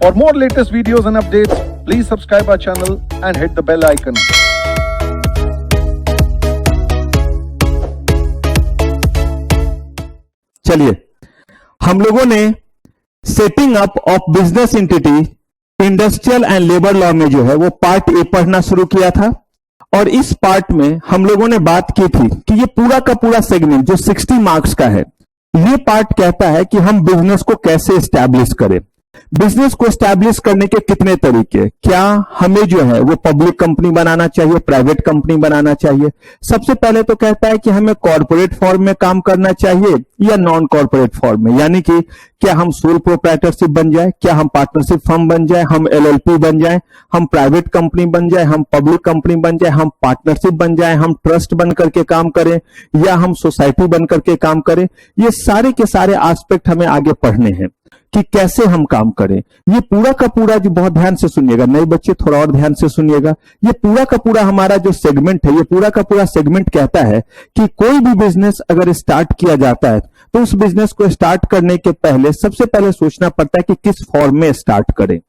For more latest videos and updates, please subscribe our channel and hit the bell icon. चलिए, हम लोगों ने setting up of business entity industrial and labour law में जो है वो पार्ट ए पढ़ना शुरू किया था। और इस पार्ट में हम लोगों ने बात की थी कि ये पूरा का पूरा सेगमेंट जो 60 मार्क्स का है, ये पार्ट कहता है कि हम बिजनेस को कैसे एस्टैब्लिश करें। बिजनेस को एस्टैब्लिश करने के कितने तरीके, क्या हमें जो है वो पब्लिक कंपनी बनाना चाहिए, प्राइवेट कंपनी बनाना चाहिए। सबसे पहले तो कहता है कि हमें कॉर्पोरेट फॉर्म में काम करना चाहिए या नॉन कॉर्पोरेट फॉर्म में, यानी कि क्या हम सोल प्रोप्राइटरशिप बन जाए, क्या हम पार्टनरशिप फर्म बन जाए, हम एलएलपी बन जाए, हम प्राइवेट कंपनी बन जाए, हम पब्लिक कंपनी बन जाए, हम पार्टनरशिप बन जाए, हम ट्रस्ट बन करके काम करें या हम सोसाइटी बन करके काम करें। ये सारे के सारे एस्पेक्ट हमें आगे पढ़ने हैं कि कैसे हम काम करें। ये पूरा का पूरा, जो बहुत ध्यान से सुनिएगा, नए बच्चे थोड़ा और ध्यान से सुनिएगा, ये पूरा का पूरा हमारा जो सेगमेंट है, ये पूरा का पूरा सेगमेंट कहता है कि कोई भी बिजनेस अगर स्टार्ट किया जाता है तो उस बिजनेस को स्टार्ट करने के पहले सबसे पहले सोचना पड़ता है कि किस फॉर्म में स्टार्ट करें।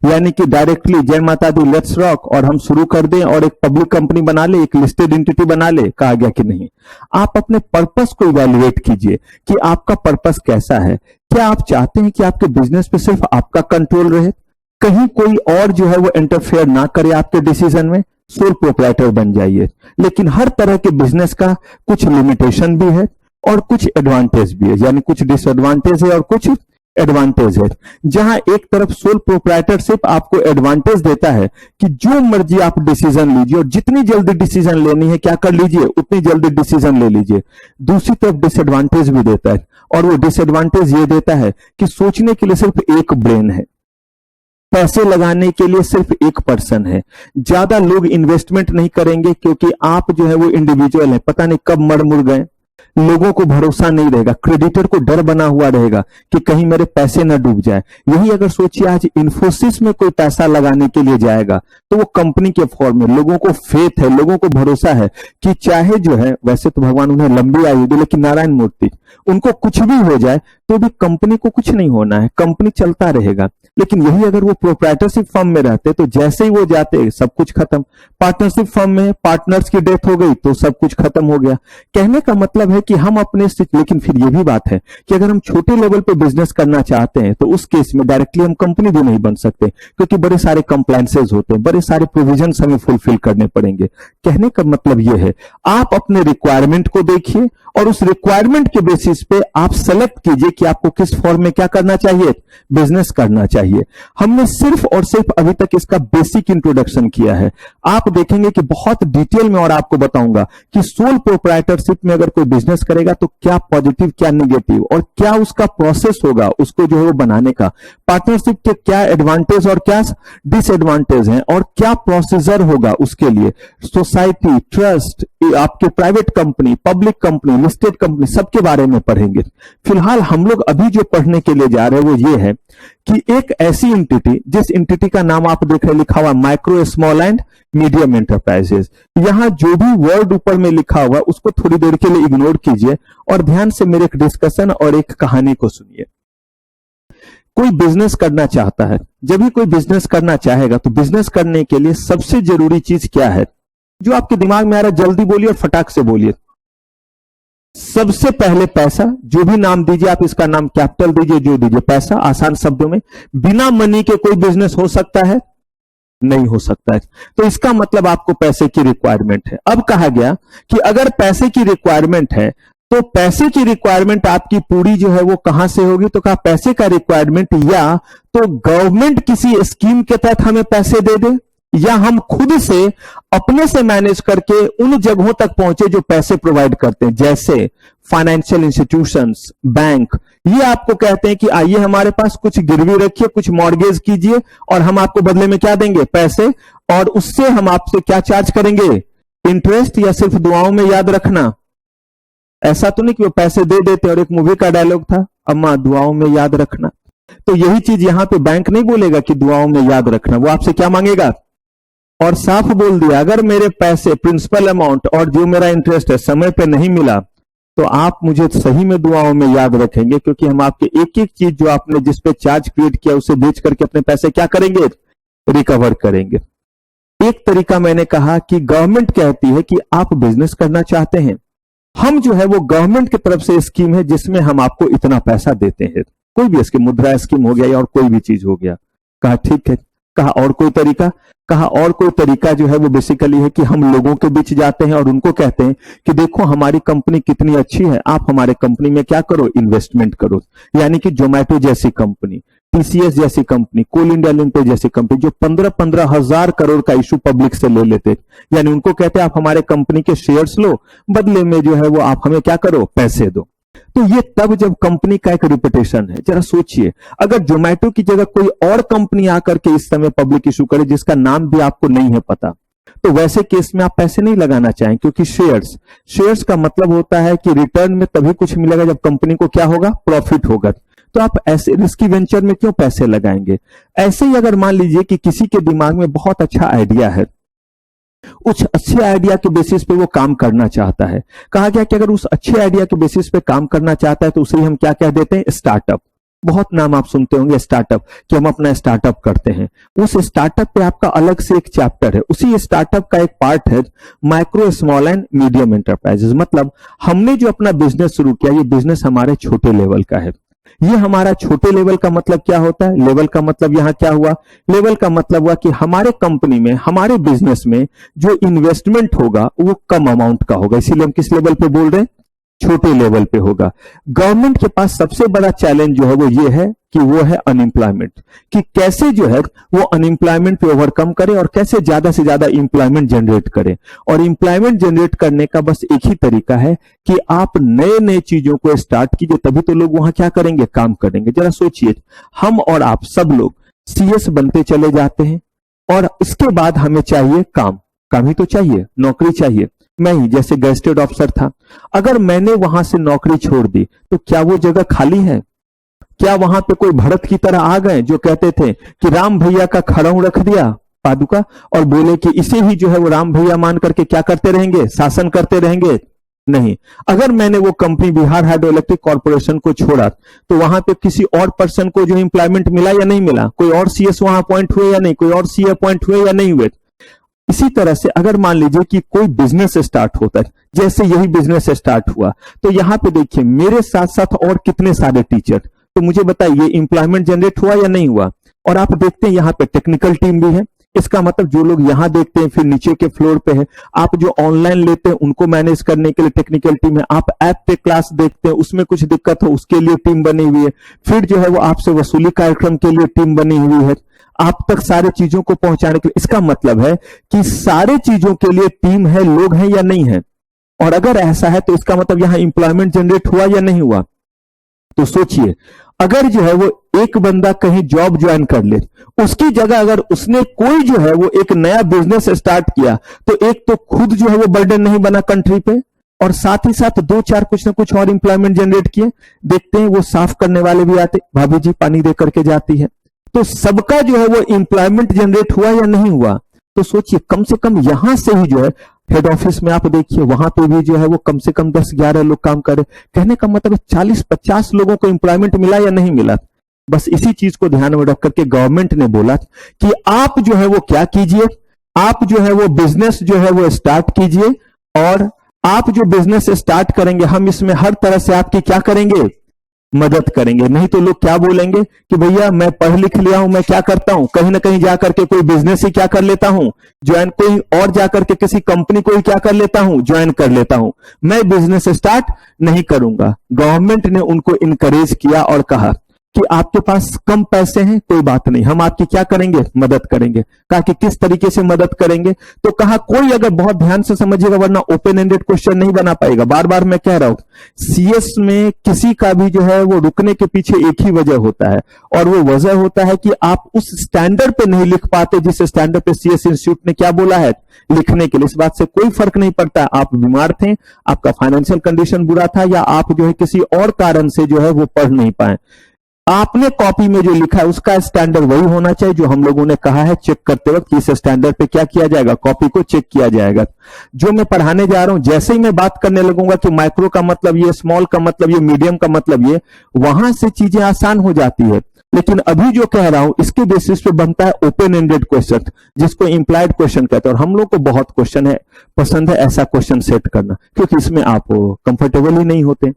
यानी कि डायरेक्टली जय माता दी लेट्स रॉक और हम शुरू कर दें और एक पब्लिक कंपनी बना ले, एक लिस्टेड एंटिटी बना ले, कहा गया कि नहीं। आप अपने पर्पस को इवैल्यूएट कीजिए कि आपका पर्पस कैसा है। क्या आप चाहते हैं कि आपके बिजनेस पे सिर्फ आपका कंट्रोल रहे, कहीं कोई और जो है वो इंटरफेयर ना करे आपके डिसीजन में, सोल प्रोप्राइटर बन जाइए। लेकिन हर तरह के बिजनेस का कुछ लिमिटेशन भी है और कुछ एडवांटेज भी है, यानी कुछ डिसएडवांटेज है और कुछ एडवांटेज है। जहां एक तरफ सोल प्रोप्राइटरशिप आपको एडवांटेज देता है कि जो मर्जी आप डिसीजन लीजिए और जितनी जल्दी डिसीजन लेनी है क्या कर लीजिए, उतनी जल्दी डिसीजन ले लीजिए। दूसरी तरफ डिसएडवांटेज भी देता है और वो डिसएडवांटेज ये देता है कि सोचने के लिए सिर्फ एक ब्रेन है, पैसे लगाने के लिए सिर्फ एक पर्सन है। ज्यादा लोग इन्वेस्टमेंट नहीं करेंगे क्योंकि आप जो है वो इंडिविजुअल है, पता नहीं कब मर मुर गए। लोगों को भरोसा नहीं रहेगा, क्रेडिटर को डर बना हुआ रहेगा कि कहीं मेरे पैसे ना डूब जाए। यही अगर सोचिए आज इन्फोसिस में कोई पैसा लगाने के लिए जाएगा तो वो कंपनी के फॉर्म में, लोगों को फेथ है, लोगों को भरोसा है कि चाहे जो है, वैसे तो भगवान उन्हें लंबी आयु दे, लेकिन नारायण मूर्ति, उनको कुछ भी हो जाए तो भी कंपनी को कुछ नहीं होना है, कंपनी चलता रहेगा। लेकिन यही अगर वो प्रोप्राइटरशिप फर्म में रहते तो जैसे ही वो जाते सब कुछ खत्म। पार्टनरशिप फर्म में पार्टनर्स की डेथ हो गई तो सब कुछ खत्म हो गया। कहने का मतलब है कि हम अपने, लेकिन फिर ये भी बात है कि अगर हम छोटे लेवल पे बिजनेस करना चाहते हैं तो उस केस में डायरेक्टली हम कंपनी भी नहीं बन सकते क्योंकि बड़े सारे कंप्लायंसेस होते हैं, बड़े सारे प्रोविजंस हमें फुलफिल करने पड़ेंगे। कहने का मतलब यह है आप अपने रिक्वायरमेंट को देखिए और उस रिक्वायरमेंट के बेसिस पे आप सेलेक्ट कीजिए कि आपको किस फॉर्म में क्या करना चाहिए, बिजनेस करना चाहिए। हमने सिर्फ और सिर्फ अभी तक इसका बेसिक इंट्रोडक्शन किया है। आप देखेंगे कि बहुत डिटेल में और आपको बताऊंगा कि सोल प्रोप्राइटरशिप में अगर कोई बिजनेस करेगा तो क्या पॉजिटिव क्या निगेटिव और क्या उसका प्रोसेस होगा उसको जो है वो बनाने का, पार्टनरशिप के क्या एडवांटेज और क्या डिसएडवांटेज हैं और क्या प्रोसीजर होगा उसके लिए, सोसाइटी, ट्रस्ट, आपके private company, public company, listed company, सबके बारे में पढ़ेंगे। फिलहाल हम लोग अभी जो पढ़ने के लिए जा रहे हैं वो ये है कि एक ऐसी एंटिटी, जिस एंटिटी का नाम आप देख रहे हैं लिखा हुआ micro, small and medium enterprises, यहां जो भी वर्ड ऊपर में लिखा हुआ उसको थोड़ी देर के लिए इग्नोर कीजिए और ध्यान से मेरे एक डिस्कशन और एक कहानी को सुनिए। कोई बिजनेस करना चाहता है, जब भी कोई बिजनेस करना चाहेगा तो बिजनेस करने के लिए सबसे जरूरी चीज क्या है, जो आपके दिमाग में आ रहा है जल्दी बोलिए और फटाक से बोलिए। सबसे पहले पैसा, जो भी नाम दीजिए आप, इसका नाम कैपिटल दीजिए, जो दीजिए, पैसा। आसान शब्दों में, बिना मनी के कोई बिजनेस हो सकता है? नहीं हो सकता है। तो इसका मतलब आपको पैसे की रिक्वायरमेंट है। अब कहा गया कि अगर पैसे की रिक्वायरमेंट है तो पैसे की रिक्वायरमेंट आपकी पूरी जो है वो कहां से होगी, तो कहा पैसे का रिक्वायरमेंट या तो गवर्नमेंट किसी स्कीम के तहत हमें पैसे दे दे या हम खुद से अपने से मैनेज करके उन जगहों तक पहुंचे जो पैसे प्रोवाइड करते हैं, जैसे फाइनेंशियल इंस्टीट्यूशंस, बैंक। ये आपको कहते हैं कि आइए हमारे पास कुछ गिरवी रखिए, कुछ मॉर्गेज कीजिए और हम आपको बदले में क्या देंगे, पैसे, और उससे हम आपसे क्या चार्ज करेंगे, इंटरेस्ट। या सिर्फ दुआओं में याद रखना, ऐसा तो नहीं कि वो पैसे दे देते। और एक मूवी का डायलॉग था, अम्मा दुआओं में याद रखना। तो यही चीज यहां पे बैंक नहीं बोलेगा कि दुआओं में याद रखना, वो आपसे क्या मांगेगा, और साफ बोल दिया अगर मेरे पैसे, प्रिंसिपल अमाउंट और जो मेरा इंटरेस्ट है समय पे नहीं मिला तो आप मुझे सही में दुआओं में याद रखेंगे, क्योंकि हम आपके एक एक चीज जो आपने जिस पे चार्ज क्रिएट किया उसे बेच करके अपने पैसे क्या करेंगे, रिकवर करेंगे। एक तरीका मैंने कहा कि गवर्नमेंट कहती है कि आप बिजनेस करना चाहते हैं, हम जो है वो गवर्नमेंट की तरफ से स्कीम है जिसमें हम आपको इतना पैसा देते हैं, कोई भी स्कीम, मुद्रा स्कीम हो गया या और कोई भी चीज हो गया। कहा ठीक है। कहा और कोई तरीका? कहा और कोई तरीका जो है वो बेसिकली है कि हम लोगों के बीच जाते हैं और उनको कहते हैं कि देखो हमारी कंपनी कितनी अच्छी है, आप हमारे कंपनी में क्या करो, इन्वेस्टमेंट करो। यानी कि जोमेटो जैसी कंपनी, टीसीएस जैसी कंपनी, कोल इंडिया लिमिटेड जैसी कंपनी जो 15-15 हजार करोड़ का इशू पब्लिक से ले लेते, यानी उनको कहते हैं आप हमारे कंपनी के शेयर्स लो, बदले में जो है वो आप हमें क्या करो, पैसे दो। तो ये तब जब कंपनी का एक रिपुटेशन है। जरा सोचिए, अगर जोमेटो की जगह कोई और कंपनी आकर के इस समय पब्लिक इशू करे जिसका नाम भी आपको नहीं है पता, तो वैसे केस में आप पैसे नहीं लगाना चाहें, क्योंकि शेयर्स का मतलब होता है कि रिटर्न में तभी कुछ मिलेगा जब कंपनी को क्या होगा, प्रॉफिट होगा। तो आप ऐसे रिस्की वेंचर में क्यों पैसे लगाएंगे? ऐसे ही अगर मान लीजिए कि किसी के दिमाग में बहुत अच्छा आइडिया है, उस अच्छे आइडिया के बेसिस पे वो काम करना चाहता है। कहा गया कि अगर उस अच्छे आइडिया के बेसिस पे काम करना चाहता है तो उसे हम क्या कह देते हैं, स्टार्टअप। बहुत नाम आप सुनते होंगे स्टार्टअप, कि हम अपना स्टार्टअप करते हैं। उस स्टार्टअप पे आपका अलग से एक चैप्टर है, उसी स्टार्टअप का एक पार्ट है micro, small and medium enterprises. मतलब हमने जो अपना बिजनेस शुरू किया, ये बिजनेस हमारे छोटे लेवल का है। ये हमारा छोटे लेवल का मतलब क्या होता है? लेवल का मतलब यहां क्या हुआ, लेवल का मतलब हुआ कि हमारे कंपनी में, हमारे बिजनेस में जो इन्वेस्टमेंट होगा वो कम अमाउंट का होगा, इसीलिए हम किस लेवल पे बोल रहे हैं, छोटे लेवल पे होगा। गवर्नमेंट के पास सबसे बड़ा चैलेंज जो है वो ये है कि वो है अनएम्प्लॉयमेंट, कि कैसे जो है वो अनएम्प्लॉयमेंट पे ओवरकम करे और कैसे ज्यादा से ज्यादा एम्प्लॉयमेंट जनरेट करे। और एम्प्लॉयमेंट जनरेट करने का बस एक ही तरीका है कि आप नए नए चीजों को स्टार्ट कीजिए, तभी तो लोग वहां क्या करेंगे, काम करेंगे। जरा सोचिए, हम और आप सब लोग सीएस बनते चले जाते हैं और उसके बाद हमें चाहिए काम ही तो चाहिए, नौकरी चाहिए। मैं ही जैसे गैजेटेड ऑफिसर था, अगर मैंने वहां से नौकरी छोड़ दी तो क्या वो जगह खाली है? क्या वहां पे कोई भरत की तरह आ गए जो कहते थे कि राम भैया का खड़ाऊ रख दिया पादुका और बोले कि इसे ही जो है वो राम भैया मान करके क्या करते रहेंगे, शासन करते रहेंगे? नहीं। अगर मैंने वो company Bihar hydro electric corporation को छोड़ा तो वहां पे किसी और पर्सन को जो एम्प्लॉयमेंट मिला या नहीं मिला? कोई और सीएस वहां अपॉइंट हुए या नहीं? कोई और सीए अपॉइंट हुए या नहीं हुए? इसी तरह से अगर मान लीजिए कि कोई बिजनेस स्टार्ट होता है, जैसे यही बिजनेस स्टार्ट हुआ, तो यहां पे देखिए मेरे साथ साथ और कितने सारे टीचर, तो मुझे बताइए एम्प्लॉयमेंट जनरेट हुआ या नहीं हुआ? और आप देखते हैं यहां पे टेक्निकल टीम भी है, इसका मतलब जो लोग यहां देखते हैं फिर नीचे के फ्लोर पे है, आप जो ऑनलाइन लेते हैं उनको मैनेज करने के लिए टेक्निकल टीम है, आप ऐप पे क्लास देखते हैं उसमें कुछ दिक्कत हो उसके लिए टीम बनी हुई है, फिर जो है वो आपसे वसूली कार्यक्रम के लिए टीम बनी हुई है, आप तक सारे चीजों को पहुंचाने के लिए। इसका मतलब है कि सारे चीजों के लिए टीम है, लोग हैं या नहीं है? और अगर ऐसा है तो इसका मतलब यहां इंप्लॉयमेंट जनरेट हुआ या नहीं हुआ? तो सोचिए, अगर जो है वो एक बंदा कहीं जॉब ज्वाइन कर ले, उसकी जगह अगर उसने कोई जो है वो एक नया बिजनेस स्टार्ट किया, तो एक तो खुद जो है वो बर्डन नहीं बना कंट्री पे, और साथ ही साथ दो चार कुछ ना कुछ और इंप्लॉयमेंट जनरेट किए। देखते हैं वो साफ करने वाले भी आते, भाभी जी पानी दे करके जाती है, तो सबका जो है वो इंप्लॉयमेंट जनरेट हुआ या नहीं हुआ? तो सोचिए, कम से कम यहां से ही जो है हेड ऑफिस में आप देखिए वहां पे भी जो है वो कम से कम 10-11 लोग काम करे। कहने का मतलब 40-50 लोगों को इंप्लॉयमेंट मिला या नहीं मिला? बस इसी चीज को ध्यान में रख करके गवर्नमेंट ने बोला कि आप जो है वो क्या कीजिए, आप जो है वो बिजनेस जो है वो स्टार्ट कीजिए, और आप जो बिजनेस स्टार्ट करेंगे हम इसमें हर तरह से आपकी क्या करेंगे, मदद करेंगे। नहीं तो लोग क्या बोलेंगे कि भैया मैं पढ़ लिख लिया हूं, मैं क्या करता हूं, कहीं ना कहीं जाकर के कोई बिजनेस ही क्या कर लेता हूं, ज्वाइन, कोई और जाकर के किसी कंपनी को ही क्या कर लेता हूं, ज्वाइन कर लेता हूं, मैं बिजनेस स्टार्ट नहीं करूंगा। गवर्नमेंट ने उनको इनकरेज किया और कहा कि आपके पास कम पैसे हैं, कोई बात नहीं, हम आपकी क्या करेंगे, मदद करेंगे। कहा कि किस तरीके से मदद करेंगे? तो कहा कोई, अगर बहुत ध्यान से समझिएगा वरना ओपन एंडेड क्वेश्चन नहीं बना पाएगा, बार बार मैं कह रहा हूं, सीएस में किसी का भी जो है वो रुकने के पीछे एक ही वजह होता है, और वो वजह होता है कि आप उस स्टैंडर्ड पे नहीं लिख पाते जिस स्टैंडर्ड पे सीएस इंस्टीट्यूट ने क्या बोला है लिखने के लिए। इस बात से कोई फर्क नहीं पड़ता, आप बीमार थे, आपका फाइनेंशियल कंडीशन बुरा था, या आप जो है किसी और कारण से जो है वो पढ़ नहीं पाए। आपने कॉपी में जो लिखा है उसका स्टैंडर्ड वही होना चाहिए जो हम लोगों ने कहा है चेक करते वक्त कि इस स्टैंडर्ड पे क्या किया जाएगा, कॉपी को चेक किया जाएगा। जो मैं पढ़ाने जा रहा हूं, जैसे ही मैं बात करने लगूंगा कि माइक्रो का मतलब ये, स्मॉल का मतलब ये, मीडियम का मतलब ये, वहां से चीजें आसान हो जाती है। लेकिन अभी जो कह रहा हूं इसके बेसिस पे बनता है ओपन एंडेड क्वेश्चन, जिसको इंप्लाइड क्वेश्चन कहते हैं। और हम लोग को बहुत क्वेश्चन है पसंद है ऐसा क्वेश्चन सेट करना, क्योंकि इसमें आप कंफर्टेबल ही नहीं होते।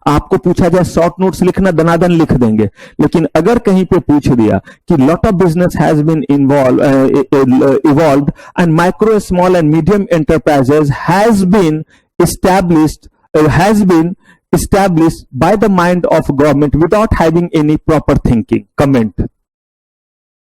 आपको पूछा जाए शॉर्ट नोट्स लिखना, दनादन लिख देंगे। लेकिन अगर कहीं पे पूछ दिया कि lot of business has been evolved and micro, small and medium enterprises has been established by the mind of government without having any proper thinking, comment।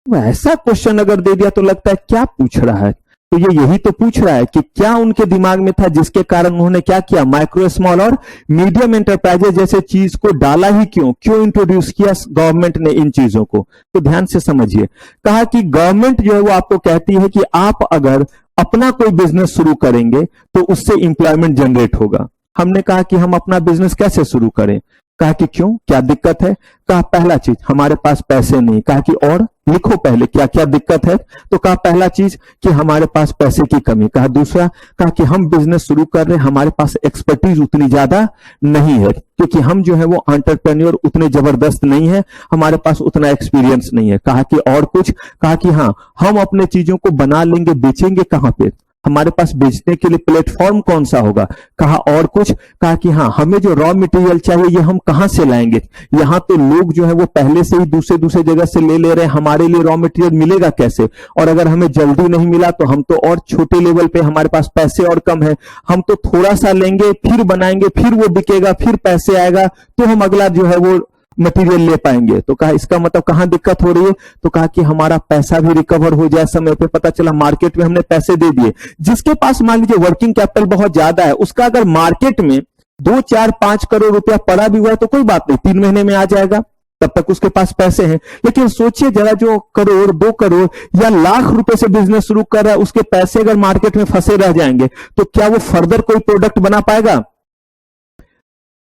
ऐसा क्वेश्चन अगर दे दिया तो लगता है क्या पूछ रहा है। तो ये यही तो पूछ रहा है कि क्या उनके दिमाग में था जिसके कारण उन्होंने क्या किया, माइक्रो, स्मॉल और मीडियम एंटरप्राइजेस जैसे चीज को डाला ही क्यों इंट्रोड्यूस किया गवर्नमेंट ने इन चीजों को। तो ध्यान से समझिए, कहा कि गवर्नमेंट जो है वो आपको कहती है कि आप अगर अपना कोई बिजनेस शुरू करेंगे तो उससे इंप्लॉयमेंट जनरेट होगा। हमने कहा कि हम अपना बिजनेस कैसे शुरू करें, कहा कि क्यों, क्या दिक्कत है। कहा पहला चीज हमारे पास पैसे नहीं। कहा कि और लिखो पहले क्या क्या दिक्कत है। तो कहा पहला चीज कि हमारे पास पैसे की कमी। कहा दूसरा, कहा कि हम बिजनेस शुरू कर रहे हैं, हमारे पास एक्सपर्टीज उतनी ज्यादा नहीं है, क्योंकि हम जो है वो एंटरप्रेन्योर उतने जबरदस्त नहीं है, हमारे पास उतना एक्सपीरियंस नहीं है। कहा कि और कुछ, कहा कि हाँ हम अपने चीजों को बना लेंगे, बेचेंगे कहां पे, हमारे पास बेचने के लिए प्लेटफॉर्म कौन सा होगा। कहा और कुछ, कहा कि हाँ हमें जो रॉ मटेरियल चाहिए ये हम कहां से लाएंगे, यहां तो लोग जो है वो पहले से ही दूसरे जगह से ले रहे हैं, हमारे लिए रॉ मटेरियल मिलेगा कैसे। और अगर हमें जल्दी नहीं मिला तो हम तो और छोटे लेवल पे, हमारे पास पैसे और कम है, हम तो थोड़ा सा लेंगे फिर बनाएंगे, फिर वो बिकेगा, फिर पैसे आएगा तो हम अगला जो है वो मटेरियल ले पाएंगे। तो कहा इसका मतलब कहां दिक्कत हो रही है। तो कहा कि हमारा पैसा भी रिकवर हो जाए समय पे। पता चला मार्केट में हमने पैसे दे दिए, जिसके पास मान लीजिए वर्किंग कैपिटल बहुत ज्यादा है, उसका अगर मार्केट में 2, 4, 5 करोड़ रुपया पड़ा भी हुआ है तो कोई बात नहीं, 3 महीने में आ जाएगा, तब तक उसके पास पैसे हैं। लेकिन सोचिए जरा, जो करोड़, 2 करोड़ या लाख रुपए से बिजनेस शुरू कर रहा है, उसके पैसे अगर मार्केट में फंसे रह जाएंगे तो क्या वो फर्दर कोई प्रोडक्ट बना पाएगा।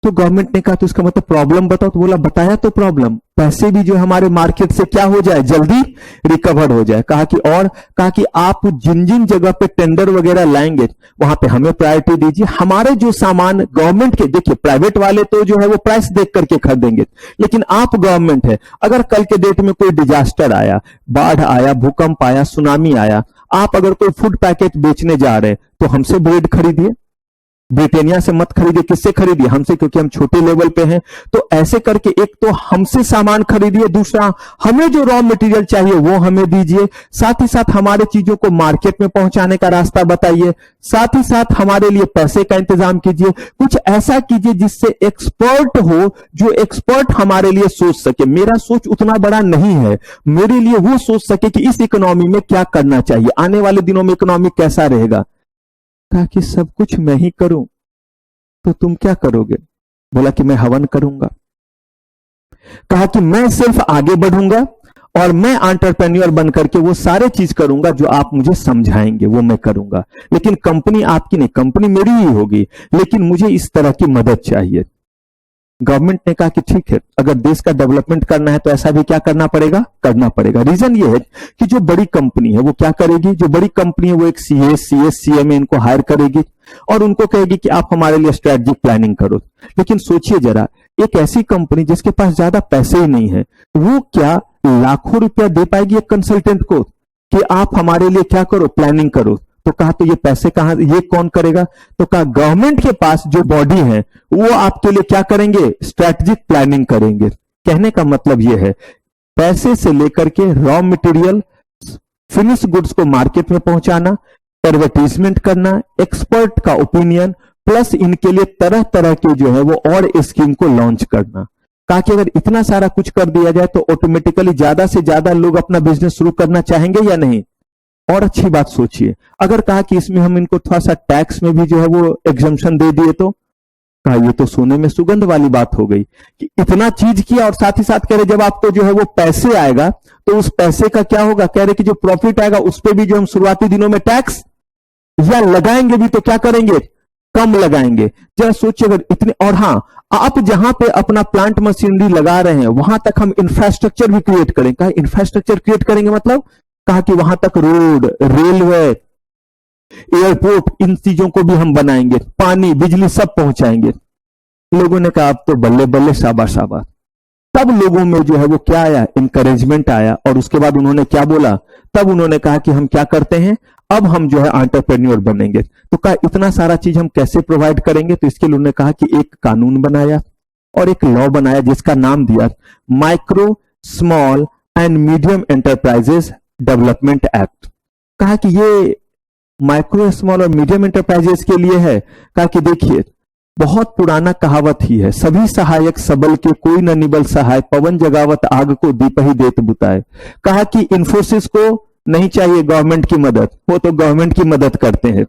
तो गवर्नमेंट ने कहा तो इसका मतलब प्रॉब्लम बताओ। तो बोला बताया तो प्रॉब्लम, पैसे भी जो हमारे मार्केट से क्या हो जाए, जल्दी रिकवर हो जाए। कहा कि और, कहा कि आप जिन जिन जगह पे टेंडर वगैरह लाएंगे वहां पे हमें प्रायोरिटी दीजिए। हमारे जो सामान गवर्नमेंट के, देखिए प्राइवेट वाले तो जो है वो प्राइस देख करके खरीदेंगे, लेकिन आप गवर्नमेंट है, अगर कल के डेट में कोई डिजास्टर आया, बाढ़ आया, भूकंप आया, सुनामी आया, आप अगर कोई फूड पैकेट बेचने जा रहे हैं तो हमसे ब्रेड खरीदिए, ब्रिटेनिया से मत खरीदिए। किससे खरीदिए, हमसे, क्योंकि हम छोटे लेवल पे हैं। तो ऐसे करके एक तो हमसे सामान खरीदिए, दूसरा हमें जो रॉ मटेरियल चाहिए वो हमें दीजिए, साथ ही साथ हमारे चीजों को मार्केट में पहुंचाने का रास्ता बताइए, साथ ही साथ हमारे लिए पैसे का इंतजाम कीजिए। कुछ ऐसा कीजिए जिससे एक्सपर्ट हो, जो एक्सपर्ट हमारे लिए सोच सके। मेरा सोच उतना बड़ा नहीं है, मेरे लिए वो सोच सके कि इस इकोनॉमी में क्या करना चाहिए, आने वाले दिनों में इकोनॉमी कैसा रहेगा। कहा कि सब कुछ मैं ही करूं तो तुम क्या करोगे। बोला कि मैं हवन करूंगा। कहा कि मैं सिर्फ आगे बढ़ूंगा और मैं एंटरप्रेन्योर बनकर के वो सारे चीज करूंगा जो आप मुझे समझाएंगे, वो मैं करूंगा, लेकिन कंपनी आपकी नहीं, कंपनी मेरी ही होगी, लेकिन मुझे इस तरह की मदद चाहिए। गवर्नमेंट ने कहा कि ठीक है, अगर देश का डेवलपमेंट करना है तो ऐसा भी क्या करना पड़ेगा। रीजन ये है कि जो बड़ी कंपनी है वो क्या करेगी, जो बड़ी कंपनी है वो एक CS, CMA इनको हायर करेगी और उनको कहेगी कि आप हमारे लिए स्ट्रेटेजिक प्लानिंग करो। लेकिन सोचिए जरा, एक ऐसी कंपनी जिसके पास ज्यादा पैसे ही नहीं है, वो क्या लाखों रुपया दे पाएगी एक कंसल्टेंट को कि आप हमारे लिए क्या करो, प्लानिंग करो। तो कहा तो ये पैसे कहां, ये कौन करेगा। तो कहा गवर्नमेंट के पास जो बॉडी है वो आपके लिए क्या करेंगे, स्ट्रेटेजिक प्लानिंग करेंगे। कहने का मतलब ये है, पैसे से लेकर के रॉ मटेरियल, फिनिश गुड्स को मार्केट में पहुंचाना, एडवर्टीजमेंट करना, एक्सपर्ट का ओपिनियन, प्लस इनके लिए तरह तरह के जो है वो और स्कीम को लॉन्च करना। कहा कि अगर इतना सारा कुछ कर दिया जाए तो ऑटोमेटिकली ज्यादा से ज्यादा लोग अपना बिजनेस शुरू करना चाहेंगे या नहीं। और अच्छी बात सोचिए, अगर कहा कि इसमें हम इनको थोड़ा सा टैक्स में भी जो है वो एग्जम्पशन दे दिए तो कहा ये तो सोने में सुगंध वाली बात हो गई कि इतना चीज किया और साथ ही साथ कह रहे जब आपको जो है वो पैसे आएगा तो उस पैसे का क्या होगा। कह रहे कि जो प्रॉफिट आएगा उस पर भी जो हम शुरुआती दिनों में टैक्स या लगाएंगे भी तो क्या करेंगे, कम लगाएंगे। जरा सोचिए अगर इतने, और हाँ, आप जहां पे अपना प्लांट मशीनरी लगा रहे हैं वहां तक हम इंफ्रास्ट्रक्चर भी क्रिएट करें। कहा इंफ्रास्ट्रक्चर क्रिएट करेंगे मतलब, कहा कि वहां तक रोड, रेलवे, एयरपोर्ट, इन चीजों को भी हम बनाएंगे, पानी, बिजली सब पहुंचाएंगे। लोगों ने कहा अब तो बल्ले बल्ले, शाबाश शाबाश। तब लोगों में जो है वो क्या आया, इंकरेजमेंट आया, और उसके बाद उन्होंने क्या बोला, तब उन्होंने कहा कि हम क्या करते हैं, अब हम जो है एंटरप्रेन्योर बनेंगे। तो कहा इतना सारा चीज हम कैसे प्रोवाइड करेंगे, तो इसके लिए उन्होंने कहा कि एक कानून बनाया और एक लॉ बनाया जिसका नाम दिया micro small and medium enterprises development act. कहा कि ये माइक्रो स्मॉल और मीडियम एंटरप्राइजेस के लिए है। कहा कि देखिए बहुत पुराना कहावत ही है, सभी सहायक सबल के कोई न निबल सहाय, पवन जगावत आग को दीप ही देत बुताए। कहा कि इंफोसिस को नहीं चाहिए गवर्नमेंट की मदद, वो तो गवर्नमेंट की मदद करते हैं।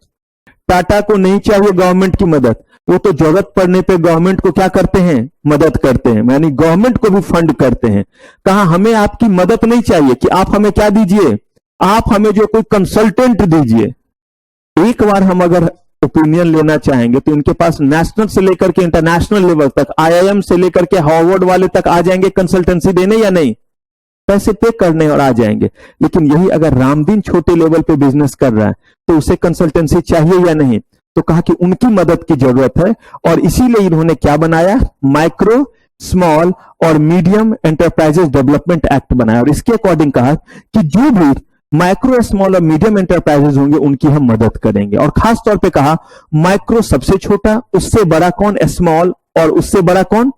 टाटा को नहीं चाहिए गवर्नमेंट की मदद, वो तो जरूरत पड़ने पे गवर्नमेंट को क्या करते हैं, मदद करते हैं, यानी गवर्नमेंट को भी फंड करते हैं। कहा हमें आपकी मदद नहीं चाहिए कि आप हमें क्या दीजिए, आप हमें जो कोई कंसल्टेंट दीजिए। एक बार हम अगर ओपिनियन लेना चाहेंगे तो इनके पास नेशनल से लेकर के इंटरनेशनल लेवल तक, आईआईएम से लेकर के हार्वर्ड वाले तक आ जाएंगे कंसल्टेंसी देने, या नहीं, पैसे पे करने और आ जाएंगे। लेकिन यही अगर रामदीन छोटे लेवल पे बिजनेस कर रहा है तो उसे कंसल्टेंसी चाहिए या नहीं, तो कहा कि उनकी मदद की जरूरत है। और इसीलिए इन्होंने क्या बनाया, माइक्रो स्मॉल और मीडियम एंटरप्राइजेस डेवलपमेंट एक्ट बनाया। और इसके अकॉर्डिंग कहा कि जो भी माइक्रो स्मॉल और मीडियम एंटरप्राइजेस होंगे उनकी हम मदद करेंगे। और खास तौर पे कहा माइक्रो सबसे छोटा, उससे बड़ा कौन स्मॉल, और उससे बड़ा कौन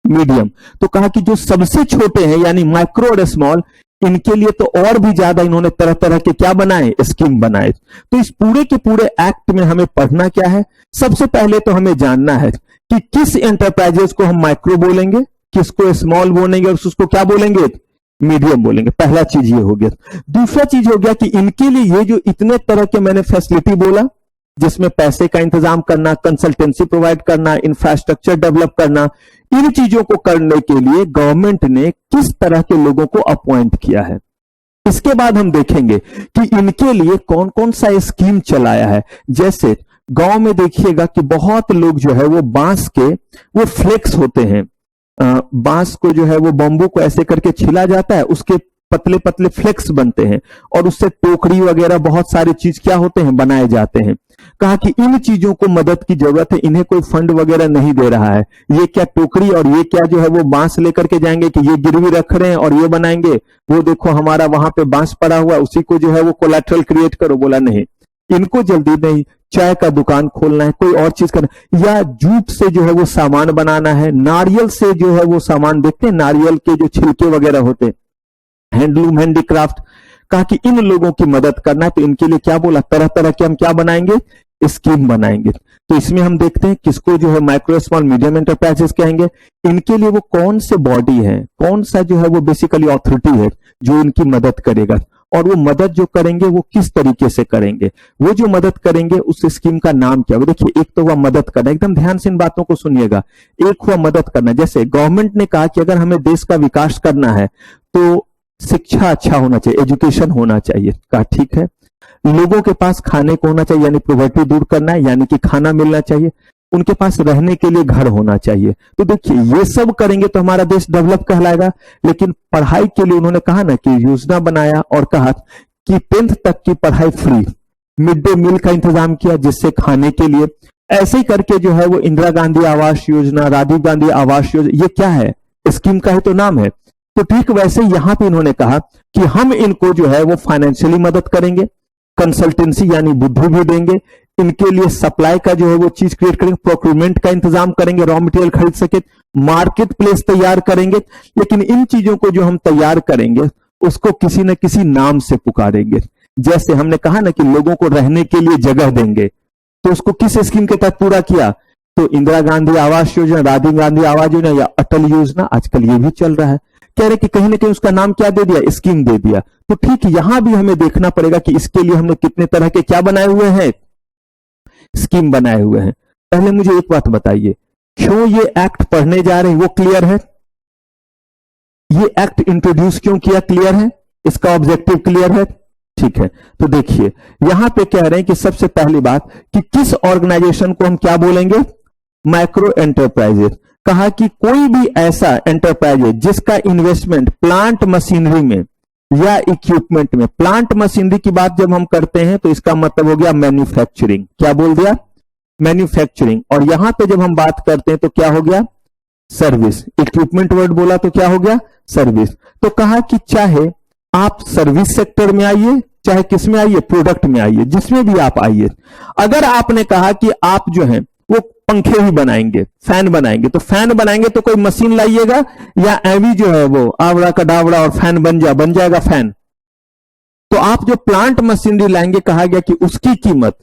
मीडियम। तो कहा कि जो सबसे छोटे हैं यानी माइक्रो और स्मॉल, इनके लिए तो और भी ज्यादा इन्होंने तरह तरह के क्या बनाए, स्कीम बनाए। तो इस पूरे के पूरे एक्ट में हमें पढ़ना क्या है, सबसे पहले तो हमें जानना है कि किस एंटरप्राइजेस को हम माइक्रो बोलेंगे, किसको स्मॉल बोलेंगे और उसको क्या बोलेंगे, मीडियम बोलेंगे। पहला चीज ये हो गया। दूसरा चीज हो गया कि इनके लिए ये जो इतने तरह के मैंने फैसिलिटी बोला, जिसमें पैसे का इंतजाम करना, कंसल्टेंसी प्रोवाइड करना, इंफ्रास्ट्रक्चर डेवलप करना, इन चीजों को करने के लिए गवर्नमेंट ने किस तरह के लोगों को अपॉइंट किया है। इसके बाद हम देखेंगे कि इनके लिए कौन कौन सा स्कीम चलाया है। जैसे गांव में देखिएगा कि बहुत लोग जो है वो बांस के वो फ्लेक्स होते हैं, बांस को जो है वो बम्बू को ऐसे करके छिला जाता है, उसके पतले पतले फ्लेक्स बनते हैं और उससे टोकरी वगैरह बहुत सारी चीज क्या होते हैं, बनाए जाते हैं। कहा कि इन चीजों को मदद की जरूरत है, इन्हें कोई फंड वगैरह नहीं दे रहा है। ये क्या टोकरी और ये क्या जो है वो बांस लेकर के जाएंगे कि ये गिरवी रख रहे हैं और ये बनाएंगे, वो देखो हमारा वहां पे बांस पड़ा हुआ, उसी को जो है वो कोलैटरल क्रिएट करो। बोला नहीं, इनको जल्दी नहीं, चाय का दुकान खोलना है, कोई और चीज करना, या जूट से जो है वो सामान बनाना है, नारियल से जो है वो सामान, देखते हैं नारियल के जो छिलके वगैरह होते हैं, हैंडलूम, हैंडीक्राफ्ट। कहा कि इन लोगों की मदद करना है, तो इनके लिए क्या बोला, तरह तरह के हम क्या बनाएंगे, स्कीम बनाएंगे। तो इसमें हम देखते हैं किसको जो है माइक्रो स्मॉल मीडियम एंटरप्राइजेस कहेंगे। इनके लिए वो कौन से बॉडी है, कौन सा जो है वो बेसिकली अथॉरिटी है जो इनकी मदद करेगा, और वो मदद जो करेंगे वो किस तरीके से करेंगे, वो जो मदद करेंगे उस स्कीम का नाम क्या। देखिए एक तो हुआ मदद करना, एकदम ध्यान से इन बातों को सुनिएगा। एक हुआ मदद करना, जैसे गवर्नमेंट ने कहा कि अगर हमें देश का विकास करना है तो शिक्षा अच्छा होना चाहिए, एजुकेशन होना चाहिए। कहा ठीक है, लोगों के पास खाने को होना चाहिए, यानी पॉवर्टी दूर करना है, यानी कि खाना मिलना चाहिए, उनके पास रहने के लिए घर होना चाहिए। तो देखिए ये सब करेंगे तो हमारा देश डेवलप कहलाएगा। लेकिन पढ़ाई के लिए उन्होंने कहा ना कि योजना बनाया और कहा कि 10th तक की पढ़ाई फ्री, मिड डे मील का इंतजाम किया जिससे खाने के लिए, ऐसे ही करके जो है वो इंदिरा गांधी आवास योजना, राजीव गांधी आवास योजना, ये क्या है, स्कीम का ही तो नाम है। तो ठीक वैसे यहां पे इन्होंने कहा कि हम इनको जो है वो फाइनेंशियली मदद करेंगे, कंसल्टेंसी यानी बुद्धि भी देंगे, इनके लिए सप्लाई का जो है वो चीज क्रिएट करेंगे, प्रोक्यूरमेंट का इंतजाम करेंगे, रॉ मटेरियल खरीद सके, मार्केट प्लेस तैयार करेंगे। लेकिन इन चीजों को जो हम तैयार करेंगे उसको किसी न किसी नाम से पुकारेंगे। जैसे हमने कहा ना कि लोगों को रहने के लिए जगह देंगे, तो उसको किस स्कीम के तहत पूरा किया, तो इंदिरा गांधी आवास योजना, राजीव गांधी आवास योजना या अटल योजना, आजकल ये भी चल रहा है। कह रहे कि कहीं ना कहीं उसका नाम क्या दे दिया, स्कीम दे दिया। तो ठीक यहां भी हमें देखना पड़ेगा कि इसके लिए हमने कितने तरह के क्या बनाए हुए हैं, स्कीम बनाए हुए हैं। पहले मुझे एक बात बताइए, क्यों ये एक्ट पढ़ने जा रहे हैं, वो क्लियर है? ये एक्ट इंट्रोड्यूस क्यों किया, क्लियर है? इसका ऑब्जेक्टिव क्लियर है? ठीक है, तो देखिए यहां पे कह रहे हैं कि सबसे पहली बात कि किस ऑर्गेनाइजेशन को हम क्या बोलेंगे, माइक्रो एंटरप्राइजेस। कहा कि कोई भी ऐसा एंटरप्राइज है जिसका इन्वेस्टमेंट प्लांट मशीनरी में या इक्विपमेंट में, प्लांट मशीनरी की बात जब हम करते हैं तो इसका मतलब हो गया मैन्युफैक्चरिंग, क्या बोल दिया, मैन्युफैक्चरिंग। और यहां पे जब हम बात करते हैं तो क्या हो गया, सर्विस। इक्विपमेंट वर्ड बोला तो क्या हो गया, सर्विस। तो कहा कि चाहे आप सर्विस सेक्टर में आइए, चाहे किस में आइए, प्रोडक्ट में आइए, जिसमें भी आप आइए। अगर आपने कहा कि आप जो है वो पंखे ही बनाएंगे, फैन बनाएंगे, तो फैन बनाएंगे तो कोई मशीन लाइएगा या एवी जो है वो आवड़ा कडावड़ा और फैन बन जाएगा फैन। तो आप जो प्लांट मशीनरी लाएंगे, कहा गया कि उसकी कीमत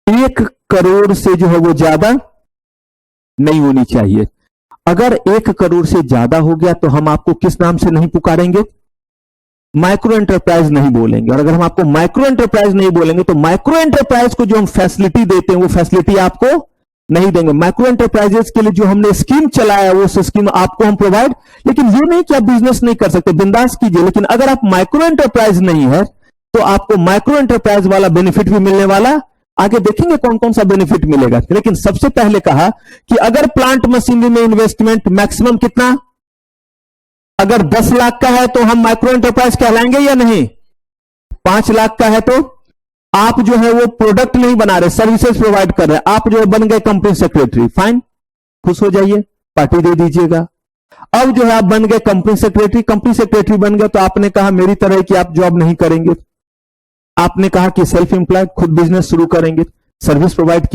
1 करोड़ से जो है वो ज्यादा नहीं होनी चाहिए। अगर 1 करोड़ से ज्यादा हो गया तो हम आपको किस नाम से नहीं पुकारेंगे, माइक्रो एंटरप्राइज नहीं बोलेंगे। और अगर हम आपको माइक्रो एंटरप्राइज नहीं बोलेंगे तो माइक्रो एंटरप्राइज को जो हम फैसिलिटी देते हैं वो फैसिलिटी आपको नहीं देंगे। माइक्रो एंटरप्राइजेस के लिए जो हमने स्कीम चलाया वो स्कीम आपको हम प्रोवाइड, लेकिन ये नहीं कि आप बिजनेस नहीं कर सकते, बिंदास कीजिए। लेकिन अगर आप माइक्रो एंटरप्राइज नहीं है तो आपको माइक्रो एंटरप्राइज वाला बेनिफिट भी मिलने वाला, आगे देखेंगे कौन कौन सा बेनिफिट मिलेगा। लेकिन सबसे पहले कहा कि अगर प्लांट मशीनरी में इन्वेस्टमेंट मैक्सिमम कितना, अगर 10 लाख का है तो हम माइक्रो एंटरप्राइज कहलाएंगे या नहीं, 5 लाख का है तो आप जो है वो प्रोडक्ट नहीं बना रहे, सर्विसेज प्रोवाइड कर रहे हैं, आप जो है बन गए कंपनी सेक्रेटरी, फाइन, खुश हो जाइए, पार्टी दे दीजिएगा। अब जो है आप बन गए कंपनी सेक्रेटरी बन गए तो आपने कहा मेरी तरह कि आप जॉब नहीं करेंगे, आपने कहा कि सेल्फ एम्प्लॉयड, खुद बिजनेस शुरू करेंगे, सर्विस प्रोवाइड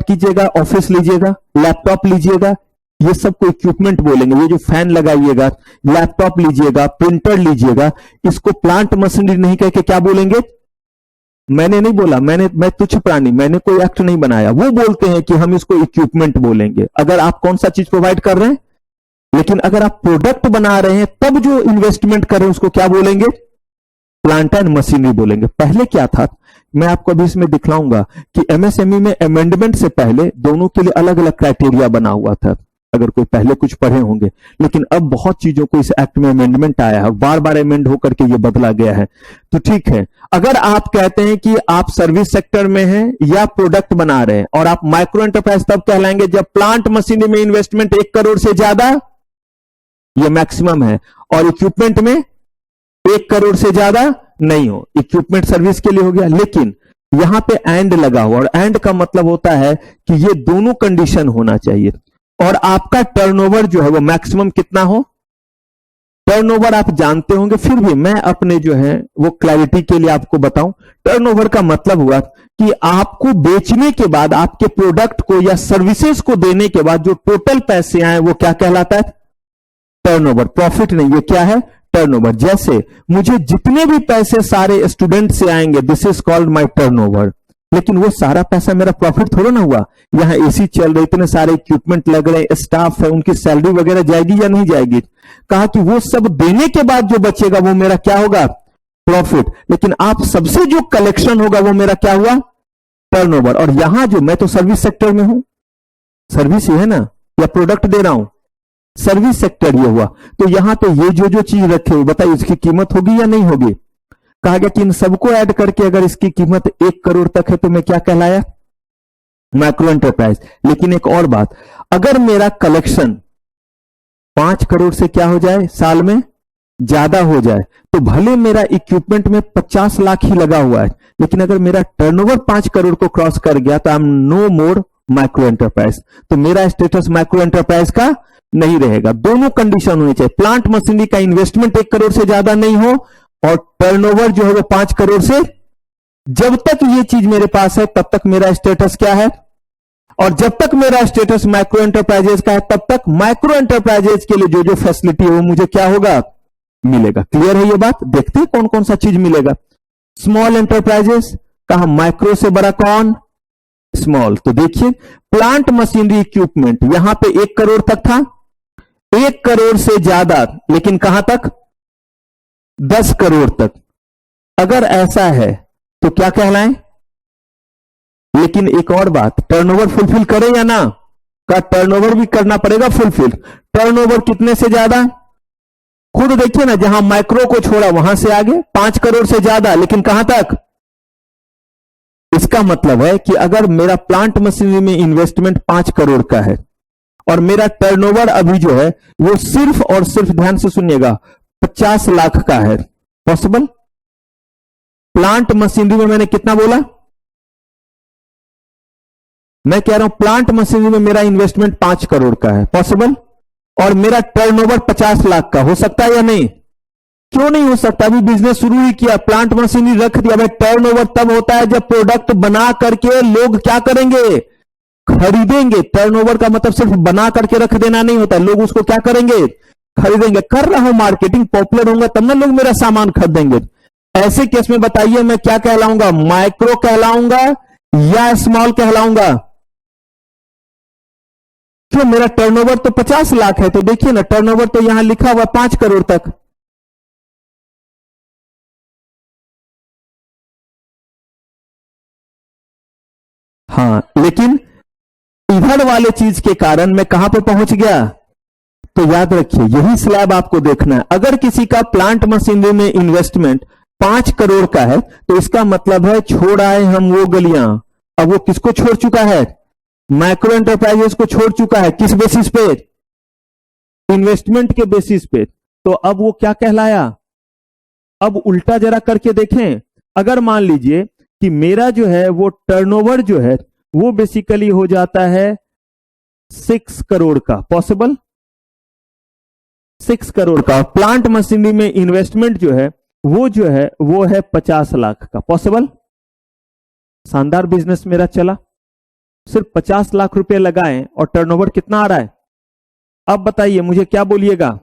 कीजिएगा, ऑफिस लीजिएगा, लैपटॉप लीजिएगा, ये सबको इक्विपमेंट बोलेंगे। ये जो फैन लगाइएगा, लैपटॉप लीजिएगा, प्रिंटर लीजिएगा, इसको प्लांट मशीनरी नहीं कह के क्या बोलेंगे, मैंने नहीं बोला, मैं तुच्छ प्राणी, मैंने कोई एक्ट नहीं बनाया, वो बोलते हैं कि हम इसको इक्विपमेंट बोलेंगे अगर आप कौन सा चीज प्रोवाइड कर रहे हैं। लेकिन अगर आप प्रोडक्ट बना रहे हैं तब जो इन्वेस्टमेंट कर रहे हैं उसको क्या बोलेंगे, प्लांट एंड मशीनरी बोलेंगे। पहले क्या था, मैं आपको अभी इसमें दिखलाऊंगा कि एमएसएमई में अमेंडमेंट से पहले दोनों के लिए अलग अलग क्राइटेरिया बना हुआ था, अगर कोई पहले कुछ पढ़े होंगे। लेकिन अब बहुत चीजों को इस एक्ट में अमेंडमेंट आया है, बार बार अमेंड होकर के ये बदला गया है। तो ठीक है, अगर आप कहते हैं कि आप सर्विस सेक्टर में हैं या प्रोडक्ट बना रहे हैं और आप माइक्रो एंटरप्राइज तब कहलाएंगे जब प्लांट मशीनरी में इन्वेस्टमेंट 1 करोड़ से ज्यादा, ये मैक्सिमम है, और इक्विपमेंट में 1 करोड़ से ज्यादा नहीं हो। इक्विपमेंट सर्विस के लिए हो गया, लेकिन यहां पे एंड लगा हुआ, और एंड का मतलब होता है कि ये दोनों कंडीशन होना चाहिए। और आपका टर्नओवर जो है वो मैक्सिमम कितना हो, टर्नओवर आप जानते होंगे, फिर भी मैं अपने जो है वो क्लैरिटी के लिए आपको बताऊं। टर्नओवर का मतलब हुआ कि आपको बेचने के बाद, आपके प्रोडक्ट को या सर्विसेज को देने के बाद जो टोटल पैसे आए वो क्या कहलाता है, टर्नओवर। प्रॉफिट नहीं, ये क्या है, टर्नओवर। जैसे मुझे जितने भी पैसे सारे स्टूडेंट से आएंगे, this is called my turnover, लेकिन वो सारा पैसा मेरा प्रॉफिट थोड़ा ना हुआ। यहां एसी चल रहे, इतने सारे इक्विपमेंट लग रहे, स्टाफ है, उनकी सैलरी वगैरह जाएगी या नहीं जाएगी। कहा कि वो सब देने के बाद जो बचेगा वो मेरा क्या होगा, प्रॉफिट। लेकिन आप सबसे जो कलेक्शन होगा वो मेरा क्या हुआ, टर्नओवर। और यहां जो मैं तो सर्विस सेक्टर में हूं, सर्विस ही है ना, या प्रोडक्ट दे रहा हूं, सर्विस सेक्टर ये हुआ। तो यहां पे ये जो चीज रखे हुए, बताइए इसकी कीमत होगी या नहीं होगी। कहा गया कि इन सबको ऐड करके अगर इसकी कीमत 1 करोड़ तक है तो मैं क्या कहलाया, माइक्रो एंटरप्राइज। लेकिन एक और बात, अगर मेरा कलेक्शन 5 करोड़ से क्या हो जाए, साल में ज्यादा हो जाए, तो भले मेरा इक्विपमेंट में 50 लाख ही लगा हुआ है, लेकिन अगर मेरा टर्नओवर 5 करोड़ को क्रॉस कर गया तो I am no more micro enterprise. तो मेरा स्टेटस माइक्रो एंटरप्राइज का नहीं रहेगा। दोनों कंडीशन होनी चाहिए, प्लांट मशीनरी का इन्वेस्टमेंट 1 करोड़ से ज्यादा नहीं हो और टर्नओवर जो है वो 5 करोड़ से, जब तक ये चीज मेरे पास है तब तक मेरा स्टेटस क्या है, और जब तक मेरा स्टेटस माइक्रो एंटरप्राइजेस का है तब तक माइक्रो एंटरप्राइजेस के लिए जो फैसिलिटी है वो मुझे क्या होगा, मिलेगा। क्लियर है ये बात। देखते हैं कौन कौन सा चीज मिलेगा। स्मॉल एंटरप्राइजेस, कहा माइक्रो से बड़ा कौन, स्मॉल। तो देखिए प्लांट मशीनरी इक्विपमेंट यहां पे 1 करोड़ तक था, 1 करोड़ से ज्यादा, लेकिन कहां तक, 10 करोड़ तक। अगर ऐसा है तो क्या कहलाएं। लेकिन एक और बात, टर्नओवर फुलफिल करें या ना, का टर्नओवर भी करना पड़ेगा फुलफिल। टर्नओवर कितने से ज्यादा, खुद देखिए ना, जहां माइक्रो को छोड़ा वहां से आगे 5 करोड़ से ज्यादा, लेकिन कहां तक? इसका मतलब है कि अगर मेरा प्लांट मशीनरी में इन्वेस्टमेंट 5 करोड़ का है और मेरा टर्नओवर अभी जो है वो सिर्फ और सिर्फ, ध्यान से सुनिएगा, 50 लाख का है, पॉसिबल? प्लांट मशीनरी में मैंने कितना बोला? मैं कह रहा हूं प्लांट मशीनरी में मेरा इन्वेस्टमेंट 5 करोड़ का है, पॉसिबल? और मेरा टर्नओवर 50 लाख का हो सकता है या नहीं? क्यों नहीं हो सकता? अभी बिजनेस शुरू ही किया, प्लांट मशीनरी रख दिया। भाई टर्नओवर तब होता है जब प्रोडक्ट बना करके लोग क्या करेंगे? खरीदेंगे। टर्नओवर का मतलब सिर्फ बना करके रख देना नहीं होता, लोग उसको क्या करेंगे? खरीदेंगे। कर रहा हूं मार्केटिंग, पॉपुलर होगा तब ना लोग मेरा सामान खरीदेंगे। ऐसे केस में बताइए मैं क्या कहलाऊंगा? माइक्रो कहलाऊंगा या स्मॉल कहलाऊंगा? क्यों? मेरा टर्नओवर तो 50 लाख है, तो देखिए ना, टर्नओवर तो यहां लिखा हुआ 5 करोड़ तक। हाँ, लेकिन इधर वाले चीज के कारण मैं कहां पे पहुंच गया? तो याद रखिए, यही स्लैब आपको देखना है। अगर किसी का प्लांट मशीनरी में इन्वेस्टमेंट 5 करोड़ का है तो इसका मतलब है छोड़ आए हम वो गलियां। अब वो किसको छोड़ चुका है? माइक्रो एंटरप्राइजेस को छोड़ चुका है। किस बेसिस पे? इन्वेस्टमेंट के बेसिस पे। तो अब वो क्या कहलाया? अब उल्टा जरा करके देखें। अगर मान लीजिए कि मेरा जो है वो टर्नओवर जो है वो बेसिकली हो जाता है 6 करोड़ का, पॉसिबल? 6 करोड़ का। प्लांट मशीनरी में इन्वेस्टमेंट जो है वो है 50 लाख का, पॉसिबल? शानदार बिजनेस मेरा चला। सिर्फ 50 लाख रुपए लगाएं और टर्नओवर कितना आ रहा है? अब बताइए मुझे, क्या बोलिएगा?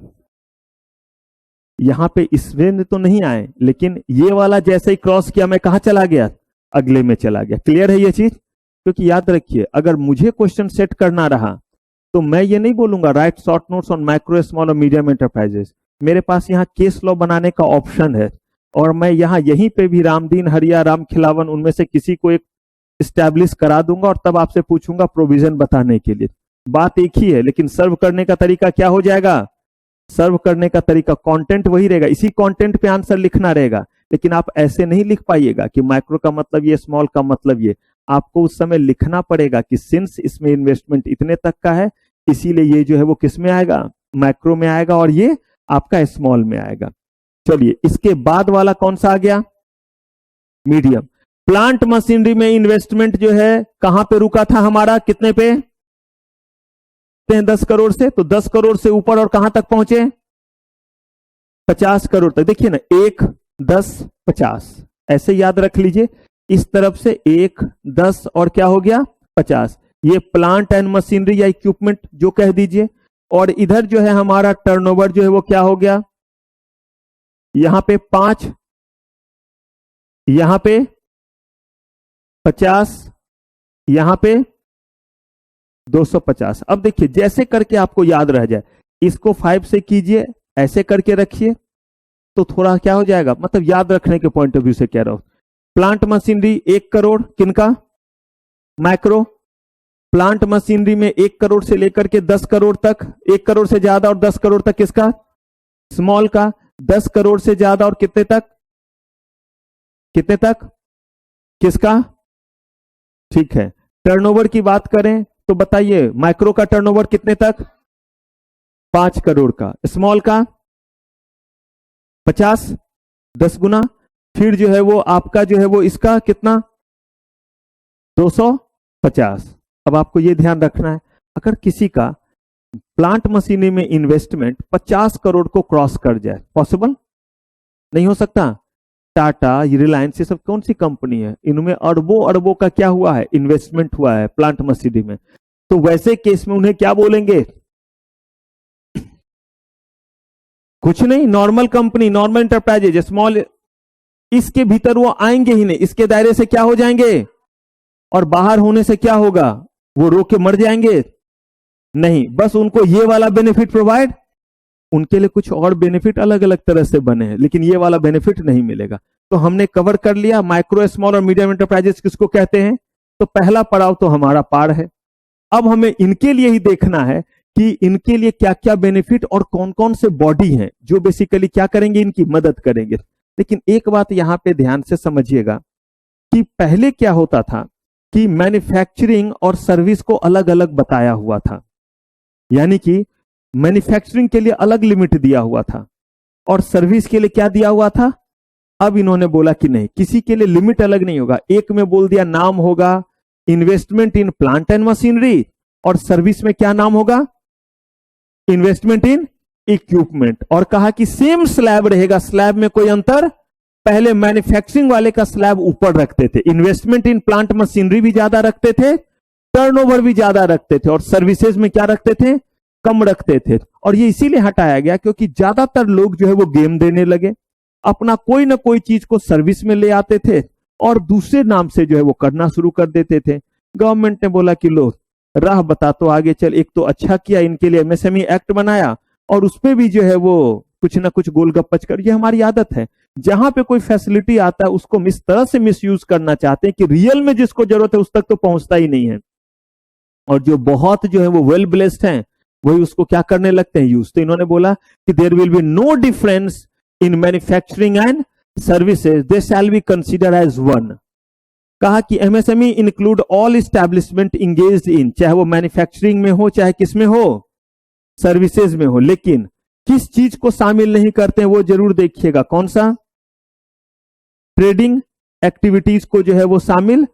यहां पे इस रेंज तो नहीं आए, लेकिन ये वाला जैसे ही क्रॉस किया मैं कहां चला गया? अगले में चला गया। क्लियर है ये चीज? क्योंकि याद रखिए, अगर मुझे क्वेश्चन सेट करना रहा तो मैं ये नहीं बोलूंगा right short notes on micro small और मीडियम एंटरप्राइजेस। मेरे पास यहाँ केस लॉ बनाने का ऑप्शन है और मैं यहाँ यहीं पे भी रामदीन, हरिया, राम खिलावन उनमें से किसी को एक स्टैब्लिश करा दूंगा और तब आपसे पूछूंगा प्रोविजन बताने के लिए। बात एक ही है, लेकिन सर्व करने का तरीका क्या हो जाएगा? सर्व करने का तरीका, कंटेंट वही रहेगा, इसी कंटेंट पे आंसर लिखना रहेगा। लेकिन आप ऐसे नहीं लिख पाइएगा कि माइक्रो का मतलब ये, स्मॉल का मतलब ये। आपको उस समय लिखना पड़ेगा कि सिंस इसमें इन्वेस्टमेंट इतने तक का है, इसीलिए ये जो है वो किस में आएगा? माइक्रो में आएगा और ये आपका स्मॉल में आएगा। चलिए, इसके बाद वाला कौन सा आ गया? मीडियम। प्लांट मशीनरी में इन्वेस्टमेंट जो है कहां पे रुका था हमारा? कितने पे? 10 करोड़ से। तो 10 करोड़ से ऊपर और कहां तक पहुंचे? 50 करोड़ तक। देखिए ना, 1, 10, 50 ऐसे याद रख लीजिए। इस तरफ से 1, 10 और क्या हो गया? 50। ये प्लांट एंड मशीनरी या इक्विपमेंट जो कह दीजिए। और इधर जो है हमारा टर्नओवर जो है वो क्या हो गया? यहां पे 5, यहां पे 50, यहां पे 250। अब देखिए, जैसे करके आपको याद रह जाए, इसको 5 से कीजिए, ऐसे करके रखिए तो थोड़ा क्या हो जाएगा, मतलब याद रखने के पॉइंट ऑफ व्यू से कह रहा हूं। प्लांट मशीनरी 1 करोड़, किनका? माइक्रो। प्लांट मशीनरी में 1 करोड़ से लेकर के 10 करोड़ तक, 1 करोड़ से ज्यादा और 10 करोड़ तक किसका? स्मॉल का। 10 करोड़ से ज्यादा और कितने तक? कितने तक? किसका? ठीक है। टर्नओवर की बात करें तो बताइए, माइक्रो का टर्नओवर कितने तक? 5 करोड़ का। स्मॉल का 50, 10 गुना। फिर जो है वो आपका जो है वो इसका कितना? 250। अब आपको ये ध्यान रखना है, अगर किसी का प्लांट मशीनरी में इन्वेस्टमेंट 50 करोड़ को क्रॉस कर जाए, पॉसिबल नहीं हो सकता? टाटा, रिलायंस, ये सब कौन सी कंपनी है? इनमें अरबों अरबों का क्या हुआ है? इन्वेस्टमेंट हुआ है प्लांट मशीनरी में। तो वैसे केस में उन्हें क्या बोलेंगे? कुछ नहीं, normal company, normal enterprises, small. इसके भीतर वो आएंगे ही नहीं, इसके दायरे से क्या हो जाएंगे? और बाहर होने से क्या होगा? वो रो के मर जाएंगे? नहीं, बस उनको ये वाला बेनिफिट प्रोवाइड, उनके लिए कुछ और बेनिफिट अलग अलग तरह से बने हैं, लेकिन ये वाला बेनिफिट नहीं मिलेगा। तो हमने कवर कर लिया माइक्रो, स्मॉल और मीडियम एंटरप्राइजेस किसको कहते हैं। तो पहला पड़ाव तो हमारा पार है। अब हमें इनके लिए ही देखना है कि इनके लिए क्या क्या बेनिफिट और कौन कौन से बॉडी हैं जो बेसिकली क्या करेंगे, इनकी मदद करेंगे। लेकिन एक बात यहां पे ध्यान से समझिएगा कि पहले क्या होता था कि मैन्युफैक्चरिंग और सर्विस को अलग अलग बताया हुआ था, यानी कि मैन्युफैक्चरिंग के लिए अलग लिमिट दिया हुआ था और सर्विस के लिए क्या दिया हुआ था। अब इन्होंने बोला कि नहीं, किसी के लिए लिमिट अलग नहीं होगा। एक में बोल दिया नाम होगा investment in plant and machinery, और सर्विस में क्या नाम होगा, इन्वेस्टमेंट इन इक्विपमेंट। और कहा कि सेम स्लैब रहेगा, स्लैब में कोई अंतर। पहले मैन्युफैक्चरिंग वाले का स्लैब ऊपर रखते थे, इन्वेस्टमेंट इन प्लांट मशीनरी भी ज्यादा रखते थे, टर्नओवर भी ज्यादा रखते थे, और सर्विसेज में क्या रखते थे, कम रखते थे। और ये इसीलिए हटाया गया क्योंकि ज्यादातर लोग जो है वो गेम देने लगे, अपना कोई ना कोई चीज को सर्विस में ले आते थे और दूसरे नाम से जो है वो करना शुरू कर देते थे। गवर्नमेंट ने बोला कि लो राह बता तो आगे चल। एक तो अच्छा किया, इनके लिए एमएसएमई एक्ट बनाया और उसपे भी जो है वो कुछ ना कुछ गोलगप्पच कर। ये हमारी आदत है, जहां पे कोई फैसिलिटी आता है उसको इस तरह से मिसयूज करना चाहते हैं कि रियल में जिसको जरूरत है उस तक तो पहुंचता ही नहीं है, और जो बहुत जो है वो वेल ब्लेस्ड हैं वही उसको क्या करने लगते हैं, यूज। तो इन्होंने बोला कि there will be no difference in manufacturing and services, they shall be consider as one. कहा कि MSME include all establishment engaged in, चाहे वो मैन्युफैक्चरिंग में हो चाहे किस में हो, सर्विसेज में हो। लेकिन किस चीज को शामिल नहीं करते हैं वो जरूर देखिएगा, कौन सा, ट्रेडिंग एक्टिविटीज को जो है वो शामिल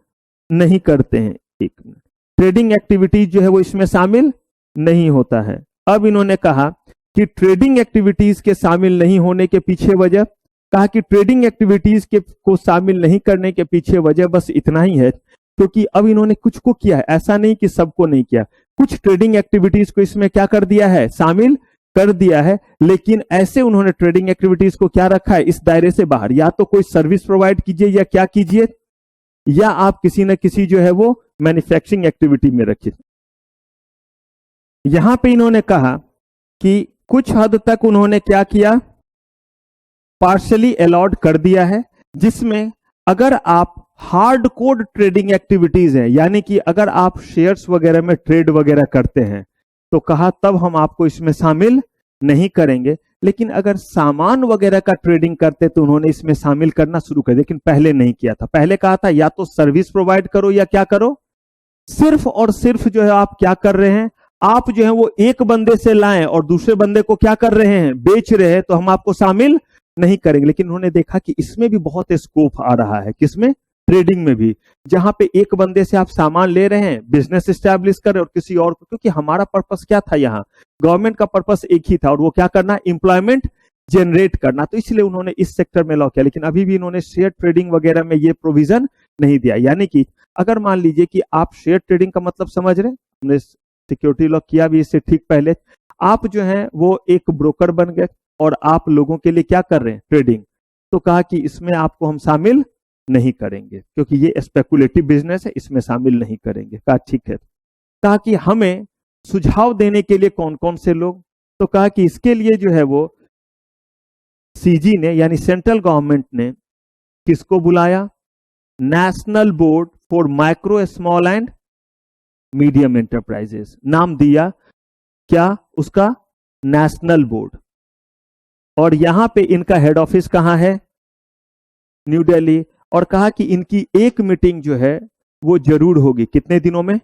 नहीं करते हैं। एक मिनट, ट्रेडिंग एक्टिविटीज जो है वो इसमें शामिल नहीं होता है। अब इन्होंने कहा कि ट्रेडिंग एक्टिविटीज के शामिल नहीं होने के पीछे वजह, कहा कि ट्रेडिंग एक्टिविटीज के को शामिल नहीं करने के पीछे वजह बस इतना ही है क्योंकि अब इन्होंने कुछ को किया है, ऐसा नहीं कि सबको नहीं किया, कुछ ट्रेडिंग एक्टिविटीज को इसमें क्या कर दिया है, शामिल कर दिया है। लेकिन ऐसे उन्होंने ट्रेडिंग एक्टिविटीज को क्या रखा है, इस दायरे से बाहर। या तो कोई सर्विस प्रोवाइड कीजिए या क्या कीजिए, या आप किसी न किसी जो है वो मैन्युफैक्चरिंग एक्टिविटी में रखिए। यहां पे इन्होंने कहा कि कुछ हद तक उन्होंने क्या किया, पार्शली अलॉट कर दिया है, जिसमें अगर आप हार्ड कोड ट्रेडिंग एक्टिविटीज है, यानी कि अगर आप शेयर्स वगैरह में ट्रेड वगैरह करते हैं तो कहा तब हम आपको इसमें शामिल नहीं करेंगे। लेकिन अगर सामान वगैरह का ट्रेडिंग करते तो उन्होंने इसमें शामिल करना शुरू कर, लेकिन पहले नहीं किया था। पहले कहा था या तो सर्विस प्रोवाइड करो या क्या करो, सिर्फ और सिर्फ जो है आप क्या कर रहे हैं, आप जो है वो एक बंदे से लाएं और दूसरे बंदे को क्या कर रहे हैं, बेच रहे हैं, तो हम आपको शामिल नहीं करेंगे। लेकिन उन्होंने देखा कि इसमें भी बहुत स्कोप आ रहा है, किसमें, ट्रेडिंग में भी, जहां पे एक बंदे से आप सामान ले रहे हैं, बिजनेस एस्टैब्लिश कर रहे हैं और किसी और को, क्योंकि हमारा पर्पस क्या था, यहाँ गवर्नमेंट का पर्पस एक ही था और वो क्या करना, एम्प्लॉयमेंट जनरेट करना। तो इसलिए उन्होंने इस सेक्टर में लॉ किया। लेकिन अभी भी इन्होंने शेयर ट्रेडिंग वगैरह में ये प्रोविजन नहीं दिया। यानी कि अगर मान लीजिए कि आप शेयर ट्रेडिंग का मतलब समझ रहे हैं, हमने सिक्योरिटी लॉ किया भी इससे ठीक पहले, आप जो है वो एक ब्रोकर बन गए और आप लोगों के लिए क्या कर रहे हैं, ट्रेडिंग। तो कहा कि इसमें आपको हम शामिल नहीं करेंगे क्योंकि ये स्पेकुलेटिव बिजनेस है, इसमें शामिल नहीं करेंगे। कहा ठीक है। कहा कि हमें सुझाव देने के लिए कौन कौन से लोग, तो कहा कि इसके लिए जो है वो सीजी ने यानी सेंट्रल गवर्नमेंट ने किसको बुलाया, national board for micro small and medium enterprises, नाम दिया क्या उसका, नेशनल बोर्ड। और यहां पे इनका हेड ऑफिस कहां है, न्यू दिल्ली। और कहा कि इनकी एक मीटिंग जो है वो जरूर होगी, कितने दिनों में,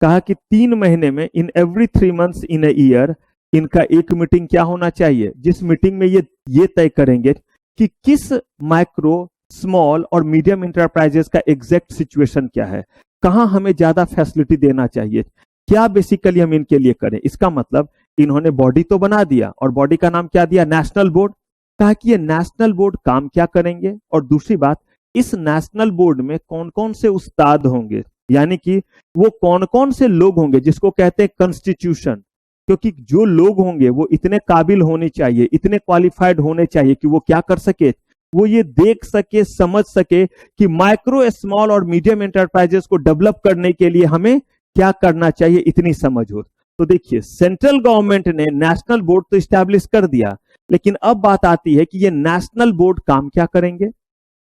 कहा कि 3 महीने में, in every 3 months in a year इनका एक मीटिंग क्या होना चाहिए, जिस मीटिंग में ये तय करेंगे कि किस माइक्रो स्मॉल और मीडियम इंटरप्राइजेस का एग्जैक्ट सिचुएशन क्या है, कहां हमें ज्यादा फैसिलिटी देना चाहिए, क्या बेसिकली हम इनके लिए करें। इसका मतलब इन्होंने बॉडी तो बना दिया और बॉडी का नाम क्या दिया, नेशनल बोर्ड। कहा कि ये नेशनल बोर्ड काम क्या करेंगे, और दूसरी बात, इस नेशनल बोर्ड में कौन कौन से उस्ताद होंगे, यानी कि वो कौन कौन से लोग होंगे जिसको कहते हैं कॉन्स्टिट्यूशन। क्योंकि जो लोग होंगे वो इतने काबिल होने चाहिए, इतने क्वालिफाइड होने चाहिए कि वो क्या कर सके, वो ये देख सके, समझ सके कि माइक्रो स्मॉल और मीडियम एंटरप्राइजेस को डेवलप करने के लिए हमें क्या करना चाहिए, इतनी समझ हो। तो देखिए, सेंट्रल गवर्नमेंट ने नेशनल बोर्ड तो स्टैब्लिश कर दिया, लेकिन अब बात आती है कि ये नेशनल बोर्ड काम क्या करेंगे,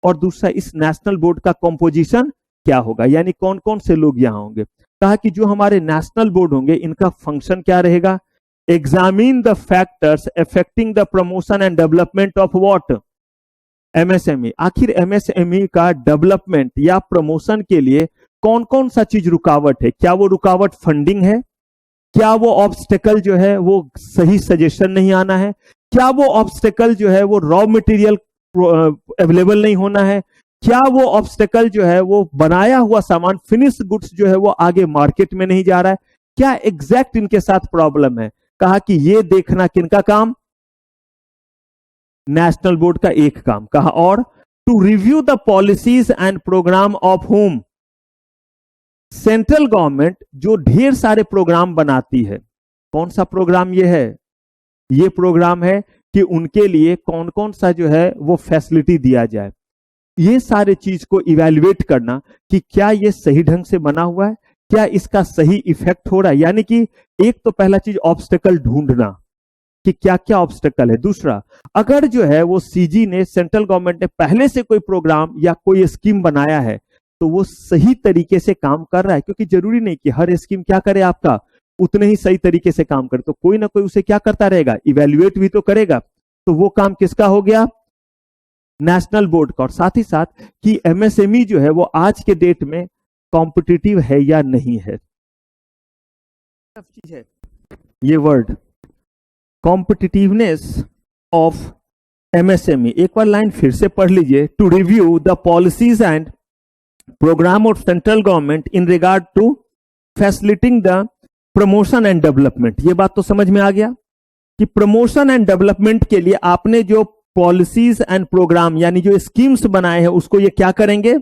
और दूसरा इस नेशनल बोर्ड का कंपोजिशन क्या होगा, यानी कौन कौन से लोग यहां होंगे। कहा कि जो हमारे नेशनल बोर्ड होंगे इनका फंक्शन क्या रहेगा, examine the factors affecting the promotion and development of what, MSME. आखिर एमएसएमई का डेवलपमेंट या प्रमोशन के लिए कौन कौन सा चीज रुकावट है, क्या वो रुकावट फंडिंग है, क्या वो ऑब्स्टेकल जो है वो सही सजेशन नहीं आना है, क्या वो ऑब्स्टेकल जो है वो रॉ मटेरियल अवेलेबल नहीं होना है, क्या वो ऑब्स्टेकल जो है वो बनाया हुआ सामान फिनिश गुड्स जो है वो आगे मार्केट में नहीं जा रहा है, क्या एग्जैक्ट इनके साथ प्रॉब्लम है। कहा कि ये देखना किनका काम, नेशनल बोर्ड का एक काम। कहा और to review the policies and program of home, central government जो ढेर सारे प्रोग्राम बनाती है, कौन सा प्रोग्राम ये है, ये प्रोग्राम है कि उनके लिए कौन कौन सा जो है वो फैसिलिटी दिया जाए। ये सारे चीज को इवैल्यूएट करना कि क्या ये सही ढंग से बना हुआ है, क्या इसका सही इफेक्ट हो रहा है। यानी कि एक तो पहला चीज ऑब्स्टेकल ढूंढना कि क्या क्या ऑब्स्टेकल है। दूसरा, अगर जो है वो सीजी ने, सेंट्रल गवर्नमेंट ने पहले से कोई प्रोग्राम या कोई स्कीम बनाया है तो वो सही तरीके से काम कर रहा है, क्योंकि जरूरी नहीं कि हर स्कीम क्या करे आपका उतने ही सही तरीके से काम करे, तो कोई ना कोई उसे क्या करता रहेगा, इवैल्यूएट भी तो करेगा। तो वो काम किसका हो गया, नेशनल बोर्ड का। और साथ ही साथ कि एमएसएमई जो है वो आज के डेट में कॉम्पिटिटिव है या नहीं है। चीज है ये वर्ड कॉम्पिटिटिवनेस ऑफ एमएसएमई। एक बार लाइन फिर से पढ़ लीजिए, to review the policies and program of central government in regard to facilitating the promotion and development. ये बात तो समझ में आ गया कि प्रमोशन एंड डेवलपमेंट के लिए आपने जो पॉलिसीज एंड प्रोग्राम यानी जो स्कीम्स बनाए हैं उसको ये क्या करेंगे,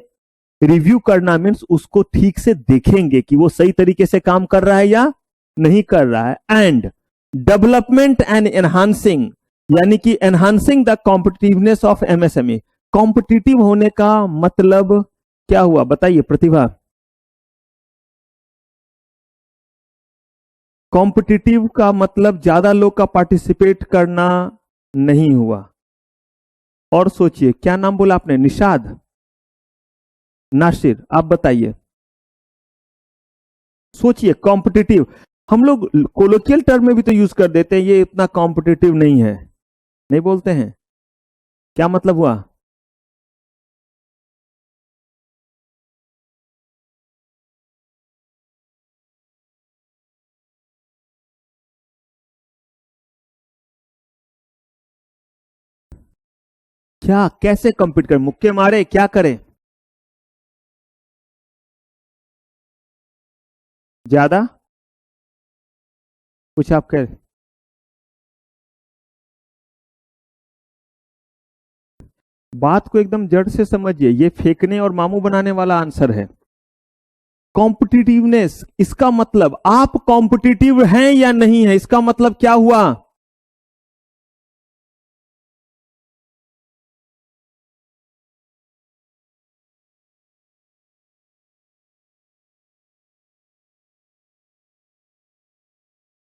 रिव्यू करना मीन्स उसको ठीक से देखेंगे कि वो सही तरीके से काम कर रहा है या नहीं कर रहा है। एंड डेवलपमेंट एंड एनहांसिंग यानी कि enhancing the competitiveness of MSME. Competitive होने का मतलब क्या हुआ बताइए प्रतिभा। कॉम्पिटिटिव का मतलब ज्यादा लोग का पार्टिसिपेट करना नहीं हुआ। और सोचिए क्या नाम बोला आपने, निषाद, नासिर, आप बताइए। सोचिए कॉम्पिटिटिव, हम लोग कोलोकियल टर्म में भी तो यूज कर देते हैं, ये इतना कॉम्पिटिटिव नहीं है, नहीं बोलते हैं, क्या मतलब हुआ। क्या कैसे कंपीट करें, मुक्के मारे क्या करें, ज्यादा कुछ आप कह, बात को एकदम जड़ से समझिए, ये फेंकने और मामू बनाने वाला आंसर है। कॉम्पिटिटिवनेस, इसका मतलब आप कॉम्पिटिटिव हैं या नहीं है, इसका मतलब क्या हुआ।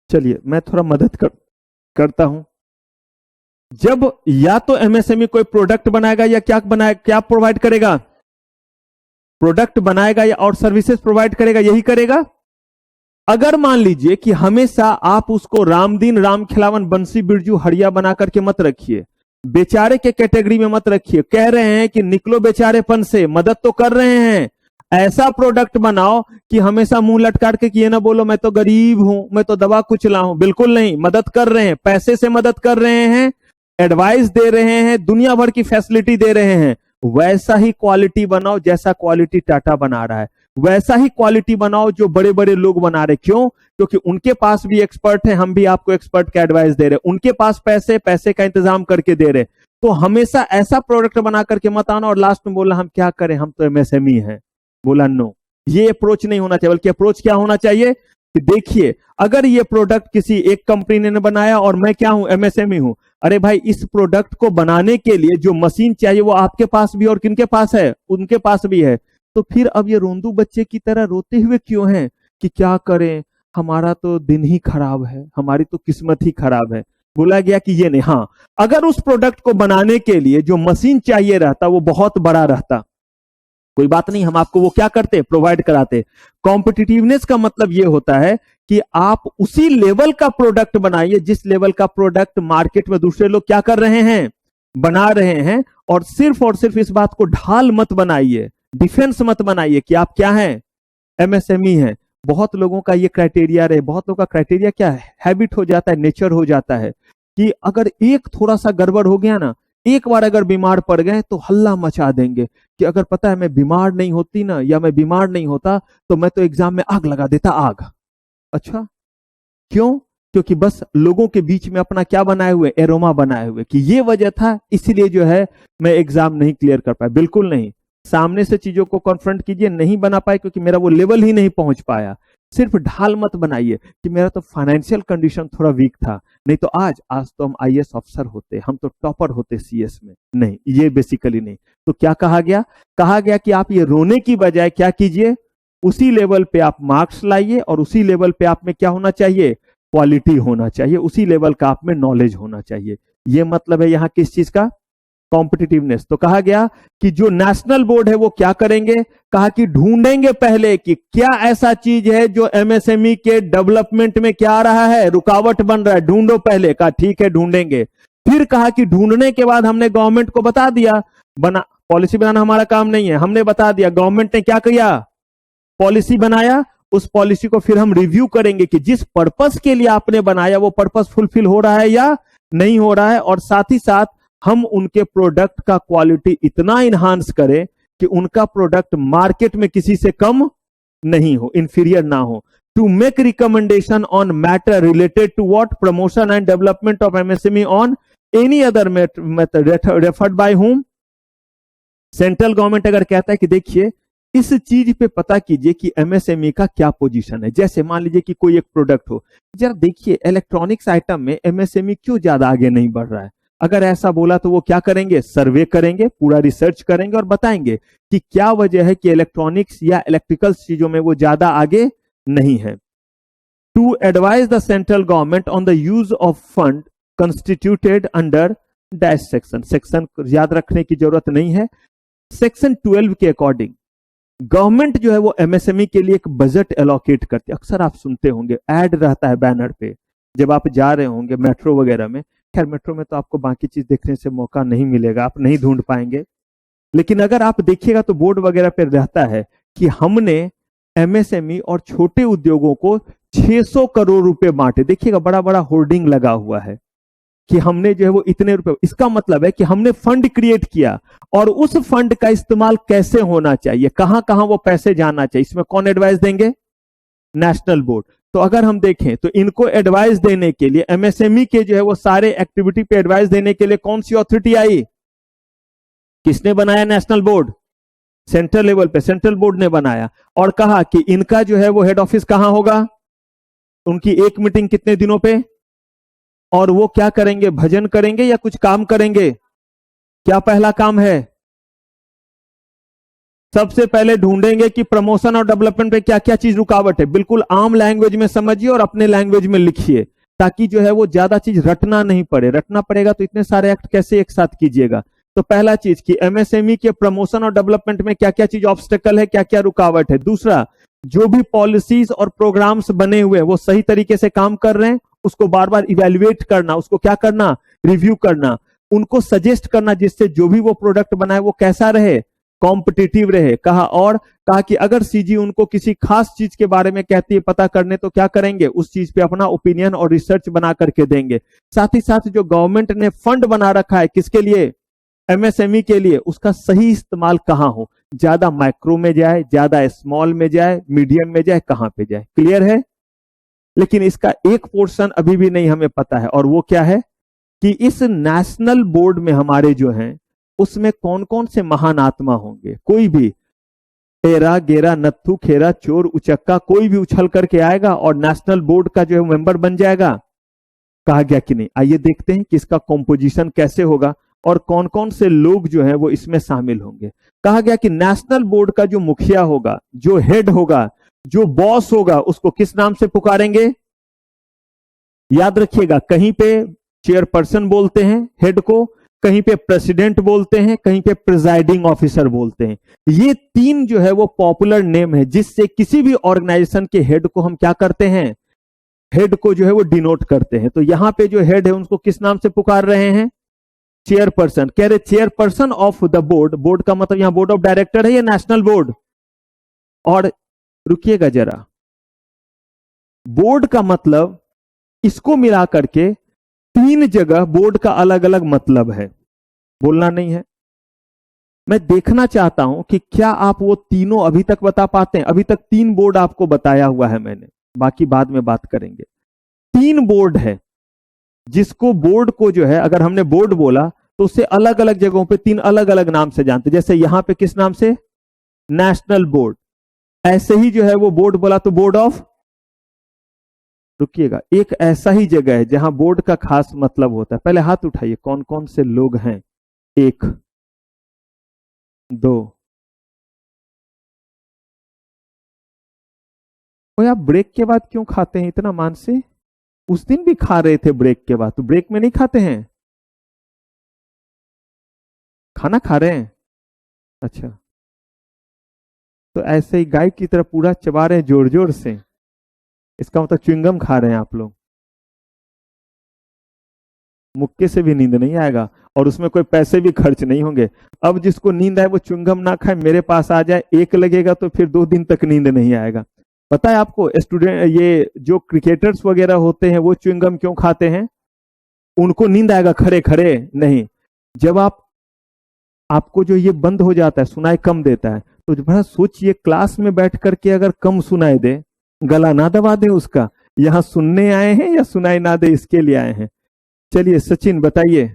चलिए मैं थोड़ा मदद करता हूं। जब या तो एमएसएमई कोई प्रोडक्ट बनाएगा या क्या बनाएगा, क्या प्रोवाइड करेगा, प्रोडक्ट बनाएगा या और सर्विसेज प्रोवाइड करेगा, यही करेगा। अगर मान लीजिए कि हमेशा आप उसको राम दिन राम खिलावन बंसी बिरजू हड़िया बना करके मत रखिए, बेचारे के कैटेगरी में मत रखिए, कह रहे हैं कि निकलो बेचारेपन से, मदद तो कर रहे हैं, ऐसा प्रोडक्ट बनाओ कि हमेशा मुंह लटका के कि ये ना बोलो मैं तो गरीब हूं, मैं तो दवा कुचला हूं। बिल्कुल नहीं, मदद कर रहे हैं, पैसे से मदद कर रहे हैं, एडवाइस दे रहे हैं, दुनिया भर की फैसिलिटी दे रहे हैं। वैसा ही क्वालिटी बनाओ जैसा क्वालिटी टाटा बना रहा है, वैसा ही क्वालिटी बनाओ जो बड़े बड़े लोग बना रहे। क्यों? क्योंकि उनके पास भी एक्सपर्ट है, हम भी आपको एक्सपर्ट का एडवाइस दे रहे, उनके पास पैसे का इंतजाम करके दे रहे। तो हमेशा ऐसा प्रोडक्ट बना करके मत आना और लास्ट में बोला हम क्या करें, हम तो एमएसएमई हैं। बोला नो, ये अप्रोच नहीं होना चाहिए, बल्कि अप्रोच क्या होना चाहिए कि देखिए अगर ये प्रोडक्ट किसी एक कंपनी ने बनाया और मैं क्या हूं, एमएसएमई हूं, अरे भाई इस प्रोडक्ट को बनाने के लिए जो मशीन चाहिए वो आपके पास भी और किनके पास है, उनके पास भी है। तो फिर अब ये रोंदू बच्चे की तरह रोते हुए क्यों हैं कि क्या करें, हमारा तो दिन ही खराब है, हमारी तो किस्मत ही खराब है। बोला गया कि ये नहीं, हाँ अगर उस प्रोडक्ट को बनाने के लिए जो मशीन चाहिए रहता वो बहुत बड़ा रहता, कोई बात नहीं, हम आपको वो क्या करते, प्रोवाइड कराते। कॉम्पिटिटिवनेस का मतलब ये होता है कि आप उसी लेवल का प्रोडक्ट बनाइए जिस लेवल का प्रोडक्ट मार्केट में दूसरे लोग क्या कर रहे हैं, बना रहे हैं। और सिर्फ इस बात को ढाल मत बनाइए, डिफेंस मत बनाइए कि आप क्या हैं, एमएसएमई हैं। बहुत लोगों का ये क्राइटेरिया रहे, बहुत लोगों का क्राइटेरिया क्या है, हैबिट हो जाता है, नेचर हो जाता है कि अगर एक थोड़ा सा गड़बड़ हो गया ना, एक बार अगर बीमार पड़ गए तो हल्ला मचा देंगे कि अगर पता है मैं बीमार नहीं होती ना, या मैं बीमार नहीं होता तो मैं तो एग्जाम में आग लगा देता, आग। अच्छा, क्यों? क्योंकि बस लोगों के बीच में अपना क्या बनाए हुए, एरोमा बनाए हुए कि ये वजह था, इसलिए जो है मैं एग्जाम नहीं क्लियर कर पाया। बिल्कुल नहीं, सामने से चीजों को कॉन्फ्रंट कीजिए, नहीं बना पाए क्योंकि मेरा वो लेवल ही नहीं पहुंच पाया। सिर्फ ढाल मत बनाइए कि मेरा तो फाइनेंशियल कंडीशन थोड़ा वीक था, नहीं तो आज तो हम आईएएस ऑफिसर होते, हम तो टॉपर होते सीएस में। नहीं, ये बेसिकली नहीं। तो क्या कहा गया? कहा गया कि आप ये रोने की बजाय क्या कीजिए, उसी लेवल पे आप मार्क्स लाइए और उसी लेवल पे आप में क्या होना चाहिए, क्वालिटी होना चाहिए, उसी लेवल का आप में नॉलेज होना चाहिए। ये मतलब है यहां किस चीज का, कॉम्पिटिटिवनेस। तो कहा गया कि जो नेशनल बोर्ड है वो क्या करेंगे, कहा कि ढूंढेंगे पहले कि क्या ऐसा चीज है जो एमएसएमई के डेवलपमेंट में क्या आ रहा है, रुकावट बन रहा है, ढूंढो पहले। कहा ठीक है, ढूंढेंगे। फिर कहा कि ढूंढने के बाद हमने गवर्नमेंट को बता दिया, पॉलिसी बनाना हमारा काम नहीं है, हमने बता दिया, गवर्नमेंट ने क्या किया, पॉलिसी बनाया। उस पॉलिसी को फिर हम रिव्यू करेंगे कि जिस पर्पस के लिए आपने बनाया वो पर्पस फुलफिल हो रहा है या नहीं हो रहा है, और साथ ही साथ हम उनके प्रोडक्ट का क्वालिटी इतना इनहांस करें कि उनका प्रोडक्ट मार्केट में किसी से कम नहीं हो, इंफीरियर ना हो। To make recommendation on matter related to what, promotion and development of MSME on any other method referred by whom. Central government अगर कहता है कि देखिए इस चीज पे पता कीजिए कि एमएसएमई का क्या पोजीशन है, जैसे मान लीजिए कि कोई एक प्रोडक्ट हो, जरा देखिए इलेक्ट्रॉनिक्स आइटम में एमएसएमई क्यों ज्यादा आगे नहीं बढ़ रहा है। अगर ऐसा बोला तो वो क्या करेंगे, सर्वे करेंगे, पूरा रिसर्च करेंगे और बताएंगे कि क्या वजह है कि इलेक्ट्रॉनिक्स या इलेक्ट्रिकल चीजों में वो ज्यादा आगे नहीं है। To advise the central government on the use of fund constituted under dash section. Section याद रखने की जरूरत नहीं है। सेक्शन 12 के अकॉर्डिंग गवर्नमेंट जो है वो एमएसएमई के लिए एक बजट एलोकेट करती है। अक्सर आप सुनते होंगे, ऐड रहता है बैनर पे जब आप जा रहे होंगे मेट्रो वगैरह में। खैर मेट्रो में तो आपको बाकी चीज देखने से मौका नहीं मिलेगा, आप नहीं ढूंढ पाएंगे, लेकिन अगर आप देखिएगा तो बोर्ड वगैरह पे रहता है कि हमने एमएसएमई और छोटे उद्योगों को 600 करोड़ रुपए बांटे। देखिएगा बड़ा बड़ा होर्डिंग लगा हुआ है कि हमने जो है वो इतने रुपए। इसका मतलब है कि हमने फंड क्रिएट किया और उस फंड का इस्तेमाल कैसे होना चाहिए, कहां कहां वो पैसे जाना चाहिए, इसमें कौन एडवाइस देंगे, नेशनल बोर्ड। तो अगर हम देखें तो इनको एडवाइस देने के लिए एमएसएमई के जो है वो सारे एक्टिविटी पे एडवाइस देने के लिए कौन सी अथॉरिटी आई, किसने बनाया, नेशनल बोर्ड। सेंट्रल लेवल पे सेंट्रल बोर्ड ने बनाया और कहा कि इनका जो है वो हेड ऑफिस कहां होगा, उनकी एक मीटिंग कितने दिनों पे, और वो क्या करेंगे, भजन करेंगे या कुछ काम करेंगे। क्या पहला काम है, सबसे पहले ढूंढेंगे कि प्रमोशन और डेवलपमेंट पे क्या क्या चीज रुकावट है। बिल्कुल आम लैंग्वेज में समझिए और अपने लैंग्वेज में लिखिए, ताकि जो है वो ज्यादा चीज रटना नहीं पड़े। रटना पड़ेगा तो इतने सारे एक्ट कैसे एक साथ कीजिएगा। तो पहला चीज कि एमएसएमई के प्रमोशन और डेवलपमेंट में क्या क्या चीज ऑब्स्टेकल है, क्या क्या रुकावट है। दूसरा, जो भी पॉलिसीज और प्रोग्राम्स बने हुए वो सही तरीके से काम कर रहे हैं, उसको बार बार इवेल्युएट करना, उसको क्या करना, रिव्यू करना, उनको सजेस्ट करना जिससे जो भी वो प्रोडक्ट बनाए वो कैसा रहे, कॉम्पिटिटिव रहे। कहा कि अगर सीजी उनको किसी खास चीज के बारे में कहती है पता करने तो क्या करेंगे, उस चीज पे अपना ओपिनियन और रिसर्च बना करके देंगे। साथ ही साथ जो गवर्नमेंट ने फंड बना रखा है किसके लिए, एमएसएमई के लिए, उसका सही इस्तेमाल कहां हो, ज्यादा माइक्रो में जाए, ज्यादा स्मॉल में जाए, मीडियम में जाए, कहां पे जाए। क्लियर है। लेकिन इसका एक पोर्शन अभी भी नहीं हमें पता है, और वो क्या है कि इस नेशनल बोर्ड में हमारे जो हैं उसमें कौन कौन से महान आत्मा होंगे। कोई भी टेरा गेरा नत्थु खेरा चोर उचक्का कोई भी उछल करके आएगा और नेशनल बोर्ड का जो है मेंबर बन जाएगा। कहा गया कि नहीं। आइए देखते हैं कि इसका कॉम्पोजिशन कैसे होगा और कौन कौन से लोग जो है वो इसमें शामिल होंगे। कहा गया कि नेशनल बोर्ड का जो मुखिया होगा, जो हेड होगा, जो बॉस होगा, उसको किस नाम से पुकारेंगे, याद रखिएगा। कहीं पे चेयरपर्सन बोलते हैं हेड को, कहीं पे प्रेसिडेंट बोलते हैं, कहीं पे प्रिजाइडिंग ऑफिसर बोलते हैं। ये तीन जो है वो पॉपुलर नेम है जिससे किसी भी ऑर्गेनाइजेशन के हेड को हम क्या करते हैं, हेड को जो है वो डिनोट करते हैं। तो यहां पे जो हेड है उनको किस नाम से पुकार रहे हैं, चेयरपर्सन। कह रहे chairperson of the board, board का मतलब यहां बोर्ड ऑफ डायरेक्टर है या नेशनल बोर्ड। और रुकिएगा जरा, बोर्ड का मतलब इसको मिला करके तीन जगह बोर्ड का अलग अलग मतलब है, बोलना नहीं है। मैं देखना चाहता हूं कि क्या आप वो तीनों अभी तक बता पाते हैं। अभी तक तीन बोर्ड आपको बताया हुआ है मैंने, बाकी बाद में बात करेंगे। तीन बोर्ड है जिसको बोर्ड को जो है अगर हमने बोर्ड बोला तो उससे अलग अलग जगहों पे तीन अलग अलग नाम से जानते। जैसे यहां पे किस नाम से, नेशनल बोर्ड। ऐसे ही जो है वो बोर्ड बोला तो बोर्ड ऑफ, रुकिएगा, एक ऐसा ही जगह है जहां बोर्ड का खास मतलब होता है। पहले हाथ उठाइए, कौन कौन से लोग हैं, 1 2। ओए आप ब्रेक के बाद क्यों खाते हैं इतना मान से, उस दिन भी खा रहे थे ब्रेक के बाद, तो ब्रेक में नहीं खाते हैं, खाना खा रहे हैं। अच्छा, तो ऐसे ही गाय की तरह पूरा चबा रहे हैं जोर जोर से, इसका मतलब च्युइंगम खा रहे हैं आप लोग। मुक्के से भी नींद नहीं आएगा और उसमें कोई पैसे भी खर्च नहीं होंगे। अब जिसको नींद आए वो च्युइंगम ना खाए, मेरे पास आ जाए, एक लगेगा तो फिर 2 दिन तक नींद नहीं आएगा। पता है आपको, स्टूडेंट ये जो क्रिकेटर्स वगैरह होते हैं वो च्युइंगम क्यों खाते हैं, उनको नींद आएगा खड़े खड़े नहीं। जब आपको जो ये बंद हो जाता है, सुनाई कम देता है, तो बड़ा सोचिए क्लास में बैठ करके अगर कम सुनाई दे, गला ना दबा दे उसका। यहां सुनने आए हैं या सुनाई ना दे इसके लिए आए हैं। चलिए सचिन बताइए,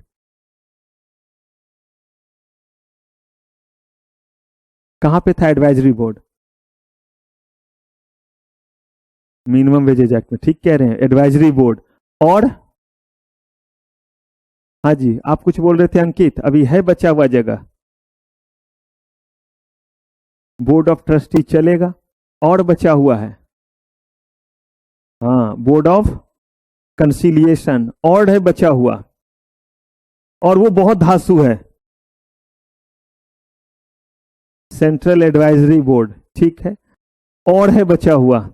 कहां पे था advisory board, minimum wages act में, ठीक कह रहे हैं, एडवाइजरी बोर्ड। और हाँ जी, आप कुछ बोल रहे थे अंकित, अभी है बचा हुआ जगह, बोर्ड ऑफ ट्रस्टी चलेगा, और बचा हुआ है, हाँ, बोर्ड ऑफ कंसिलिएशन और है बचा हुआ, और वो बहुत धांसू है, सेंट्रल एडवाइजरी बोर्ड, ठीक है, और है बचा हुआ।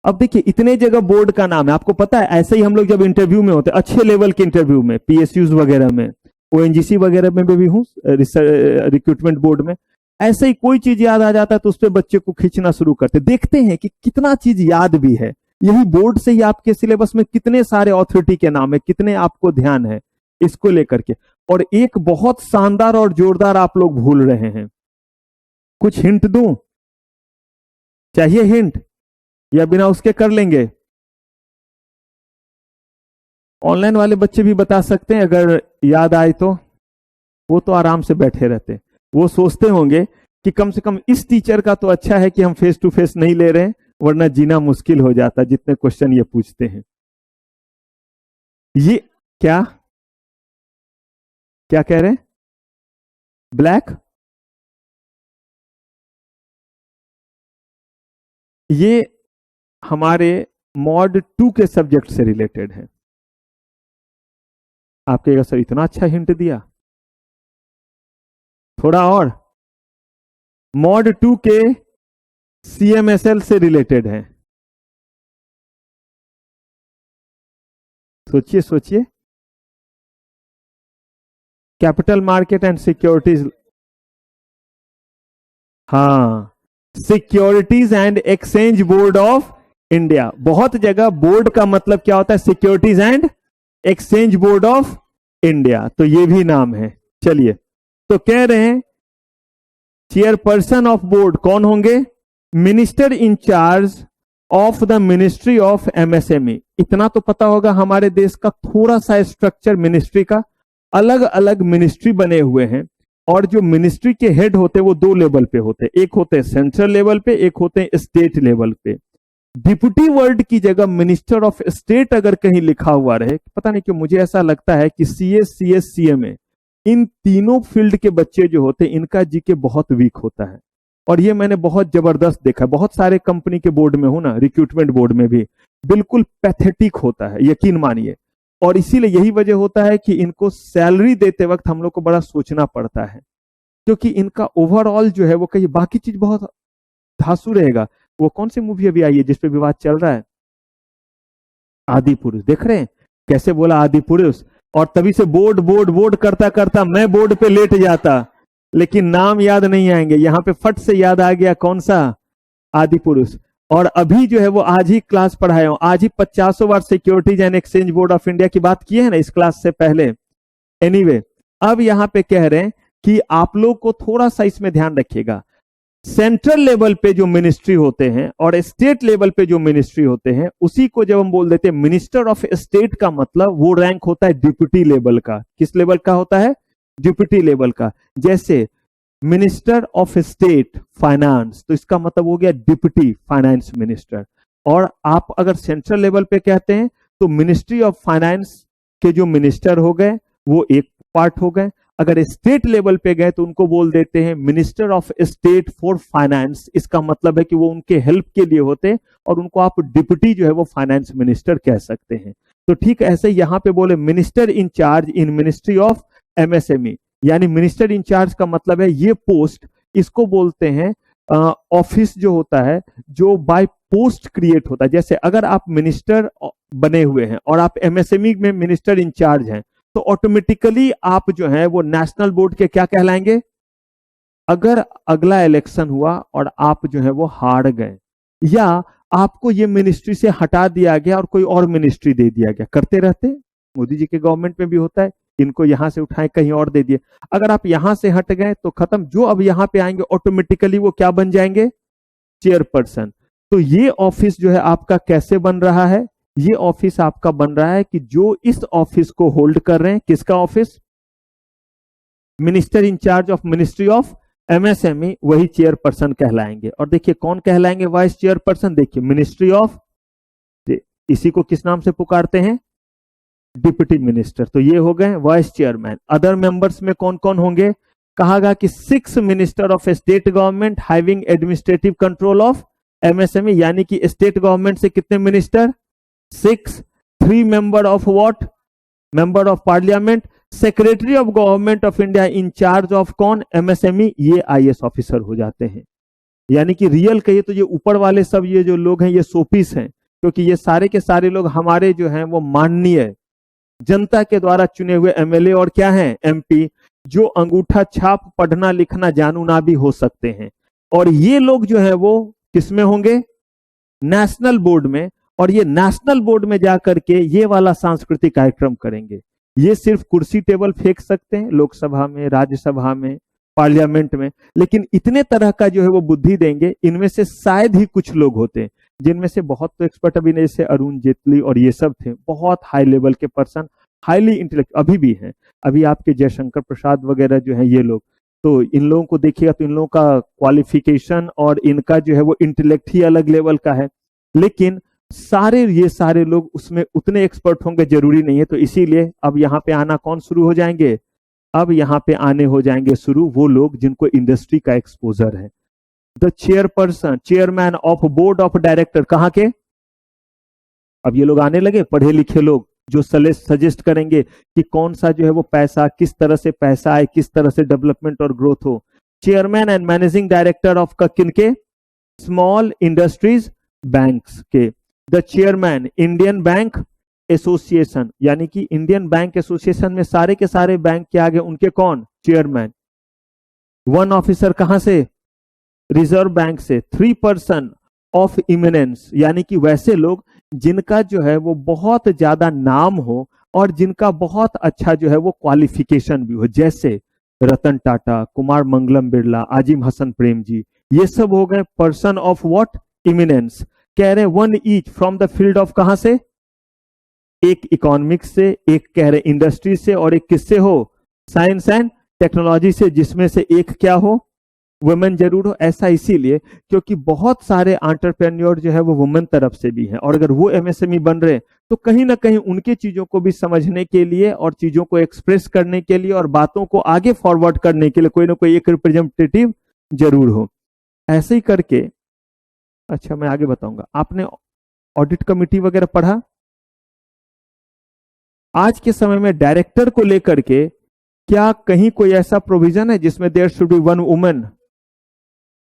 अब देखिए इतने जगह बोर्ड का नाम है, आपको पता है ऐसे ही हम लोग जब इंटरव्यू में होते हैं, अच्छे लेवल के इंटरव्यू में, पीएसयूज वगैरह में, ओएनजीसी वगैरह में भी हूँ, रिक्रूटमेंट बोर्ड में, ऐसे ही कोई चीज याद आ जाता है तो उस पर बच्चे को खींचना शुरू करते, देखते हैं कि कितना चीज याद भी है। यही बोर्ड से ही आपके सिलेबस में कितने सारे ऑथोरिटी के नाम है, कितने आपको ध्यान है इसको लेकर के। और एक बहुत शानदार और जोरदार आप लोग भूल रहे हैं, कुछ हिंट दूं, चाहिए हिंट या बिना उसके कर लेंगे? ऑनलाइन वाले बच्चे भी बता सकते हैं अगर याद आए तो, वो तो आराम से बैठे रहते, वो सोचते होंगे कि कम से कम इस टीचर का तो अच्छा है कि हम फेस टू फेस नहीं ले रहे हैं, वरना जीना मुश्किल हो जाता जितने क्वेश्चन ये पूछते हैं। ये क्या क्या कह रहे हैं, ब्लैक, ये हमारे मॉड 2 के सब्जेक्ट से रिलेटेड है। आप कहेगा सर इतना अच्छा हिंट दिया, थोड़ा और, मॉड 2 के सीएमएसएल से रिलेटेड है। सोचिए सोचिए, कैपिटल मार्केट एंड सिक्योरिटीज, हाँ, securities and exchange board of India. बहुत जगह बोर्ड का मतलब क्या होता है, securities and exchange board of India, तो ये भी नाम है। चलिए, तो कह रहे हैं चेयरपर्सन ऑफ बोर्ड कौन होंगे, minister incharge of the ministry of MSME. इतना तो पता होगा हमारे देश का थोड़ा सा स्ट्रक्चर मिनिस्ट्री का, अलग अलग मिनिस्ट्री बने हुए हैं, और जो मिनिस्ट्री के हेड होते हैं वो 2 लेवल पे होते हैं, एक होते हैं सेंट्रल लेवल पे, एक होते हैं स्टेट लेवल पे। डिप्टी वर्ड की जगह मिनिस्टर ऑफ स्टेट अगर कहीं लिखा हुआ रहे, पता नहीं क्यों मुझे ऐसा लगता है कि सीएस, सीएस, सीएमए, इन तीनों फील्ड के बच्चे जो होते हैं इनका जीके बहुत वीक होता है। और ये मैंने बहुत जबरदस्त देखा, बहुत सारे कंपनी के बोर्ड में हूं ना, रिक्रूटमेंट बोर्ड में भी बिल्कुल पैथेटिक होता है, यकीन मानिए। और इसीलिए यही वजह होता है कि इनको सैलरी देते वक्त हम लोग को बड़ा सोचना पड़ता है, क्योंकि इनका ओवरऑल जो है वो कहीं बाकी चीज बहुत धांसू रहेगा। वो कौन सी मूवी अभी आई है जिसपे विवाद चल रहा है? आदि पुरुष। देख रहे हैं कैसे बोला आदि पुरुष, और तभी से बोर्ड बोर्ड बोर्ड करता करता मैं बोर्ड पे लेट जाता, लेकिन नाम याद नहीं आएंगे। यहां पे फट से याद आ गया, कौन सा? आदि पुरुष। और अभी जो है वो आज ही क्लास पढ़ाया हूं, आज ही 50 बार securities and exchange board of India की बात की है ना इस क्लास से पहले। एनीवे, अब यहां पे कह रहे हैं कि आप लोग को थोड़ा सा इसमें ध्यान रखिएगा। सेंट्रल लेवल पे जो मिनिस्ट्री होते हैं और स्टेट लेवल पे जो मिनिस्ट्री होते हैं, उसी को जब हम बोल देते हैं मिनिस्टर ऑफ स्टेट, का मतलब वो रैंक होता है डिप्टी लेवल का। किस लेवल का होता है? डिप्टी लेवल का। जैसे मिनिस्टर ऑफ स्टेट फाइनेंस, तो इसका मतलब हो गया डिप्टी फाइनेंस मिनिस्टर। और आप अगर सेंट्रल लेवल पे कहते हैं तो मिनिस्ट्री ऑफ फाइनेंस के जो मिनिस्टर हो गए वो एक पार्ट हो गए। अगर स्टेट लेवल पे गए तो उनको बोल देते हैं minister of state for finance. इसका मतलब है कि वो उनके हेल्प के लिए होते हैं और उनको आप डिप्टी जो है वो फाइनेंस मिनिस्टर कह सकते हैं। तो ठीक ऐसे यहां पे बोले minister in charge in ministry of MSME, यानी मिनिस्टर इंचार्ज का मतलब है ये पोस्ट, इसको बोलते हैं ऑफिस जो होता है जो बाय पोस्ट क्रिएट होता है। जैसे अगर आप मिनिस्टर बने हुए हैं और आप एमएसएमई में मिनिस्टर इंचार्ज हैं तो ऑटोमेटिकली आप जो है वो नेशनल बोर्ड के क्या कहलाएंगे? अगर अगला इलेक्शन हुआ और आप जो है वो हार गए या आपको ये मिनिस्ट्री से हटा दिया गया और कोई और मिनिस्ट्री दे दिया गया, करते रहते, मोदी जी के गवर्नमेंट में भी होता है, इनको यहां से उठाए कहीं और दे दिए। अगर आप यहां से हट गए तो खत्म, जो अब यहां पे आएंगे ऑटोमेटिकली वो क्या बन जाएंगे? चेयरपर्सन। तो ये ऑफिस जो है आपका कैसे बन रहा है? ये ऑफिस आपका बन रहा है कि जो इस ऑफिस को होल्ड कर रहे हैं, किसका office? Minister incharge of ministry of MSME, वही चेयरपर्सन कहलाएंगे। और देखिए कौन कहलाएंगे वाइस चेयरपर्सन? देखिए मिनिस्ट्री ऑफ, इसी को किस नाम से पुकारते हैं? Deputy minister. तो ये हो गए वाइस चेयरमैन। अदर मेंबर्स में कौन कौन होंगे? कहा गया कि 6 minister of state government having administrative control of MSME, यानी कि स्टेट गवर्नमेंट से कितने minister? 6। 3 member of what? Member of parliament. Secretary of government of India in charge of कौन? एमएसएमई। ये आईएएस ऑफिसर हो जाते हैं। यानी कि रियल कहिए तो ये ऊपर वाले सब ये जो लोग हैं ये सोपीस हैं, क्योंकि ये सारे के सारे लोग हमारे जो हैं वो माननीय जनता के द्वारा चुने हुए एमएलए और क्या हैं? एमपी, जो अंगूठा छाप पढ़ना लिखना जानू ना भी हो सकते हैं। और ये लोग जो है वो किसमें होंगे? नेशनल बोर्ड में। और ये नेशनल बोर्ड में जाकर के ये वाला सांस्कृतिक कार्यक्रम करेंगे। ये सिर्फ कुर्सी टेबल फेंक सकते हैं लोकसभा में, राज्यसभा में, पार्लियामेंट में, लेकिन इतने तरह का जो है वो बुद्धि देंगे। इनमें से शायद ही कुछ लोग होते हैं, जिनमें से बहुत तो एक्सपर्ट अभी नहीं, जैसे अरुण जेटली और ये सब थे, बहुत हाई लेवल के पर्सन, हाईली इंटेलेक्ट अभी भी हैं। अभी आपके जयशंकर प्रसाद वगैरह जो है ये लोग, तो इन लोगों को देखिएगा तो इन लोगों का क्वालिफिकेशन और इनका जो है वो इंटेलेक्ट ही अलग लेवल का है। लेकिन ये सारे लोग उसमें उतने एक्सपर्ट होंगे जरूरी नहीं है। तो इसीलिए अब यहाँ पे आना कौन शुरू हो जाएंगे? अब यहाँ पे आने हो जाएंगे शुरू वो लोग जिनको इंडस्ट्री का एक्सपोजर है। The chairperson, chairman of board of director, कहाँ के? अब ये लोग आने लगे, पढ़े लिखे लोग, जो सजेस्ट करेंगे कि कौन सा जो है वो पैसा, किस तरह से पैसा आए, किस तरह से डेवलपमेंट और ग्रोथ हो। Chairman and managing director of किनके? स्मॉल इंडस्ट्रीज बैंक्स के। The chairman Indian bank association, यानी कि इंडियन बैंक एसोसिएशन में सारे के सारे बैंक के आगे उनके कौन? चेयरमैन। 1 ऑफिसर कहां से? रिजर्व बैंक से। 3 पर्सन ऑफ इमिनेंस, यानी कि वैसे लोग जिनका जो है वो बहुत ज्यादा नाम हो और जिनका बहुत अच्छा जो है वो क्वालिफिकेशन भी हो, जैसे रतन टाटा, कुमार मंगलम बिरला, आजिम हसन प्रेम जी, ये सब हो गए पर्सन ऑफ व्हाट? इमिनेंस। कह रहे 1 each from the field of, कहां से? एक इकोनॉमिक्स से, एक कह रहे इंडस्ट्री से, और एक किससे हो? साइंस एंड टेक्नोलॉजी से, जिसमें से एक क्या हो? वुमेन जरूर हो। ऐसा इसीलिए क्योंकि बहुत सारे एंटरप्रेन्योर जो है वो वुमेन तरफ से भी हैं, और अगर वो एमएसएमई बन रहे हैं तो कहीं ना कहीं उनके चीजों को भी समझने के लिए और चीजों को एक्सप्रेस करने के लिए और बातों को आगे फॉरवर्ड करने के लिए कोई ना कोई एक रिप्रेजेंटेटिव जरूर हो। ऐसे ही करके, अच्छा मैं आगे बताऊंगा। आपने ऑडिट कमिटी वगैरह पढ़ा? आज के समय में डायरेक्टर को लेकर के क्या कहीं कोई ऐसा प्रोविजन है जिसमें there should be one woman?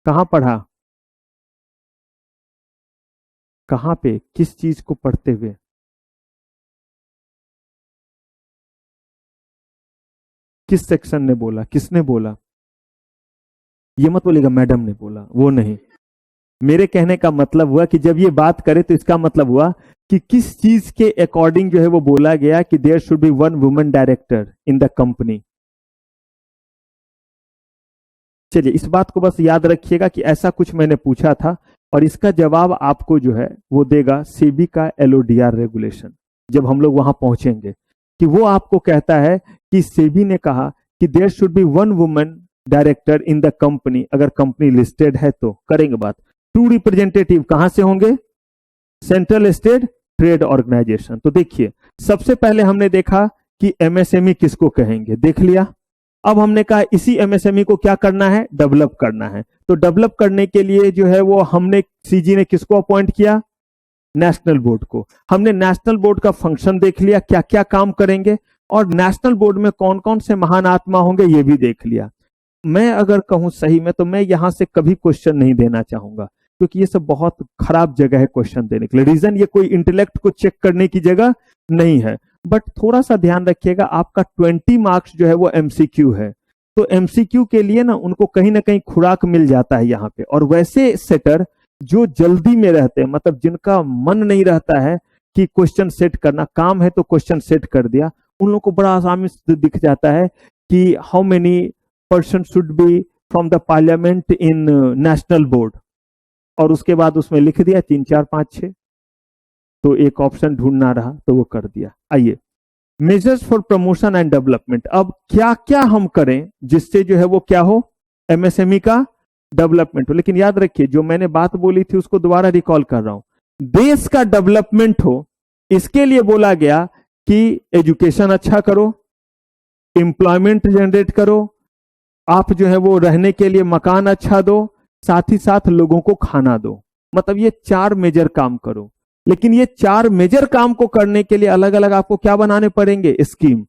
कहां पढ़ा, कहां पे, किस चीज को पढ़ते हुए? किस सेक्शन ने बोला, किसने बोला? ये मत बोलिएगा मैडम ने बोला, वो नहीं। मेरे कहने का मतलब हुआ कि जब ये बात करे तो इसका मतलब हुआ कि किस चीज के अकॉर्डिंग जो है वो बोला गया कि there should be one woman director in the company. चलिए इस बात को बस याद रखिएगा कि ऐसा कुछ मैंने पूछा था और इसका जवाब आपको जो है वो देगा सेबी का एलओडीआर रेगुलेशन। जब हम लोग वहां पहुंचेंगे कि वो आपको कहता है कि सेबी ने कहा कि there should be one woman director in the company, अगर कंपनी लिस्टेड है तो करेंगे बात। टू रिप्रेजेंटेटिव कहां से होंगे? Central state trade organisation. तो देखिए सबसे पहले हमने देखा कि एमएसएमई किसको कहेंगे, देख लिया। अब हमने कहा इसी एमएसएमई को क्या करना है? डेवलप करना है। तो डेवलप करने के लिए जो है वो हमने सीजी ने किसको अपॉइंट किया? नेशनल बोर्ड को। हमने नेशनल बोर्ड का फंक्शन देख लिया, क्या क्या काम करेंगे, और नेशनल बोर्ड में कौन कौन से महान आत्मा होंगे ये भी देख लिया। मैं अगर कहूं सही में तो मैं यहां से कभी क्वेश्चन नहीं देना चाहूंगा, क्योंकि ये सब बहुत खराब जगह है क्वेश्चन देने के लिए। रीजन ये कोई इंटेलेक्ट को चेक करने की जगह नहीं है। बट थोड़ा सा ध्यान रखिएगा, आपका 20 मार्क्स जो है वो एमसीक्यू है। तो एमसीक्यू के लिए ना उनको कहीं ना कहीं खुराक मिल जाता है यहाँ पे। और वैसे सेटर जो जल्दी में रहते हैं, मतलब जिनका मन नहीं रहता है कि क्वेश्चन सेट करना, काम है तो क्वेश्चन सेट कर दिया, उन लोगों को बड़ा आसानी से दिख जाता है कि how many person should be from the parliament in national board, और उसके बाद उसमें लिख दिया 3 4 5 6, तो एक ऑप्शन ढूंढना रहा तो वो कर दिया। आइए, measures for promotion and development. अब क्या क्या हम करें जिससे जो है वो क्या हो? एमएसएमई का डेवलपमेंट हो। लेकिन याद रखिए जो मैंने बात बोली थी उसको दोबारा रिकॉल कर रहा हूं, देश का डेवलपमेंट हो इसके लिए बोला गया कि एजुकेशन अच्छा करो, एम्प्लॉयमेंट जनरेट करो, आप जो है वो रहने के लिए मकान अच्छा दो, साथ ही साथ लोगों को खाना दो। मतलब ये 4 मेजर काम करो। लेकिन ये 4 मेजर काम को करने के लिए अलग अलग आपको क्या बनाने पड़ेंगे? स्कीम।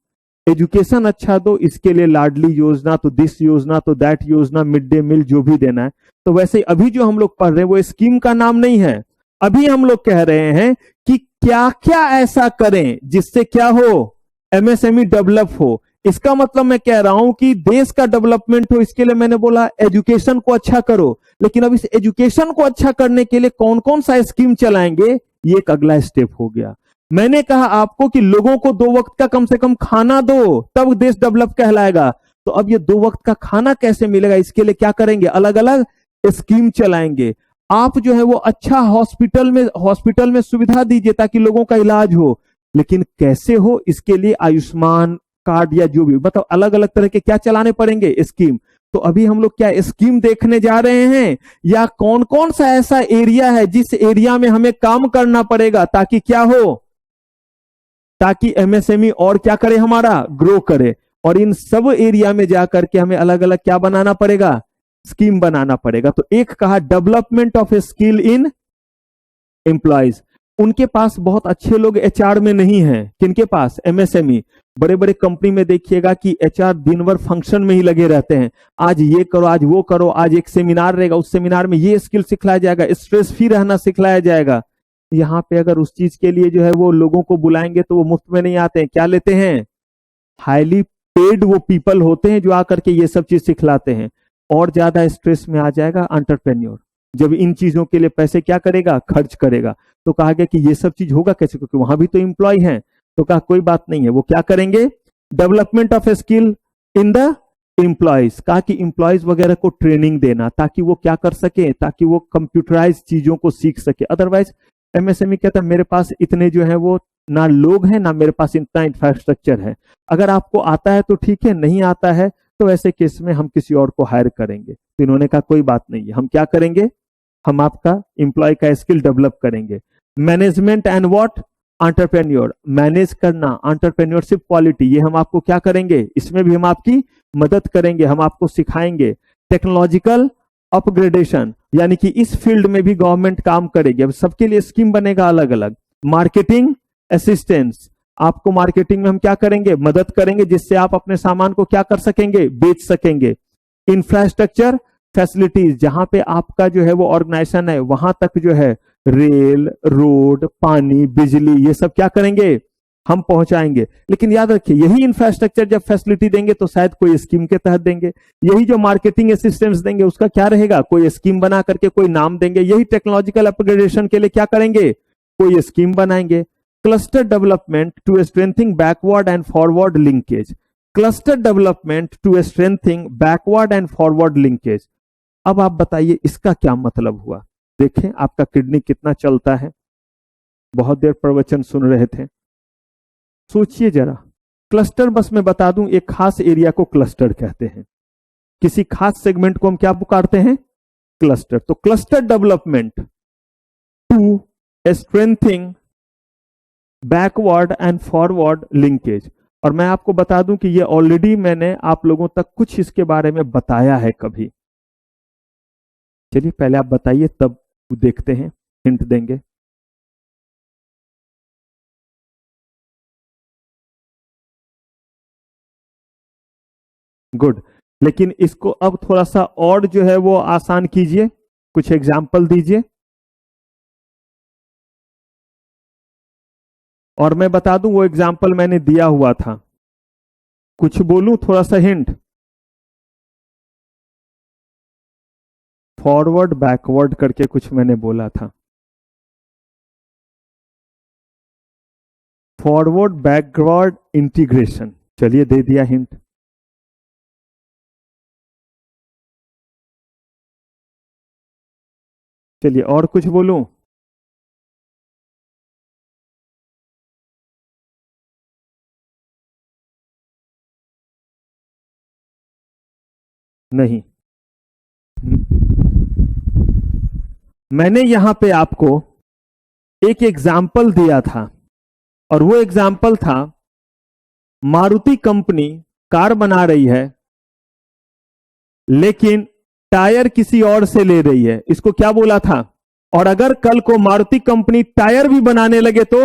एजुकेशन अच्छा दो, इसके लिए लाडली योजना, तो दिस योजना, तो दैट योजना, मिड डे मील जो भी देना है। तो वैसे अभी जो हम लोग पढ़ रहे हैं वो स्कीम का नाम नहीं है। अभी हम लोग कह रहे हैं कि क्या क्या ऐसा करें जिससे क्या हो? एमएसएमई डेवलप हो। इसका मतलब मैं कह रहा हूं कि देश का डेवलपमेंट हो, इसके लिए मैंने बोला एजुकेशन को अच्छा करो। लेकिन अब इस एजुकेशन को अच्छा करने के लिए कौन कौन सा स्कीम चलाएंगे, ये एक अगला स्टेप हो गया। मैंने कहा आपको कि लोगों को 2 वक्त का कम से कम खाना दो, तब देश डेवलप कहलाएगा। तो अब ये 2 वक्त का खाना कैसे मिलेगा, इसके लिए क्या करेंगे? अलग अलग स्कीम चलाएंगे। आप जो है वो अच्छा हॉस्पिटल में सुविधा दीजिए ताकि लोगों का इलाज हो। लेकिन कैसे हो, इसके लिए आयुष्मान कार्ड या जो भी, मतलब अलग अलग तरह के क्या चलाने पड़ेंगे? स्कीम। तो अभी हम लोग क्या स्कीम देखने जा रहे हैं, या कौन कौन सा ऐसा एरिया है जिस एरिया में हमें काम करना पड़ेगा ताकि क्या हो, ताकि एमएसएमई और क्या करे, हमारा ग्रो करे। और इन सब एरिया में जाकर के हमें अलग अलग क्या बनाना पड़ेगा? स्कीम बनाना पड़ेगा। तो एक कहा development of a skill in employees. उनके पास बहुत अच्छे लोग एचआर में नहीं है। किनके पास? एमएसएमई। बड़े बड़े कंपनी में देखिएगा कि एचआर दिन भर फंक्शन में ही लगे रहते हैं। आज ये करो, आज वो करो, आज एक सेमिनार रहेगा, उस सेमिनार में ये स्किल सिखलाया जाएगा, स्ट्रेस फ्री रहना सिखलाया जाएगा। यहाँ पे अगर उस चीज के लिए जो है वो लोगों को बुलाएंगे तो वो मुफ्त में नहीं आते हैं। क्या लेते हैं? हाईली पेड वो पीपल होते हैं जो आकर के ये सब चीज सिखलाते हैं। और ज्यादा स्ट्रेस में आ जाएगा एंटरप्रेन्योर, जब इन चीजों के लिए पैसे क्या करेगा? खर्च करेगा। तो कहा गया कि ये सब चीज होगा कैसे, क्योंकि वहां भी तो एम्प्लॉय हैं। तो कहा कोई बात नहीं है, वो क्या करेंगे? Development of a skill in the employees. कहा कि एम्प्लॉयज वगैरह को ट्रेनिंग देना ताकि वो क्या कर सके, ताकि वो कंप्यूटराइज चीजों को सीख सके। अदरवाइज एमएसएमई कहता है मेरे पास इतने जो है वो ना लोग हैं, ना मेरे पास इतना इंफ्रास्ट्रक्चर है। अगर आपको आता है तो ठीक है, नहीं आता है तो ऐसे केस में हम किसी और को हायर करेंगे। तो इन्होंने कहा कोई बात नहीं है, हम क्या करेंगे? हम आपका एम्प्लॉय का स्किल डेवलप करेंगे। Management and what? Entrepreneur. Manage करना, एंटरप्रेन्योरशिप क्वालिटी, ये हम आपको क्या करेंगे? इसमें भी हम आपकी मदद करेंगे, हम आपको सिखाएंगे। टेक्नोलॉजिकल अपग्रेडेशन, यानी कि इस फील्ड में भी गवर्नमेंट काम करेगी। अब सबके लिए स्कीम बनेगा अलग अलग। मार्केटिंग असिस्टेंस, आपको मार्केटिंग में हम क्या करेंगे, मदद करेंगे, जिससे आप अपने सामान को क्या कर सकेंगे, बेच सकेंगे। इंफ्रास्ट्रक्चर फैसिलिटीज, जहां पे आपका जो है वो ऑर्गेनाइजेशन है, वहां तक जो है रेल, रोड, पानी, बिजली, ये सब क्या करेंगे, हम पहुंचाएंगे। लेकिन याद रखिए, यही इंफ्रास्ट्रक्चर जब फैसिलिटी देंगे तो शायद कोई स्कीम के तहत देंगे। यही जो मार्केटिंग असिस्टेंस देंगे उसका क्या रहेगा, कोई स्कीम बना करके कोई नाम देंगे। यही टेक्नोलॉजिकल अपग्रेडेशन के लिए क्या करेंगे, कोई स्कीम बनाएंगे। Cluster development to strengthening backward and forward linkage, cluster development to strengthening backward and forward linkage. अब आप बताइए इसका क्या मतलब हुआ। देखें आपका किडनी कितना चलता है, बहुत देर प्रवचन सुन रहे थे, सोचिए जरा। क्लस्टर बस मैं बता दूं, एक खास एरिया को क्लस्टर कहते हैं, किसी खास सेगमेंट को हम क्या पुकारते हैं, क्लस्टर। तो cluster development to strengthening backward and forward linkage. और मैं आपको बता दूं कि ये ऑलरेडी मैंने आप लोगों तक कुछ इसके बारे में बताया है कभी। चलिए पहले आप बताइए, तब देखते हैं, हिंट देंगे। गुड। लेकिन इसको अब थोड़ा सा और जो है वो आसान कीजिए, कुछ एग्जाम्पल दीजिए। और मैं बता दूं वो एग्जाम्पल मैंने दिया हुआ था, कुछ बोलूं थोड़ा सा हिंट। फॉरवर्ड बैकवर्ड करके कुछ मैंने बोला था, फॉरवर्ड बैकवर्ड इंटीग्रेशन। चलिए दे दिया हिंट। चलिए और कुछ बोलूं। नहीं, मैंने यहां पे आपको एक एग्जाम्पल दिया था, और वो एग्जाम्पल था मारुति कंपनी कार बना रही है लेकिन टायर किसी और से ले रही है। इसको क्या बोला था, और अगर कल को मारुति कंपनी टायर भी बनाने लगे तो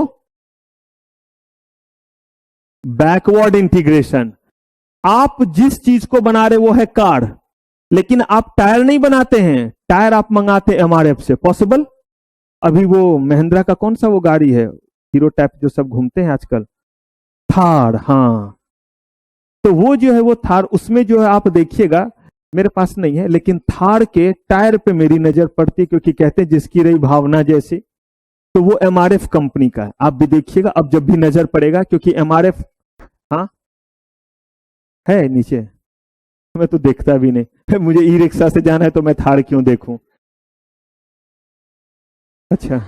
बैकवर्ड इंटीग्रेशन। आप जिस चीज को बना रहे वो है कार, लेकिन आप टायर नहीं बनाते हैं, टायर आप मंगाते एमआरएफ से। पॉसिबल? अभी वो महिंद्रा का कौन सा वो गाड़ी है, हीरो टाइप जो सब घूमते हैं आजकल, थार, हाँ। तो वो जो है वो थार, उसमें जो है आप देखिएगा, मेरे पास नहीं है, लेकिन थार के टायर पे मेरी नजर पड़ती है, क्योंकि कहते हैं जिसकी रही भावना जैसे। तो वो एमआरएफ कंपनी का है, आप भी देखिएगा अब जब भी नजर पड़ेगा, क्योंकि एमआरएफ, हाँ है नीचे, मैं तो देखता भी नहीं, मुझे ई रिक्शा से जाना है तो मैं थार क्यों देखूं। अच्छा,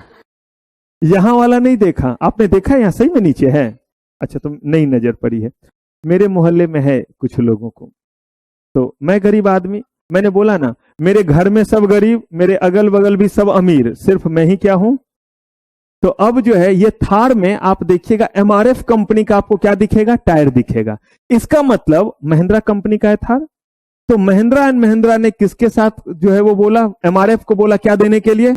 यहां वाला नहीं देखा आपने, देखा यहां सही में नीचे है। अच्छा, तो नहीं नजर पड़ी है, मेरे मोहल्ले में है कुछ लोगों को। तो मैं गरीब आदमी, मैंने बोला ना, मेरे घर में सब गरीब, मेरे अगल बगल भी सब अमीर, सिर्फ मैं ही क्या हूं। तो अब जो है ये थार में आप देखिएगा एमआरएफ कंपनी का आपको क्या दिखेगा, टायर दिखेगा। इसका मतलब महिंद्रा कंपनी का है थार। तो महिंद्रा एंड महिंद्रा ने किसके साथ जो है वो बोला, एमआरएफ को बोला क्या देने के लिए,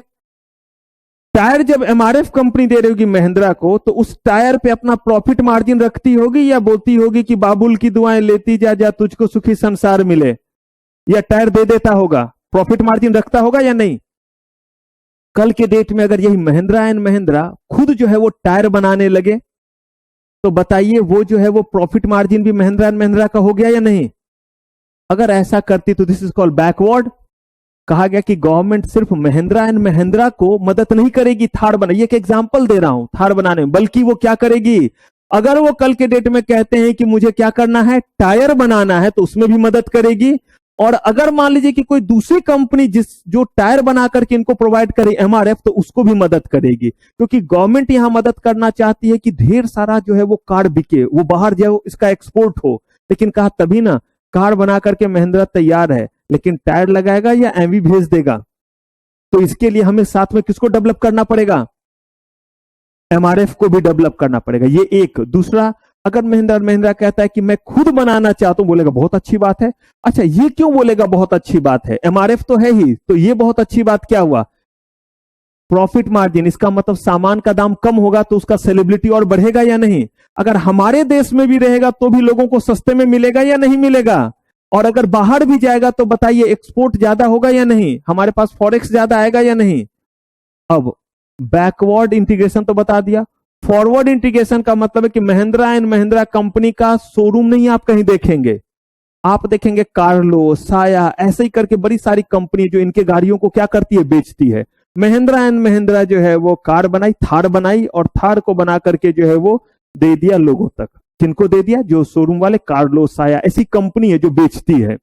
टायर। जब एमआरएफ कंपनी दे रही होगी महिंद्रा को, तो उस टायर पे अपना प्रॉफिट मार्जिन रखती होगी, या बोलती होगी कि बाबुल की दुआएं लेती जा जा तुझको सुखी संसार मिले, या टायर दे देता होगा, प्रॉफिट मार्जिन रखता होगा या नहीं। कल के डेट में अगर यही महिंद्रा एंड महिंद्रा खुद जो है वो टायर बनाने लगे, तो बताइए वो जो है वो प्रॉफिट मार्जिन भी महिंद्रा एंड महिंद्रा का हो गया या नहीं। अगर ऐसा करती तो दिस इज कॉल्ड बैकवर्ड। कहा गया कि गवर्नमेंट सिर्फ महिंद्रा एंड महिंद्रा को मदद नहीं करेगी थार बना, ये एक एग्जांपल दे रहा हूं थार बनाने में, बल्कि वो क्या करेगी, अगर वो कल के डेट में कहते हैं कि मुझे क्या करना है, टायर बनाना है, तो उसमें भी मदद करेगी। और अगर मान लीजिए कि कोई दूसरी कंपनी जो टायर बना करके इनको प्रोवाइड करे एमआरएफ, तो उसको भी मदद करेगी। क्योंकि गवर्नमेंट यहां मदद करना चाहती है कि ढेर सारा जो है वो कार बिके, वो बाहर जो इसका एक्सपोर्ट हो। लेकिन कहा तभी ना, कार बना करके महिंद्रा तैयार है, लेकिन टायर लगाएगा या एमवी भेज देगा। तो इसके लिए हमें साथ में किसको डेवलप करना पड़ेगा, एमआरएफ को भी डेवलप करना पड़ेगा। ये एक। दूसरा, अगर महिंद्रा कहता है कि मैं खुद बनाना चाहता हूं, बोलेगा बहुत अच्छी बात है। अच्छा, ये क्यों बोलेगा बहुत अच्छी बात है, एमआरएफ तो है ही, तो ये बहुत अच्छी बात क्या हुआ, प्रॉफिट मार्जिन, इसका मतलब सामान का दाम कम होगा तो उसका सेलिब्रिटी और बढ़ेगा या नहीं? अगर हमारे देश में भी रहेगा तो भी लोगों को सस्ते में मिलेगा या नहीं मिलेगा? और अगर बाहर भी जाएगा तो बताइए एक्सपोर्ट ज्यादा होगा या नहीं? हमारे पास फॉरेक्स ज्यादा आएगा या नहीं? अब बैकवर्ड इंटीग्रेशन तो बता दिया। फॉरवर्ड इंटीग्रेशन का मतलब है कि महिंद्रा एंड महिंद्रा कंपनी का शोरूम नहीं आप कहीं देखेंगे, आप देखेंगे कार्लो, साया, ऐसे ही करके बड़ी सारी कंपनी जो इनके गाड़ियों को क्या करती है, बेचती है। महिंद्रा एंड महिंद्रा जो है वो कार बनाई, थार बनाई, और थार को बना करके जो है वो दे दिया लोगों तक। किनको दे दिया? जो शोरूम वाले, कार्लो, साया, ऐसी कंपनी है जो बेचती है।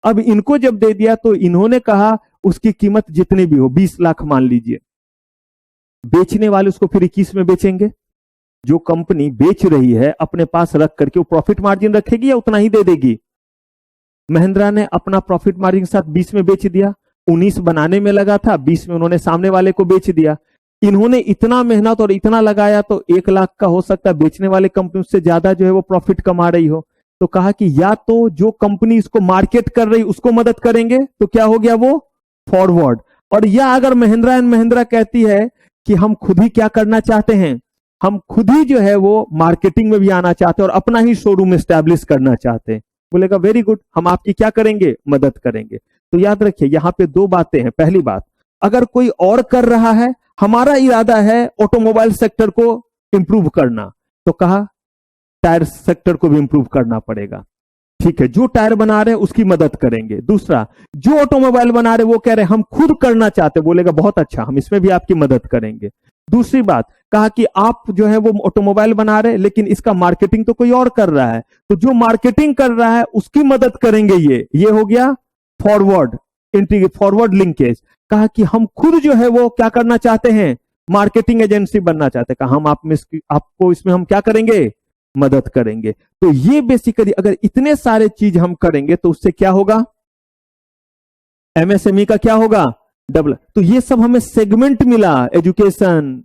अब इनको जब दे दिया तो इन्होंने कहा उसकी कीमत जितनी भी हो, 20 लाख मान लीजिए, बेचने वाले उसको फिर 21 में बेचेंगे। जो कंपनी बेच रही है अपने पास रख करके वो प्रॉफिट मार्जिन रखेगी या उतना ही दे देगी? महिंद्रा ने अपना प्रॉफिट मार्जिन के साथ 20 में बेच दिया, 19 बनाने में लगा था, 20 में उन्होंने सामने वाले को बेच दिया। इन्होंने इतना मेहनत और इतना लगाया तो 1 लाख का हो सकता है, बेचने वाले कंपनी उससे ज्यादा जो है वो प्रॉफिट कमा रही हो। तो कहा कि या तो जो कंपनी इसको मार्केट कर रही उसको मदद करेंगे, तो क्या हो गया वो फॉरवर्ड। और या अगर महिंद्रा एंड महिंद्रा कहती है कि हम खुद ही क्या करना चाहते हैं, हम खुद ही जो है वो मार्केटिंग में भी आना चाहते हैं और अपना ही शोरूम एस्टैब्लिश करना चाहते हैं, बोलेगा वेरी गुड, हम आपकी क्या करेंगे, मदद करेंगे। तो याद रखिए यहां पे 2 बातें हैं। पहली बात, अगर कोई और कर रहा है, हमारा इरादा है ऑटोमोबाइल सेक्टर को इंप्रूव करना, तो कहा टायर सेक्टर को भी इंप्रूव करना पड़ेगा। ठीक है, जो टायर बना रहे हैं उसकी मदद करेंगे। दूसरा, जो ऑटोमोबाइल बना रहे वो कह रहे हैं हम खुद करना चाहते, बोलेगा बहुत अच्छा, हम इसमें भी आपकी मदद करेंगे। दूसरी बात, कहा कि आप जो है वो ऑटोमोबाइल बना रहे हैं लेकिन इसका मार्केटिंग तो कोई और कर रहा है, तो जो मार्केटिंग कर रहा है उसकी मदद करेंगे। ये हो गया फॉरवर्ड फॉरवर्ड लिंकेज। कहा कि हम खुद जो है वो क्या करना चाहते हैं, मार्केटिंग एजेंसी बनना चाहते हैं। कहा हम आपको इसमें हम क्या करेंगे, मदद करेंगे। तो ये बेसिकली अगर इतने सारे चीज हम करेंगे तो उससे क्या होगा, एमएसएमई का क्या होगा, डबल। तो ये सब हमें सेगमेंट मिला, एजुकेशन,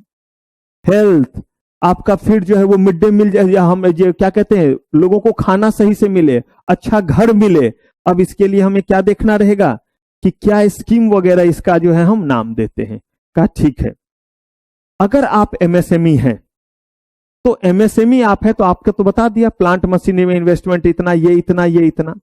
हेल्थ, आपका फिर जो है वो मिड डे मील, या हम जो क्या कहते हैं, लोगों को खाना सही से मिले, अच्छा घर मिले। अब इसके लिए हमें क्या देखना रहेगा कि क्या स्कीम वगैरह इसका जो है हम नाम देते हैं। कहा ठीक है, अगर आप एमएसएमई हैं तो एमएसएमई आप है तो आपको तो बता दिया प्लांट मशीनरी में इन्वेस्टमेंट इतना, ये इतना, ये इतना।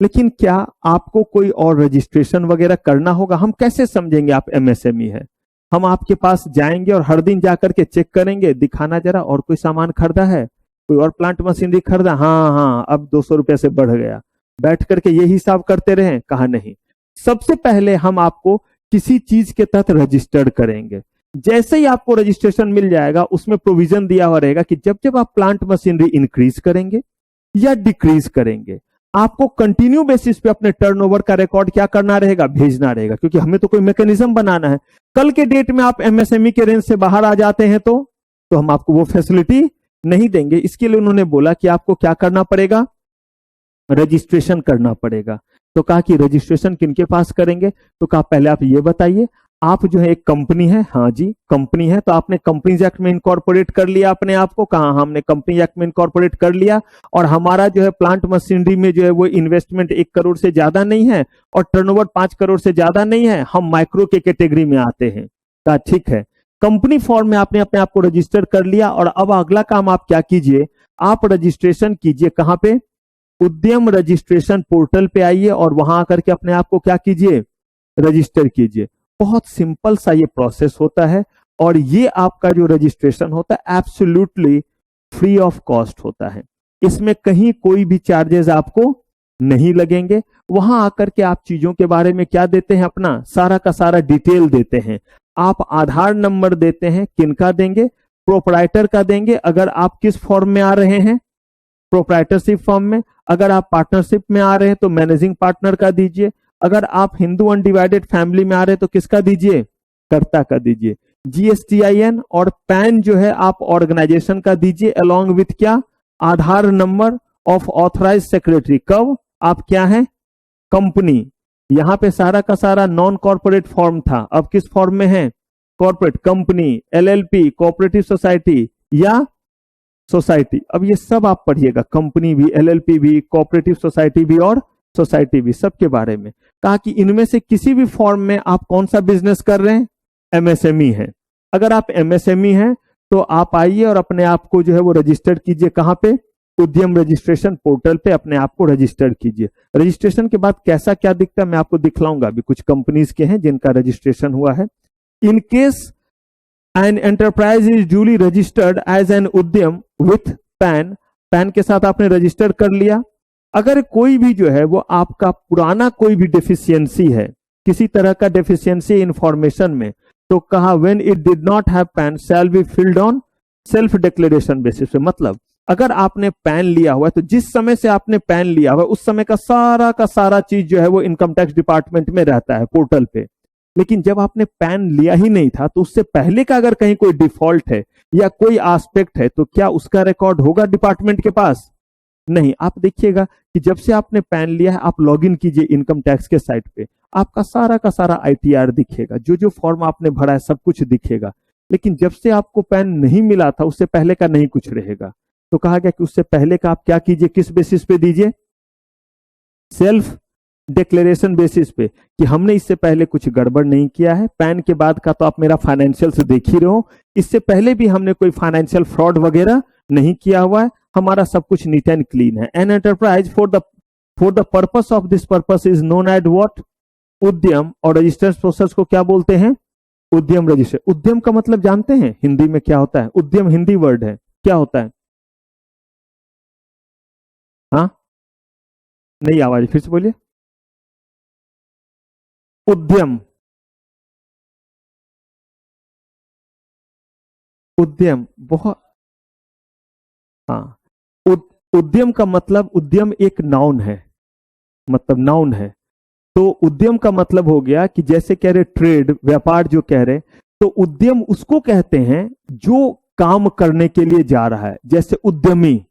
लेकिन क्या आपको कोई और रजिस्ट्रेशन वगैरह करना होगा? हम कैसे समझेंगे आप एमएसएमई है? हम आपके पास जाएंगे और हर दिन जाकर के चेक करेंगे, दिखाना जरा और कोई सामान खरीदा है, कोई और प्लांट मशीनरी खरीदा, हाँ अब 200 रुपये से बढ़ गया, बैठ करके ये हिसाब करते रहे? कहा नहीं। सबसे पहले हम आपको किसी चीज के तहत रजिस्टर्ड करेंगे। जैसे ही आपको रजिस्ट्रेशन मिल जाएगा उसमें प्रोविजन दिया हुआ रहेगा कि जब जब आप प्लांट मशीनरी इंक्रीज करेंगे या डिक्रीज करेंगे, आपको कंटिन्यू बेसिस पे अपने टर्नओवर का रिकॉर्ड क्या करना रहेगा, भेजना रहेगा। क्योंकि हमें तो कोई मैकेनिज्म बनाना है। कल के डेट में आप एमएसएमई के रेंज से बाहर आ जाते हैं तो हम आपको वो फैसिलिटी नहीं देंगे। इसके लिए उन्होंने बोला कि आपको क्या करना पड़ेगा, रजिस्ट्रेशन करना पड़ेगा। तो कहा कि रजिस्ट्रेशन किनके पास करेंगे? तो कहा पहले आप ये बताइए, आप जो है एक कंपनी है, हाँ जी कंपनी है, तो आपने कंपनीज एक्ट में इनकॉर्पोरेट कर लिया अपने आप को। कहा हमने कंपनी एक्ट में इनकॉर्पोरेट कर लिया, और हमारा जो है प्लांट मशीनरी में जो है वो इन्वेस्टमेंट 1 करोड़ से ज्यादा नहीं है और टर्नओवर 5 करोड़ से ज्यादा नहीं है, हम माइक्रो के कैटेगरी में आते हैं। कहा ठीक है, कंपनी फॉर्म में आपने अपने आप को रजिस्टर कर लिया, और अब अगला काम आप क्या कीजिए, आप रजिस्ट्रेशन कीजिए। कहां पे? उद्यम रजिस्ट्रेशन पोर्टल पे आइए और वहां आकर के अपने आप को क्या कीजिए, रजिस्टर कीजिए। बहुत सिंपल सा ये प्रोसेस होता है, और ये आपका जो रजिस्ट्रेशन होता है एब्सोल्युटली फ्री ऑफ कॉस्ट होता है। इसमें कहीं कोई भी चार्जेस आपको नहीं लगेंगे। वहां आकर के आप चीजों के बारे में क्या देते हैं, अपना सारा का सारा डिटेल देते हैं। आप आधार नंबर देते हैं, किनका देंगे, प्रोप्राइटर का देंगे अगर आप किस फॉर्म में आ रहे हैं, प्रोप्राइटरशिप फॉर्म में। अगर आप पार्टनरशिप में आ रहे हैं तो मैनेजिंग पार्टनर का दीजिए। अगर आप हिंदू अनडिवाइडेड फैमिली में आ रहे हैं तो किसका दीजिए, कर्ता का दीजिए। जीएसटीआईएन और पैन जो है आप ऑर्गेनाइजेशन का दीजिए, अलोंग विथ क्या, आधार नंबर ऑफ ऑथराइज सेक्रेटरी। कब आप क्या हैं, कंपनी। यहां पे सारा का सारा नॉन कॉर्पोरेट फॉर्म था, अब किस फॉर्म में है, corporate, company, LLP, cooperative society या सोसाइटी। अब ये सब आप पढ़िएगा, कंपनी भी, एलएलपी भी, कोऑपरेटिव सोसाइटी भी और सोसाइटी भी, सबके बारे में। कहा कि इनमें से किसी भी फॉर्म में आप कौन सा बिजनेस कर रहे हैं, एमएसएमई है। अगर आप एमएसएमई हैं तो आप आइए और अपने आप को जो है वो रजिस्टर कीजिए। कहां पे? उद्यम रजिस्ट्रेशन पोर्टल पे अपने आप को रजिस्टर कीजिए। रजिस्ट्रेशन के बाद कैसा क्या दिखता है मैं आपको दिखलाऊंगा। अभी कुछ कंपनीज के हैं जिनका रजिस्ट्रेशन हुआ है। In case an enterprise is duly registered as an Udyam with PAN, PAN के साथ आपने रजिस्टर कर लिया। अगर कोई भी जो है वो आपका पुराना कोई भी डेफिशिएंसी है, किसी तरह का डेफिशिएंसी इंफॉर्मेशन में, तो कहा when it did not have pan shall be filled on self declaration basis पे। मतलब अगर आपने पैन लिया हुआ है तो जिस समय से आपने पैन लिया हुआ है उस समय का सारा चीज जो है वो इनकम टैक्स डिपार्टमेंट में रहता है पोर्टल पे। लेकिन जब आपने पैन लिया ही नहीं था तो उससे पहले का अगर कहीं कोई डिफॉल्ट है या कोई एस्पेक्ट है तो क्या उसका रिकॉर्ड होगा डिपार्टमेंट के पास? नहीं। आप देखिएगा कि जब से आपने पैन लिया है आप लॉग इन कीजिए इनकम टैक्स के साइट पे, आपका सारा का सारा आईटीआर दिखेगा, जो जो फॉर्म आपने भरा है सब कुछ दिखेगा। लेकिन जब से आपको पैन नहीं मिला था उससे पहले का नहीं कुछ रहेगा। तो कहा गया कि उससे पहले का आप क्या कीजिए, किस बेसिस पे दीजिए? सेल्फ डिक्लेरेशन बेसिस पे, कि हमने इससे पहले कुछ गड़बड़ नहीं किया है। पैन के बाद का तो आप मेरा फाइनेंशियल से देख ही रहे हो, इससे पहले भी हमने कोई फाइनेंशियल फ्रॉड वगैरह नहीं किया हुआ है, हमारा सब कुछ नीट एंड क्लीन है। An enterprise for the purpose of this purpose is known as what? Udyam. और रजिस्टर्ड प्रोसेस को क्या बोलते हैं? उद्यम रजिस्टर। उद्यम का मतलब जानते हैं हिंदी में क्या होता है? उद्यम हिंदी वर्ड है, क्या होता है? हाँ, नहीं आवाज, फिर से बोलिए। उद्यम, उद्यम बहुत, हाँ। उद्यम का मतलब, उद्यम एक नाउन है, मतलब नाउन है। तो उद्यम का मतलब हो गया कि जैसे कह रहे ट्रेड, व्यापार जो कह रहे, तो उद्यम उसको कहते हैं जो काम करने के लिए जा रहा है। जैसे उद्यमी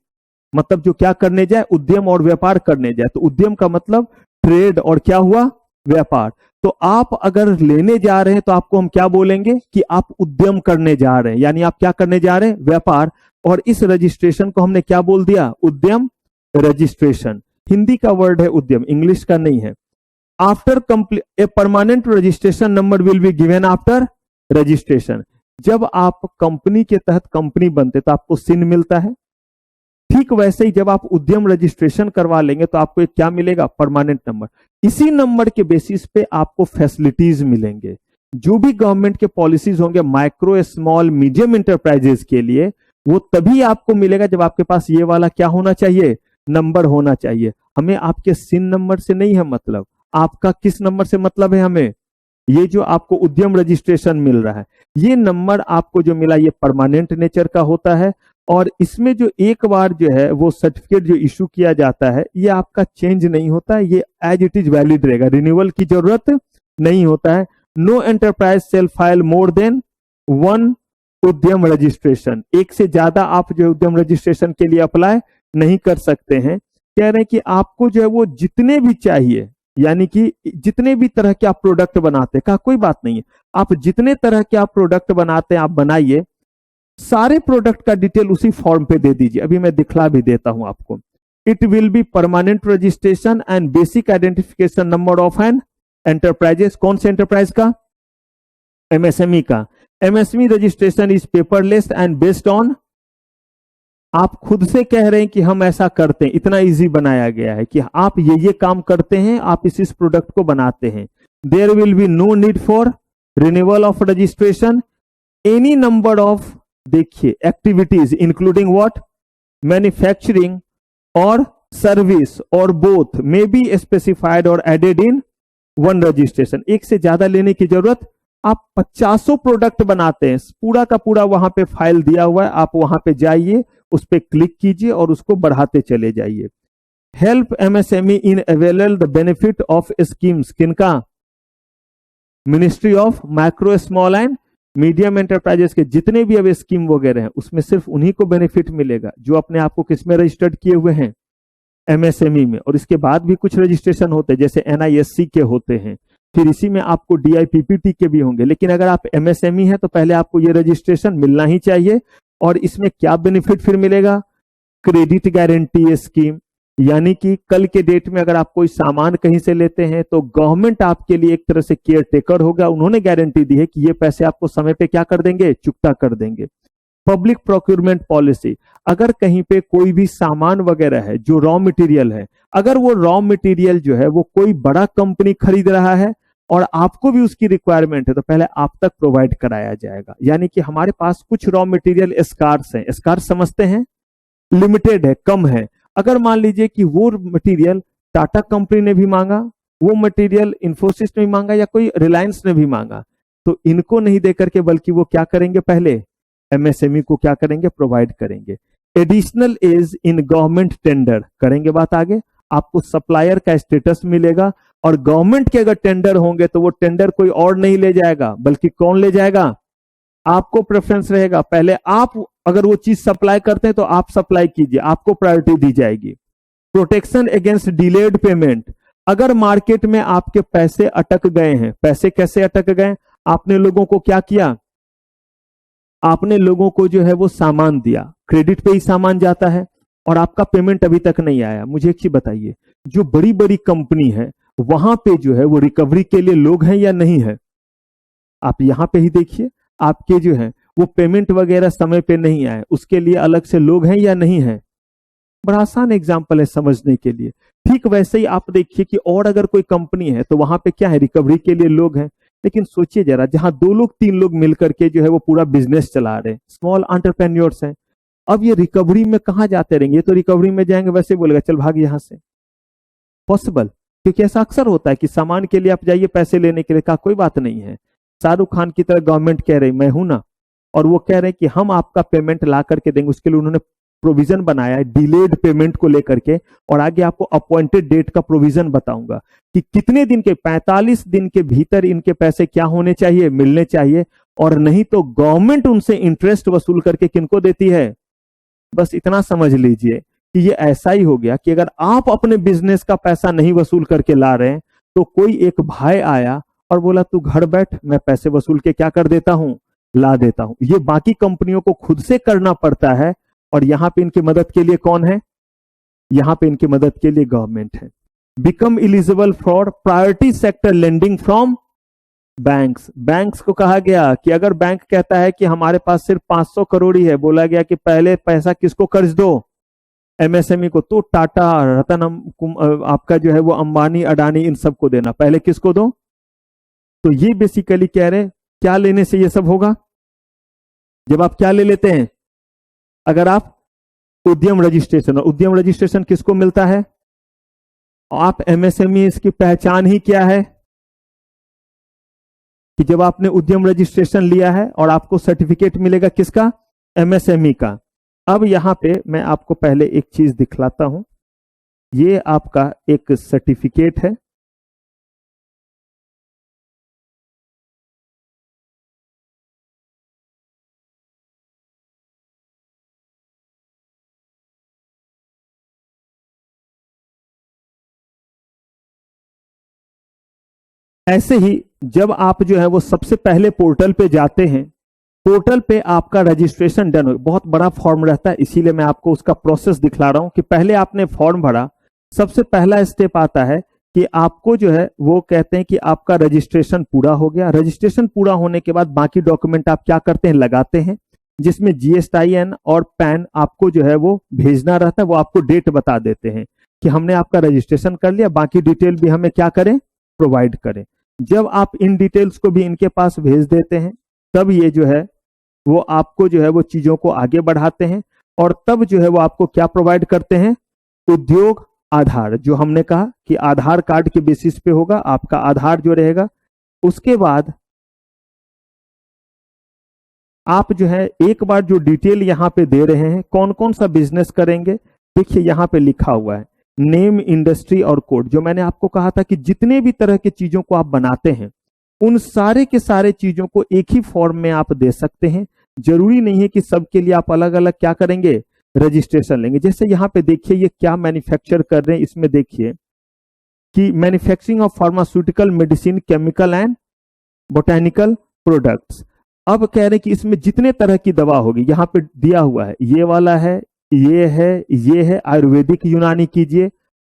मतलब जो क्या करने जाए, उद्यम और व्यापार करने जाए। तो उद्यम का मतलब ट्रेड और क्या हुआ? व्यापार। तो आप अगर लेने जा रहे हैं तो आपको हम क्या बोलेंगे कि आप उद्यम करने जा रहे हैं, यानी आप क्या करने जा रहे हैं? व्यापार। और इस रजिस्ट्रेशन को हमने क्या बोल दिया? उद्यम रजिस्ट्रेशन। हिंदी का वर्ड है उद्यम, इंग्लिश का नहीं है। After complete a permanent registration number will be given after registration. जब आप कंपनी के तहत कंपनी बनते तो आपको सिन मिलता है, ठीक वैसे ही जब आप उद्यम रजिस्ट्रेशन करवा लेंगे तो आपको एक क्या मिलेगा? Permanent number. इसी नंबर के बेसिस पे आपको फैसिलिटीज मिलेंगे। जो भी गवर्नमेंट के पॉलिसीज होंगे माइक्रो स्मॉल मीडियम इंटरप्राइजेस के लिए, वो तभी आपको मिलेगा जब आपके पास ये वाला क्या होना चाहिए? नंबर होना चाहिए। हमें आपके सिन नंबर से नहीं है मतलब, आपका किस नंबर से मतलब है हमें? ये जो आपको उद्यम रजिस्ट्रेशन मिल रहा है, ये नंबर आपको जो मिला ये परमानेंट नेचर का होता है। और इसमें जो एक बार जो है वो सर्टिफिकेट जो इशू किया जाता है ये आपका चेंज नहीं होता है, ये एज इट इज वैलिड रहेगा, रिन्यूअल की जरूरत नहीं होता है। No enterprise shall file more than one Udyam registration. एक से ज्यादा आप जो उद्यम रजिस्ट्रेशन के लिए अप्लाई नहीं कर सकते हैं। कह रहे हैं कि आपको जो है वो जितने भी चाहिए, यानी कि जितने भी तरह के आप प्रोडक्ट बनाते हैं, कहा कोई बात नहीं है, आप जितने तरह के आप प्रोडक्ट बनाते हैं आप बनाइए, सारे प्रोडक्ट का डिटेल उसी फॉर्म पे दे दीजिए। अभी मैं दिखला भी देता हूं आपको। It will be permanent registration and basic identification number of an enterprises. कौन से एंटरप्राइज का? एमएसएमई का। MSME registration is paperless and based on, आप खुद से कह रहे हैं कि हम ऐसा करते हैं, इतना इजी बनाया गया है कि आप ये काम करते हैं, आप इस प्रोडक्ट को बनाते हैं। There will be no need for renewal of registration. Any number of, देखिए, एक्टिविटीज इंक्लूडिंग व्हाट? मैन्युफैक्चरिंग और सर्विस और बोथ मे बी स्पेसिफाइड और एडेड इन वन रजिस्ट्रेशन। एक से ज्यादा लेने की जरूरत, आप 50 प्रोडक्ट बनाते हैं, पूरा का पूरा वहां पे फाइल दिया हुआ है, आप वहां पे जाइए, उस पर क्लिक कीजिए और उसको बढ़ाते चले जाइए। Help MSME in avail the benefit of schemes. किनका? Ministry of micro small and medium enterprises के जितने भी अब स्कीम वगैरह हैं उसमें सिर्फ उन्हीं को बेनिफिट मिलेगा जो अपने आप को किसमें रजिस्टर्ड किए हुए हैं? एमएसएमई में। और इसके बाद भी कुछ रजिस्ट्रेशन होते हैं जैसे एनआईएससी के होते हैं, फिर इसी में आपको डीआईपीपीटी के भी होंगे। लेकिन अगर आप एमएसएमई है तो पहले आपको ये रजिस्ट्रेशन मिलना ही चाहिए। और इसमें क्या बेनिफिट फिर मिलेगा? क्रेडिट गारंटी स्कीम, यानी कि कल के डेट में अगर आप कोई सामान कहीं से लेते हैं तो गवर्नमेंट आपके लिए एक तरह से केयर टेकर होगा, उन्होंने गारंटी दी है कि ये पैसे आपको समय पे क्या कर देंगे, चुकता कर देंगे। पब्लिक प्रोक्यूरमेंट पॉलिसी, अगर कहीं पे कोई भी सामान वगैरह है जो रॉ मटेरियल है, अगर वो रॉ मटेरियल जो है वो कोई बड़ा कंपनी खरीद रहा है और आपको भी उसकी रिक्वायरमेंट है तो पहले आप तक प्रोवाइड कराया जाएगा। यानी कि हमारे पास कुछ रॉ मटेरियल स्कार्स हैं, स्कार्स समझते हैं, लिमिटेड है, कम है। अगर मान लीजिए कि वो मटेरियल टाटा कंपनी ने भी मांगा, वो मटेरियल इंफोसिस ने भी मांगा या कोई रिलायंस ने भी मांगा, तो इनको नहीं देकर के बल्कि वो क्या करेंगे, पहले एमएसएमई को क्या करेंगे, प्रोवाइड करेंगे। Additional edge in government tender करेंगे, बात आगे, आपको सप्लायर का स्टेटस मिलेगा और गवर्नमेंट के अगर टेंडर होंगे तो वो टेंडर कोई और नहीं ले जाएगा बल्कि कौन ले जाएगा, आपको प्रेफरेंस रहेगा। पहले आप अगर वो चीज सप्लाई करते हैं तो आप सप्लाई कीजिए, आपको प्रायोरिटी दी जाएगी। प्रोटेक्शन अगेंस्ट डिलेड पेमेंट, अगर मार्केट में आपके पैसे अटक गए हैं, पैसे कैसे अटक गए, आपने लोगों को क्या किया, आपने लोगों को जो है वो सामान दिया, क्रेडिट पे ही सामान जाता है और आपका पेमेंट अभी तक नहीं आया। मुझे एक चीज बताइए, जो बड़ी बड़ी कंपनी है वहां पे जो है वो रिकवरी के लिए लोग हैं या नहीं है, आप यहां पे ही देखिए, आपके जो है वो पेमेंट वगैरह समय पे नहीं आए, उसके लिए अलग से लोग हैं या नहीं है। बड़ा आसान एग्जांपल है समझने के लिए। ठीक वैसे ही आप देखिए कि और अगर कोई कंपनी है तो वहां पे क्या है, रिकवरी के लिए लोग हैं। लेकिन सोचिए जरा, जहां 2 लोग 3 लोग मिलकर के जो है वो पूरा बिजनेस चला रहे हैं, स्मॉल एंटरप्रेन्योर्स हैं, अब ये रिकवरी में कहां जाते रहेंगे, ये तो रिकवरी में जाएंगे वैसे बोलेगा चल भाग यहां से, पॉसिबल, क्योंकि ऐसा अक्सर होता है कि सामान के लिए आप जाइए पैसे लेने के लिए, कहा कोई बात नहीं है। शाहरुख खान की तरह गवर्नमेंट कह रही मैं हूं ना, और वो कह रहे हैं कि हम आपका पेमेंट ला करके देंगे, उसके लिए उन्होंने प्रोविजन बनाया है डिलेड पेमेंट को लेकर के, और आगे आपको अपॉइंटेड डेट का प्रोविजन बताऊंगा कि कितने दिन के, 45 दिन के भीतर इनके पैसे क्या होने चाहिए, मिलने चाहिए, और नहीं तो गवर्नमेंट उनसे इंटरेस्ट वसूल करके किनको देती है। बस इतना समझ लीजिए कि ये ऐसा ही हो गया कि अगर आप अपने बिजनेस का पैसा नहीं वसूल करके ला रहे हैं तो कोई एक भाई आया और बोला तू घर बैठ, मैं पैसे वसूल के क्या कर देता हूं, ला देता हूं। ये बाकी कंपनियों को खुद से करना पड़ता है, और यहां पे इनकी मदद के लिए कौन है, यहां पे इनकी मदद के लिए गवर्नमेंट है। Become eligible for priority sector lending from banks, banks को कहा गया कि अगर बैंक कहता है कि हमारे पास सिर्फ 500 करोड़ ही है, बोला गया कि पहले पैसा किसको कर्ज दो, एमएसएमई को, तो टाटा, रतन, आपका जो है वो अंबानी, अडानी, इन सबको देना, पहले किसको दो। तो ये बेसिकली कह रहे हैं क्या लेने से ये सब होगा, जब आप क्या ले लेते हैं, अगर आप उद्यम रजिस्ट्रेशन, और उद्यम रजिस्ट्रेशन किसको मिलता है, आप एमएसएमई, इसकी पहचान ही क्या है कि जब आपने उद्यम रजिस्ट्रेशन लिया है और आपको सर्टिफिकेट मिलेगा किसका, एमएसएमई का। अब यहां पे मैं आपको पहले एक चीज दिखलाता हूं, ये आपका एक सर्टिफिकेट है, ऐसे ही जब आप जो है वो सबसे पहले पोर्टल पे जाते हैं, पोर्टल पे आपका रजिस्ट्रेशन डन हो, बहुत बड़ा फॉर्म रहता है, इसीलिए मैं आपको उसका प्रोसेस दिखला रहा हूं कि पहले आपने फॉर्म भरा, सबसे पहला स्टेप आता है कि आपको जो है वो कहते हैं कि आपका रजिस्ट्रेशन पूरा हो गया। रजिस्ट्रेशन पूरा होने के बाद बाकी डॉक्यूमेंट आप क्या करते हैं, लगाते हैं, जिसमें जीएसटीआईएन और पैन आपको जो है वो भेजना रहता है, वो आपको डेट बता देते हैं कि हमने आपका रजिस्ट्रेशन कर लिया, बाकी डिटेल भी हमें क्या करें, प्रोवाइड करें। जब आप इन डिटेल्स को भी इनके पास भेज देते हैं, तब ये जो है वो आपको जो है वो चीजों को आगे बढ़ाते हैं, और तब जो है वो आपको क्या प्रोवाइड करते हैं, उद्योग आधार, जो हमने कहा कि आधार कार्ड के बेसिस पे होगा, आपका आधार जो रहेगा। उसके बाद आप जो है एक बार जो डिटेल यहां पे दे रहे हैं, कौन कौन सा बिजनेस करेंगे, देखिए यहां पे लिखा हुआ है नेम, इंडस्ट्री और कोड। जो मैंने आपको कहा था कि जितने भी तरह की चीजों को आप बनाते हैं उन सारे के सारे चीजों को एक ही फॉर्म में आप दे सकते हैं। जरूरी नहीं है कि सबके लिए आप अलग अलग क्या करेंगे, रजिस्ट्रेशन लेंगे। जैसे यहां पे देखिए ये क्या मैन्युफैक्चर कर रहे हैं, इसमें देखिए कि manufacturing of pharmaceutical, medicine, chemical and botanical products. अब कह रहे हैं कि इसमें जितने तरह की दवा होगी, यहां पे दिया हुआ है, ये वाला है, ये है आयुर्वेदिक यूनानी कीजिए,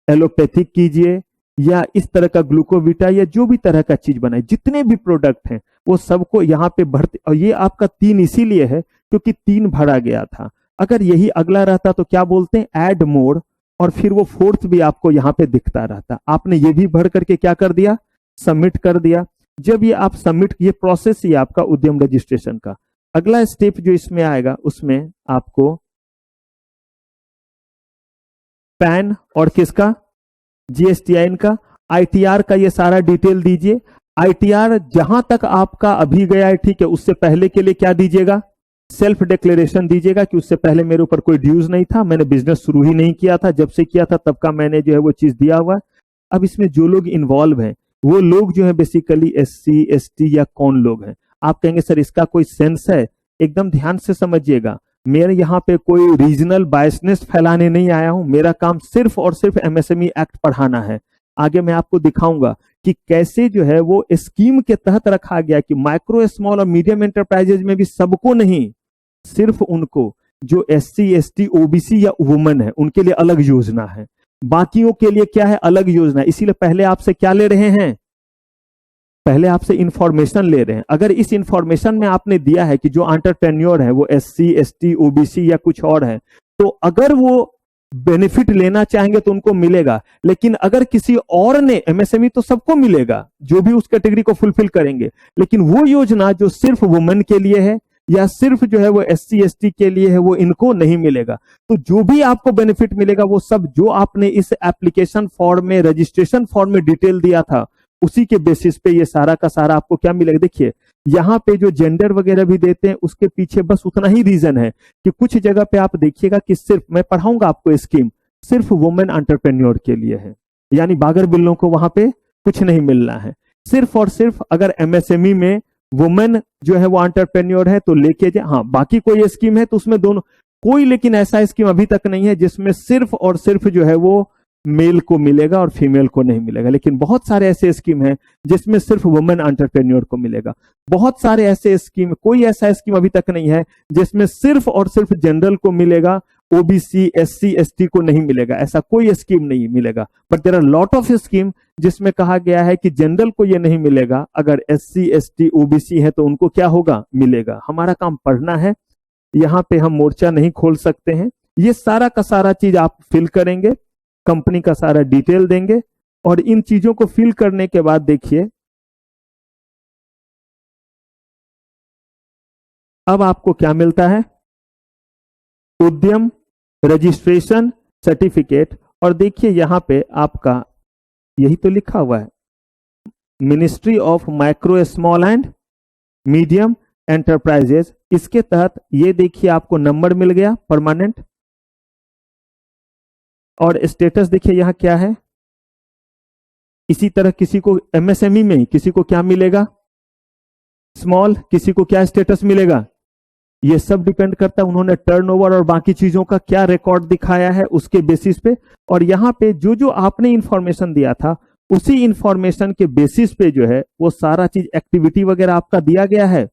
एलोपैथिक कीजिए, या इस तरह का ग्लूकोविटा या जो भी तरह का चीज बनाए, जितने भी प्रोडक्ट हैं वो सबको यहाँ पे भरते। और ये आपका 3 इसीलिए है क्योंकि 3 भरा गया था। अगर यही अगला रहता तो क्या बोलते हैं, ऐड मोर, और फिर वो 4th भी आपको यहाँ पे दिखता रहता। आपने ये भी भर करके क्या कर दिया, सबमिट कर दिया। जब ये आप सबमिट, ये प्रोसेस ही आपका उद्यम रजिस्ट्रेशन का। अगला स्टेप जो इसमें आएगा उसमें आपको पैन और किसका, जीएसटीआईएन का, आईटीआर का ये सारा डिटेल दीजिए। आईटीआर जहां तक आपका अभी गया है, ठीक है, उससे पहले के लिए क्या दीजिएगा, सेल्फ डिक्लेरेशन दीजिएगा कि उससे पहले मेरे ऊपर कोई ड्यूज नहीं था, मैंने बिजनेस शुरू ही नहीं किया था, जब से किया था तब का मैंने जो है वो चीज दिया हुआ है। अब इसमें जो लोग इन्वॉल्व हैं वो लोग जो है बेसिकली एससी एसटी या कौन लोग हैं। आप कहेंगे सर इसका कोई सेंस है, एकदम ध्यान से समझिएगा। मेरे यहाँ पे कोई रीजनल बायसनेस फैलाने नहीं आया हूं, मेरा काम सिर्फ और सिर्फ एमएसएमई एक्ट पढ़ाना है। आगे मैं आपको दिखाऊंगा कि कैसे जो है वो स्कीम के तहत रखा गया कि माइक्रो स्मॉल और मीडियम एंटरप्राइजेज में भी सबको नहीं, सिर्फ उनको जो एससी एसटी ओबीसी या वुमेन है उनके लिए अलग योजना है, बाकियों के लिए क्या है, अलग योजना। इसीलिए पहले आपसे क्या ले रहे हैं, पहले आपसे इंफॉर्मेशन ले रहे हैं। अगर इस इंफॉर्मेशन में आपने दिया है कि जो एंटरप्रेन्योर है वो एससी एसटी ओबीसी या कुछ और है, तो अगर वो बेनिफिट लेना चाहेंगे तो उनको मिलेगा। लेकिन अगर किसी और ने, एमएसएमई तो सबको मिलेगा जो भी उस कैटेगरी को फुलफिल करेंगे, लेकिन वो योजना जो सिर्फ वुमेन के लिए है या सिर्फ जो है वो एससी एसटी के लिए है, वो इनको नहीं मिलेगा। तो जो भी आपको बेनिफिट मिलेगा वो सब जो आपने इस एप्लीकेशन फॉर्म में, रजिस्ट्रेशन फॉर्म में डिटेल दिया था, उसी के बेसिस पे ये सारा का सारा आपको क्या मिलेगा। देखिए यहाँ पे जो जेंडर वगैरह भी देते हैं उसके पीछे बस उतना ही रीजन है कि कुछ जगह पे आप देखिएगा कि सिर्फ, मैं पढ़ाऊंगा आपको स्कीम, सिर्फ वुमेन एंटरप्रेन्योर के लिए है, यानी बागर बिल्लों को वहां पे कुछ नहीं मिलना है। सिर्फ और सिर्फ अगर एमएसएमई में वुमेन जो है वो एंटरप्रेन्योर है तो लेके जाए। हाँ, बाकी कोई स्कीम है तो उसमें दोनों, कोई लेकिन ऐसा स्कीम अभी तक नहीं है जिसमें सिर्फ और सिर्फ जो है वो मेल को मिलेगा और फीमेल को नहीं मिलेगा। लेकिन बहुत सारे ऐसे स्कीम हैं जिसमें सिर्फ वुमेन एंटरप्रेन्योर को मिलेगा। बहुत सारे ऐसे स्कीम, कोई ऐसा स्कीम अभी तक नहीं है जिसमें सिर्फ और सिर्फ जनरल को मिलेगा, ओबीसी एससी एसटी को नहीं मिलेगा। ऐसा कोई स्कीम नहीं मिलेगा। But there are lot of scheme जिसमें कहा गया है कि जनरल को ये नहीं मिलेगा, अगर एससी एसटी ओबीसी है तो उनको क्या होगा, मिलेगा। हमारा काम पढ़ना है, यहाँ पे हम मोर्चा नहीं खोल सकते हैं। ये सारा का सारा चीज आप फिल करेंगे, कंपनी का सारा डिटेल देंगे, और इन चीजों को फिल करने के बाद देखिए अब आपको क्या मिलता है, उद्यम रजिस्ट्रेशन सर्टिफिकेट। और देखिए यहां पे आपका यही तो लिखा हुआ है, ministry of micro small and medium enterprises. इसके तहत ये देखिए आपको नंबर मिल गया परमानेंट, और स्टेटस देखिए यहां क्या है। इसी तरह किसी को एमएसएमई में किसी को क्या मिलेगा, स्मॉल, किसी को क्या स्टेटस मिलेगा, ये सब डिपेंड करता है उन्होंने टर्नओवर और बाकी चीजों का क्या रिकॉर्ड दिखाया है उसके बेसिस पे। और यहाँ पे जो जो आपने इंफॉर्मेशन दिया था उसी इंफॉर्मेशन के बेसिस पे जो है वो सारा चीज, एक्टिविटी वगैरह आपका दिया गया है।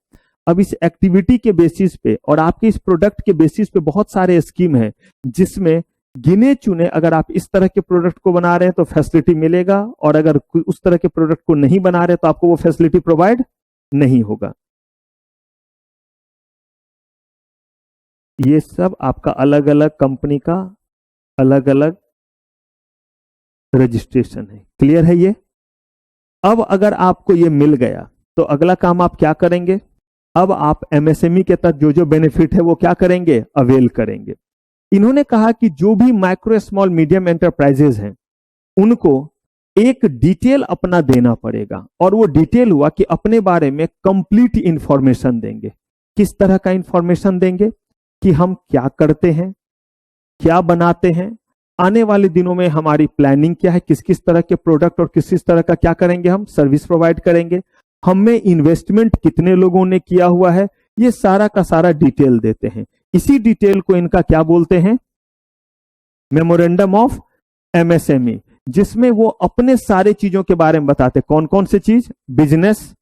अब इस एक्टिविटी के बेसिस पे और आपके इस प्रोडक्ट के बेसिस पे बहुत सारे स्कीम है जिसमें गिने चुने, अगर आप इस तरह के प्रोडक्ट को बना रहे हैं तो फैसिलिटी मिलेगा, और अगर उस तरह के प्रोडक्ट को नहीं बना रहे तो आपको वो फैसिलिटी प्रोवाइड नहीं होगा। ये सब आपका अलग अलग कंपनी का अलग अलग रजिस्ट्रेशन है। क्लियर है ये। अब अगर आपको ये मिल गया तो अगला काम आप क्या करेंगे, अब आप एमएसएमई के तहत जो जो बेनिफिट है वो क्या करेंगे, अवेल करेंगे। इन्होंने कहा कि जो भी माइक्रो स्मॉल मीडियम एंटरप्राइजेज हैं उनको एक डिटेल अपना देना पड़ेगा, और वो डिटेल हुआ कि अपने बारे में कंप्लीट इंफॉर्मेशन देंगे। किस तरह का इंफॉर्मेशन देंगे कि हम क्या करते हैं, क्या बनाते हैं, आने वाले दिनों में हमारी प्लानिंग क्या है, किस किस तरह के प्रोडक्ट और किस किस तरह का क्या करेंगे, हम सर्विस प्रोवाइड करेंगे, हमें इन्वेस्टमेंट कितने लोगों ने किया हुआ है, ये सारा का सारा डिटेल देते हैं। इसी डिटेल को इनका क्या बोलते हैं, मेमोरेंडम ऑफ एमएसएमई, जिसमें वो अपने सारे चीजों के बारे में बताते। कौन कौन से चीज, बिजनेस,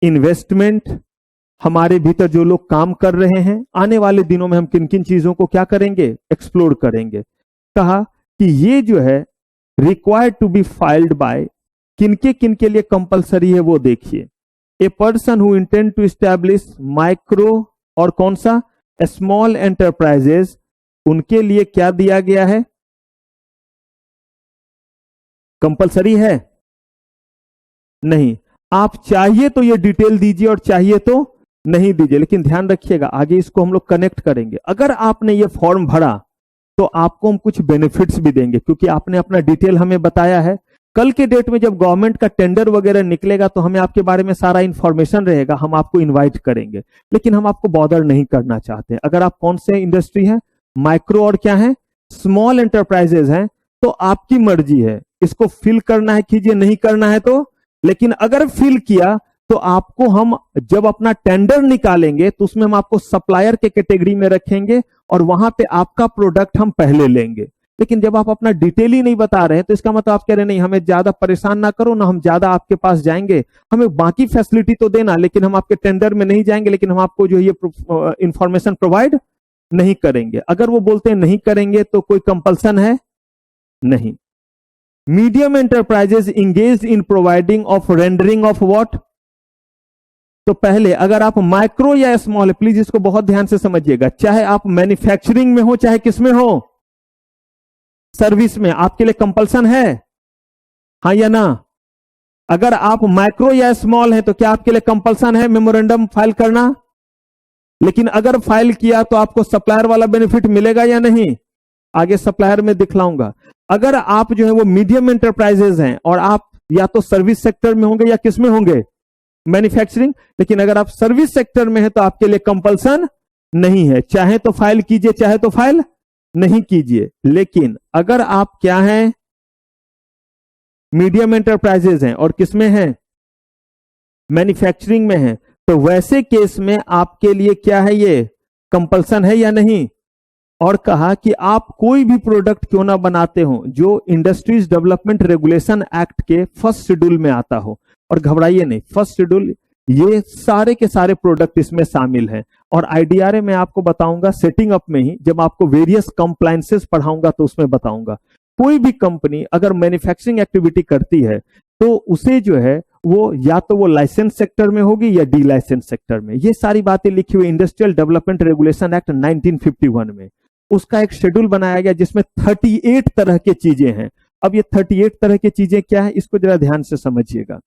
इन्वेस्टमेंट, हमारे भीतर जो लोग काम कर रहे हैं, आने वाले दिनों में हम किन किन चीजों को क्या करेंगे, एक्सप्लोर करेंगे। कहा कि ये जो है required to be filed by, किनके लिए कंपलसरी है वो देखिए। A person who intend to establish micro और कौन सा, स्मॉल एंटरप्राइजेस, उनके लिए क्या दिया गया है, कंपलसरी है नहीं। आप चाहिए तो ये डिटेल दीजिए और चाहिए तो नहीं दीजिए, लेकिन ध्यान रखिएगा आगे इसको हम लोग कनेक्ट करेंगे। अगर आपने ये फॉर्म भरा तो आपको हम कुछ बेनिफिट्स भी देंगे, क्योंकि आपने अपना डिटेल हमें बताया है। कल के डेट में जब गवर्नमेंट का टेंडर वगैरह निकलेगा तो हमें आपके बारे में सारा इंफॉर्मेशन रहेगा, हम आपको इनवाइट करेंगे, लेकिन हम आपको बॉदर नहीं करना चाहते। अगर आप कौन से इंडस्ट्री है, माइक्रो और क्या है, स्मॉल एंटरप्राइजेज हैं, तो आपकी मर्जी है, इसको फिल करना है कीजिए, नहीं करना है तो। लेकिन अगर फिल किया तो आपको हम जब अपना टेंडर निकालेंगे तो उसमें हम आपको सप्लायर के कैटेगरी में रखेंगे और वहां पे आपका प्रोडक्ट हम पहले लेंगे। लेकिन जब आप अपना डिटेल ही नहीं बता रहे हैं तो इसका मतलब आप कह रहे नहीं, हमें ज्यादा परेशान ना करो ना, हम ज्यादा आपके पास जाएंगे, हमें बाकी फैसिलिटी तो देना, लेकिन हम आपके टेंडर में नहीं जाएंगे, लेकिन हम आपको जो ये इंफॉर्मेशन प्रोवाइड नहीं करेंगे। अगर वो बोलते हैं नहीं करेंगे तो कोई कंपल्सन है नहीं। Medium enterprises engage in providing of rendering of what, तो पहले अगर आप माइक्रो या स्मॉल, प्लीज इसको बहुत ध्यान से समझिएगा, चाहे आप मैन्युफैक्चरिंग में हो चाहे किसमें हो, सर्विस में, आपके लिए कंपल्सन है हाँ या ना। अगर आप माइक्रो या स्मॉल है तो क्या आपके लिए कंपल्सन है मेमोरेंडम फाइल करना। लेकिन अगर फाइल किया तो आपको सप्लायर वाला बेनिफिट मिलेगा या नहीं, आगे सप्लायर में दिखलाऊंगा। अगर आप जो है वो मीडियम एंटरप्राइजेज हैं और आप या तो सर्विस सेक्टर में होंगे या किस में होंगे, मैन्युफैक्चरिंग, लेकिन अगर आप सर्विस सेक्टर में है तो आपके लिए कंपल्सन नहीं है, चाहे तो फाइल कीजिए चाहे तो फाइल नहीं कीजिए। लेकिन अगर आप क्या हैं, मीडियम एंटरप्राइजेज हैं और किसमें हैं, मैन्युफैक्चरिंग में हैं, तो वैसे केस में आपके लिए क्या है, ये कंपल्सन है या नहीं। और कहा कि आप कोई भी प्रोडक्ट क्यों ना बनाते हो जो इंडस्ट्रीज डेवलपमेंट रेगुलेशन एक्ट के फर्स्ट शेड्यूल में आता हो, और घबराइए नहीं, फर्स्ट शेड्यूल ये सारे के सारे प्रोडक्ट इसमें शामिल हैं। और आईडीआरए में आपको बताऊंगा सेटिंग अप में ही, जब आपको वेरियस कंप्लायंसेस पढ़ाऊंगा तो उसमें बताऊंगा। कोई भी कंपनी अगर मैन्युफैक्चरिंग एक्टिविटी करती है तो उसे जो है वो या तो वो लाइसेंस सेक्टर में होगी या डी लाइसेंस सेक्टर में। ये सारी बातें लिखी हुई इंडस्ट्रियल डेवलपमेंट रेगुलेशन एक्ट 1951 में, उसका एक शेड्यूल बनाया गया जिसमें 38 तरह की चीजें हैं। अब ये 38 तरह की चीजें क्या है, इसको जरा ध्यान से समझिएगा।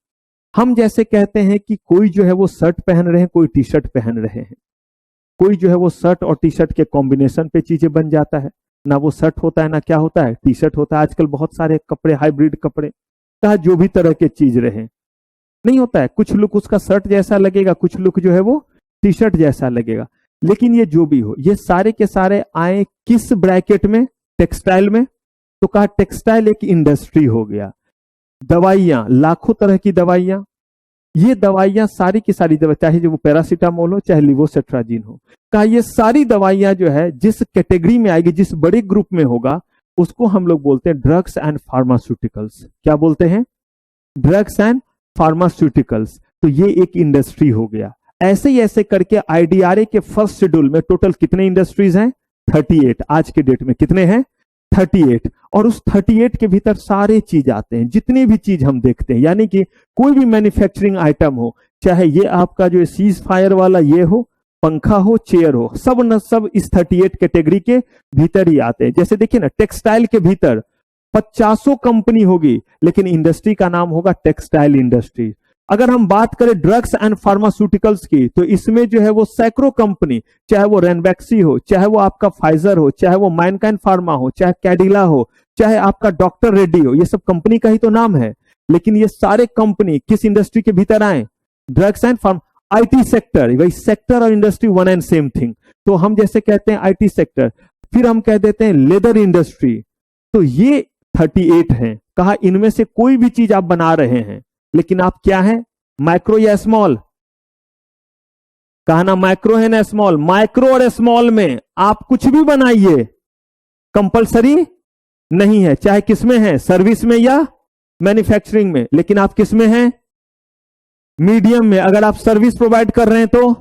हम जैसे कहते हैं कि कोई जो है वो शर्ट पहन रहे हैं, कोई टी शर्ट पहन रहे हैं, कोई जो है वो शर्ट और टी शर्ट के कॉम्बिनेशन पे चीजें बन जाता है, ना वो शर्ट होता है ना क्या होता है, टी शर्ट होता है। आजकल बहुत सारे कपड़े, हाइब्रिड कपड़े, चाहे जो भी तरह के चीज रहे, नहीं होता है, कुछ लुक उसका शर्ट जैसा लगेगा, कुछ लुक जो है वो टी शर्ट जैसा लगेगा। लेकिन ये जो भी हो, ये सारे के सारे आए किस ब्रैकेट में, टेक्सटाइल में। तो कहा टेक्सटाइल एक इंडस्ट्री हो गया। दवाइयां, लाखों तरह की दवाइयां, ये दवाइयां सारी की सारी दवाई, चाहे जो वो पैरासीटामोल हो चाहे लिवोसेट्राजिन हो, कहा ये सारी दवाइयां जो है जिस कैटेगरी में आएगी, जिस बड़े ग्रुप में होगा, उसको हम लोग बोलते हैं ड्रग्स एंड फार्मास्यूटिकल्स। क्या बोलते हैं, ड्रग्स एंड फार्मास्यूटिकल्स। तो ये एक इंडस्ट्री हो गया। ऐसे ही ऐसे करके आईडीआरए के फर्स्ट शेड्यूल में टोटल कितने इंडस्ट्रीज हैं, 38। आज के डेट में कितने हैं, 38। और उस 38 के भीतर सारे चीज आते हैं, जितने भी चीज हम देखते हैं, यानी कि कोई भी मैन्युफैक्चरिंग आइटम हो, चाहे ये आपका जो सीज फायर वाला ये हो, पंखा हो, चेयर हो, सब न सब इस 38 कैटेगरी के भीतर ही आते हैं। जैसे देखिए ना, टेक्सटाइल के भीतर 50 कंपनी होगी, लेकिन इंडस्ट्री का नाम होगा टेक्सटाइल इंडस्ट्री। अगर हम बात करें ड्रग्स एंड फार्मास्यूटिकल्स की, तो इसमें जो है वो सैकड़ों कंपनी, चाहे वो रेनबैक्सी हो, चाहे वो आपका फाइजर हो, चाहे वो मैनकाइंड फार्मा हो, चाहे कैडिला हो, चाहे आपका डॉक्टर रेड्डी हो, ये सब कंपनी का ही तो नाम है। लेकिन ये सारे कंपनी किस इंडस्ट्री के भीतर आए, drugs and pharma. IT sector, वही सेक्टर और industry one and same thing. तो हम जैसे कहते हैं आईटी सेक्टर, फिर हम कह देते हैं लेदर इंडस्ट्री, तो ये 38 हैं। कहा इनमें से कोई भी चीज आप बना रहे हैं, लेकिन आप क्या हैं, माइक्रो या स्मॉल, कहा ना माइक्रो है ना स्मॉल। माइक्रो और स्मॉल में आप कुछ भी बनाइए, कंपलसरी नहीं है, चाहे किसमें है, सर्विस में या मैन्युफैक्चरिंग में। लेकिन आप किसमें हैं, मीडियम में। अगर आप सर्विस प्रोवाइड कर रहे हैं तो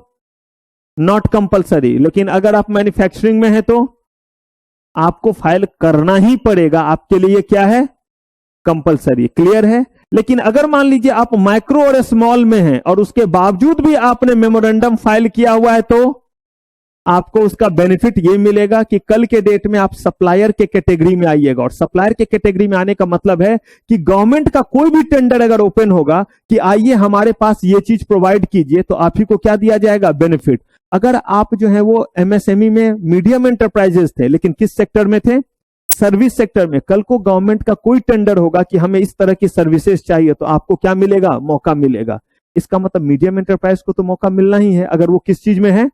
नॉट कंपलसरी। लेकिन अगर आप मैन्युफैक्चरिंग में हैं तो आपको फाइल करना ही पड़ेगा, आपके लिए क्या है, कंपलसरी। क्लियर है। लेकिन अगर मान लीजिए आप माइक्रो और स्मॉल में हैं और उसके बावजूद भी आपने मेमोरेंडम फाइल किया हुआ है तो आपको उसका बेनिफिट ये मिलेगा कि कल के डेट में आप सप्लायर के कैटेगरी में आइएगा। और सप्लायर के कैटेगरी में आने का मतलब है कि गवर्नमेंट का कोई भी टेंडर अगर ओपन होगा कि आइए हमारे पास ये चीज प्रोवाइड कीजिए, तो आप ही को क्या दिया जाएगा, बेनिफिट। अगर आप जो है वो एमएसएमई में मीडियम एंटरप्राइजेस थे, लेकिन किस सेक्टर में थे, सर्विस सेक्टर में, कल को गवर्नमेंट का कोई टेंडर होगा कि हमें इस तरह की सर्विसेज चाहिए, तो आपको क्या मिलेगा, मौका मिलेगा। इसका मतलब मीडियम एंटरप्राइज को तो मौका मिलना ही है, अगर वो किस चीज में है,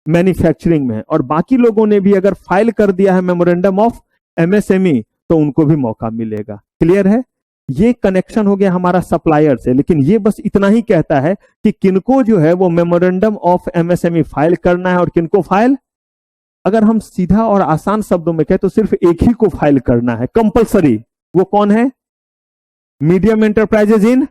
मैन्युफैक्चरिंग में है। और बाकी लोगों ने भी अगर फाइल कर दिया है मेमोरेंडम ऑफ एमएसएमई तो उनको भी मौका मिलेगा। क्लियर है। ये कनेक्शन हो गया हमारा सप्लायर से। लेकिन ये बस इतना ही कहता है कि किनको जो है वो मेमोरेंडम ऑफ एमएसएमई फाइल करना है और किनको फाइल, अगर हम सीधा और आसान शब्दों में कहें तो सिर्फ एक ही को फाइल करना है, कंपलसरी। वो कौन है, मीडियम एंटरप्राइजेज इन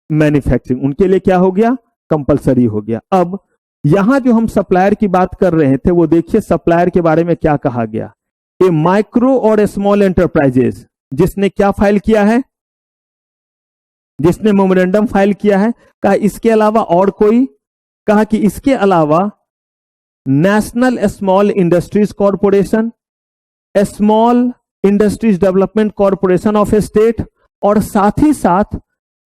मैन्युफैक्चरिंग, उनके लिए क्या हो गया, कंपलसरी हो गया। अब यहां जो हम सप्लायर की बात कर रहे थे वो देखिए सप्लायर के बारे में क्या कहा गया। ए माइक्रो और स्मॉल एंटरप्राइजेज जिसने क्या फाइल किया है, जिसने मेमोरेंडम फाइल किया है, कहा इसके अलावा और कोई, कहा कि इसके अलावा national small industries corporation, small industries development corporation of A state, और साथ ही साथ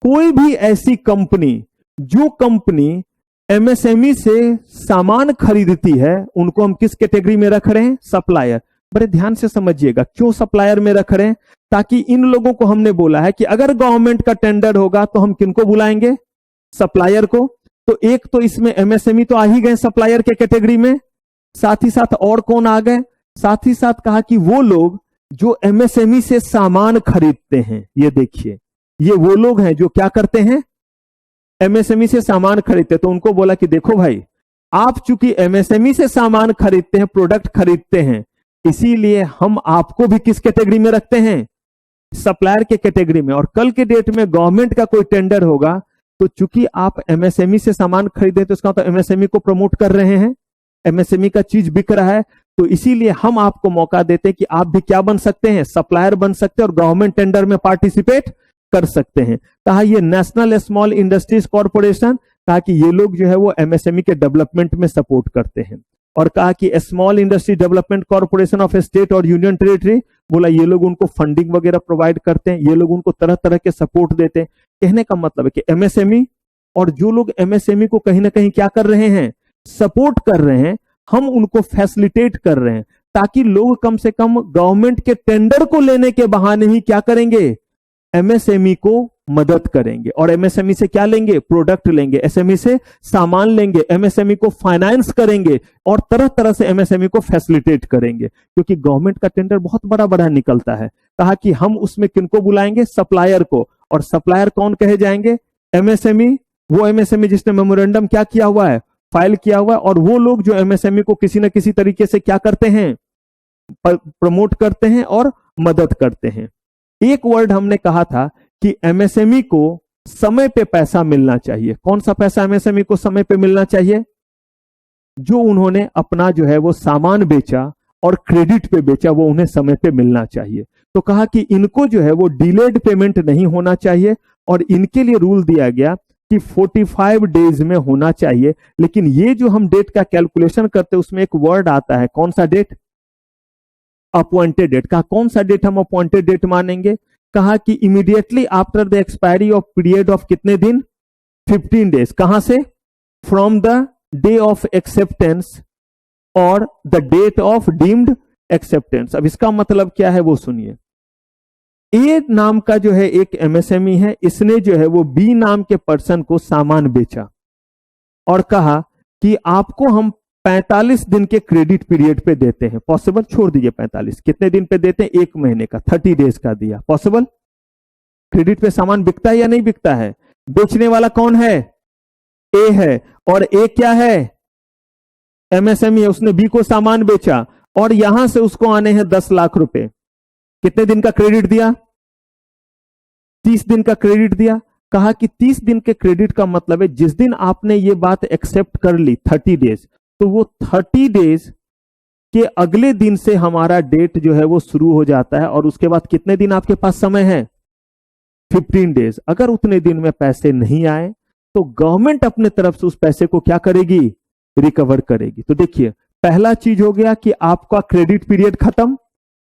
कोई भी ऐसी कंपनी जो कंपनी एमएसएमई से सामान खरीदती है, उनको हम किस कैटेगरी में रख रहे हैं, सप्लायर। बड़े ध्यान से समझिएगा क्यों सप्लायर में रख रहे हैं, ताकि इन लोगों को हमने बोला है कि अगर गवर्नमेंट का टेंडर होगा तो हम किनको बुलाएंगे, सप्लायर को। तो एक तो इसमें एमएसएमई तो आ ही गए सप्लायर के कैटेगरी में, साथ ही साथ और कौन आ गए, साथ ही साथ कहा कि वो लोग जो एमएसएमई से सामान खरीदते हैं, ये देखिए ये वो लोग हैं जो क्या करते हैं, एमएसएमई से सामान खरीदते। तो उनको बोला कि देखो भाई, आप चूंकि एमएसएमई से सामान खरीदते हैं, प्रोडक्ट खरीदते हैं, इसीलिए हम आपको भी किस कैटेगरी में रखते हैं, सप्लायर के कैटेगरी में। और कल के डेट में गवर्नमेंट का कोई टेंडर होगा तो चूंकि आप एमएसएमई से सामान खरीदे तो इसका मतलब एमएसएमई को प्रमोट कर रहे हैं, एमएसएमई का चीज बिक रहा है, तो इसीलिए हम आपको मौका देते हैं कि आप भी क्या बन सकते हैं, सप्लायर बन सकते हैं और गवर्नमेंट टेंडर में पार्टिसिपेट कर सकते हैं। कहा ये नेशनल स्मॉल इंडस्ट्रीज कॉरपोरेशन, कहा कि ये लोग जो है वो एमएसएमई के डेवलपमेंट में सपोर्ट करते हैं। और कहा कि small industry development corporation of state और यूनियन टेरिटरी, बोला ये लोग उनको फंडिंग वगैरह प्रोवाइड करते हैं, ये लोग उनको तरह तरह के सपोर्ट देते हैं। कहने का मतलब है कि एमएसएमई और जो लोग एमएसएमई को कहीं ना कहीं क्या कर रहे हैं, सपोर्ट कर रहे हैं, हम उनको फैसिलिटेट कर रहे हैं, ताकि लोग कम से कम गवर्नमेंट के टेंडर को लेने के बहाने ही क्या करेंगे, एमएसएमई को मदद करेंगे। और एमएसएमई से क्या लेंगे, प्रोडक्ट लेंगे, एसएमई से सामान लेंगे, एमएसएमई को फाइनेंस करेंगे और तरह तरह से एमएसएमई को फैसिलिटेट करेंगे, क्योंकि गवर्नमेंट का टेंडर बहुत बड़ा बड़ा निकलता है। कहा कि हम उसमें किनको बुलाएंगे, सप्लायर को। और सप्लायर कौन कहे जाएंगे, एमएसएमई, वो एमएसएमई जिसने मेमोरेंडम क्या किया हुआ है, फाइल किया हुआ है, और वो लोग जो एमएसएमई को किसी न किसी तरीके से क्या करते हैं, प्रमोट करते हैं और मदद करते हैं। एक वर्ड हमने कहा था कि एमएसएमई को समय पे पैसा मिलना चाहिए। कौन सा पैसा एमएसएमई को समय पे मिलना चाहिए, जो उन्होंने अपना जो है वो सामान बेचा और क्रेडिट पे बेचा, वो उन्हें समय पे मिलना चाहिए। तो कहा कि इनको जो है वो डिलेड पेमेंट नहीं होना चाहिए, और इनके लिए रूल दिया गया कि 45 डेज में होना चाहिए। लेकिन ये जो हम डेट का कैलकुलेशन करते हैं उसमें एक वर्ड आता है, कौन सा डेट, अपॉइंटेड डेट। कहा कौन सा डेट हम अपॉइंटेड डेट मानेंगे, कहा कि immediately after the expiry of period of कितने दिन, 15 डेज। कहां से, from the day of acceptance और the date of deemed acceptance. अब इसका मतलब क्या है वो सुनिए। ए नाम का जो है एक एमएसएमई है, इसने जो है वो बी नाम के पर्सन को सामान बेचा और कहा कि आपको हम 45 दिन के क्रेडिट पीरियड पे देते हैं। पॉसिबल, छोड़ दीजिए 45, कितने दिन पे देते हैं, 1 महीने का, 30 डेज का दिया। पॉसिबल, क्रेडिट पे सामान बिकता है या नहीं बिकता है, बेचने वाला कौन है, ए है, और ए क्या है, एमएसएमई है, उसने बी को सामान बेचा और यहां से उसको आने हैं 10 लाख रुपए। कितने दिन का क्रेडिट दिया, 30 दिन का क्रेडिट दिया। कहा कि 30 दिन के क्रेडिट का मतलब है जिस दिन आपने ये बात एक्सेप्ट कर ली 30 डेज, तो वो 30 डेज के अगले दिन से हमारा डेट जो है वो शुरू हो जाता है। और उसके बाद कितने दिन आपके पास समय है? 15 डेज। अगर उतने दिन में पैसे नहीं आए तो गवर्नमेंट अपने तरफ से उस पैसे को क्या करेगी? रिकवर करेगी। तो देखिए, पहला चीज हो गया कि आपका क्रेडिट पीरियड खत्म।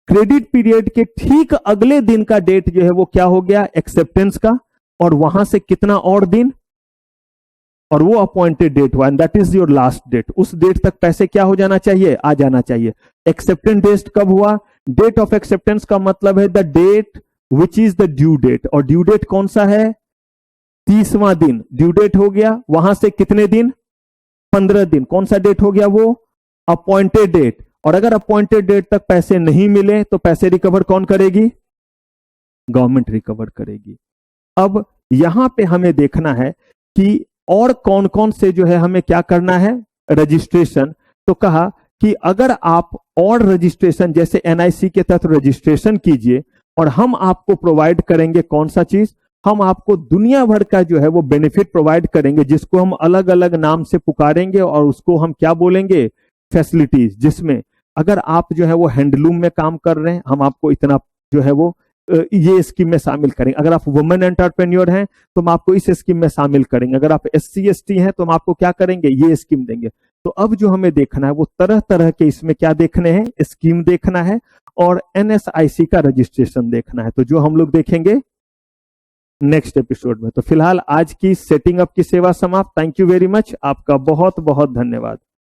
क्रेडिट पीरियड के ठीक अगले दिन का डेट जो है वो क्या हो गया? एक्सेप्टेंस का। और वहां से कितना और दिन? और वो अपॉइंटेड डेट हुआ, and that is your last date. उस डेट तक पैसे क्या हो जाना चाहिए? आ जाना चाहिए। एक्सेप्टेंस डेट कब हुआ? डेट ऑफ एक्सेप्टेंस का मतलब है the date which is the due date. और ड्यू डेट कौन सा है? 30वां दिन ड्यू डेट हो गया। वहां से कितने दिन? 15 दिन। कौन सा डेट हो गया? वो अपॉइंटेड डेट। और अगर अपॉइंटेड डेट तक पैसे नहीं मिले तो पैसे रिकवर कौन करेगी? गवर्नमेंट रिकवर करेगी। अब यहां पे हमें देखना है कि और कौन कौन से जो है हमें क्या करना है? रजिस्ट्रेशन। तो कहा कि अगर आप और रजिस्ट्रेशन जैसे एनआईसी के तहत रजिस्ट्रेशन कीजिए और हम आपको प्रोवाइड करेंगे कौन सा चीज? हम आपको दुनिया भर का जो है वो बेनिफिट प्रोवाइड करेंगे जिसको हम अलग अलग नाम से पुकारेंगे और उसको हम क्या बोलेंगे? फैसिलिटीज। जिसमें अगर आप जो है वो हैंडलूम में काम कर रहे हैं, हम आपको इतना जो है वो ये स्कीम में शामिल करेंगे। अगर आप वुमेन एंटरप्रेन्योर हैं तो हम आपको इस स्कीम में शामिल करेंगे। अगर आप SC ST हैं तो हम आपको क्या करेंगे? ये स्कीम देंगे। तो अब जो हमें देखना है वो तरह तरह के इसमें क्या देखने हैं? स्कीम देखना है और NSIC का रजिस्ट्रेशन देखना है। तो जो हम लोग देखेंगे नेक्स्ट एपिसोड में। तो फिलहाल आज की सेटिंग अप की सेवा समाप्त। Thank you very much. आपका बहुत बहुत धन्यवाद।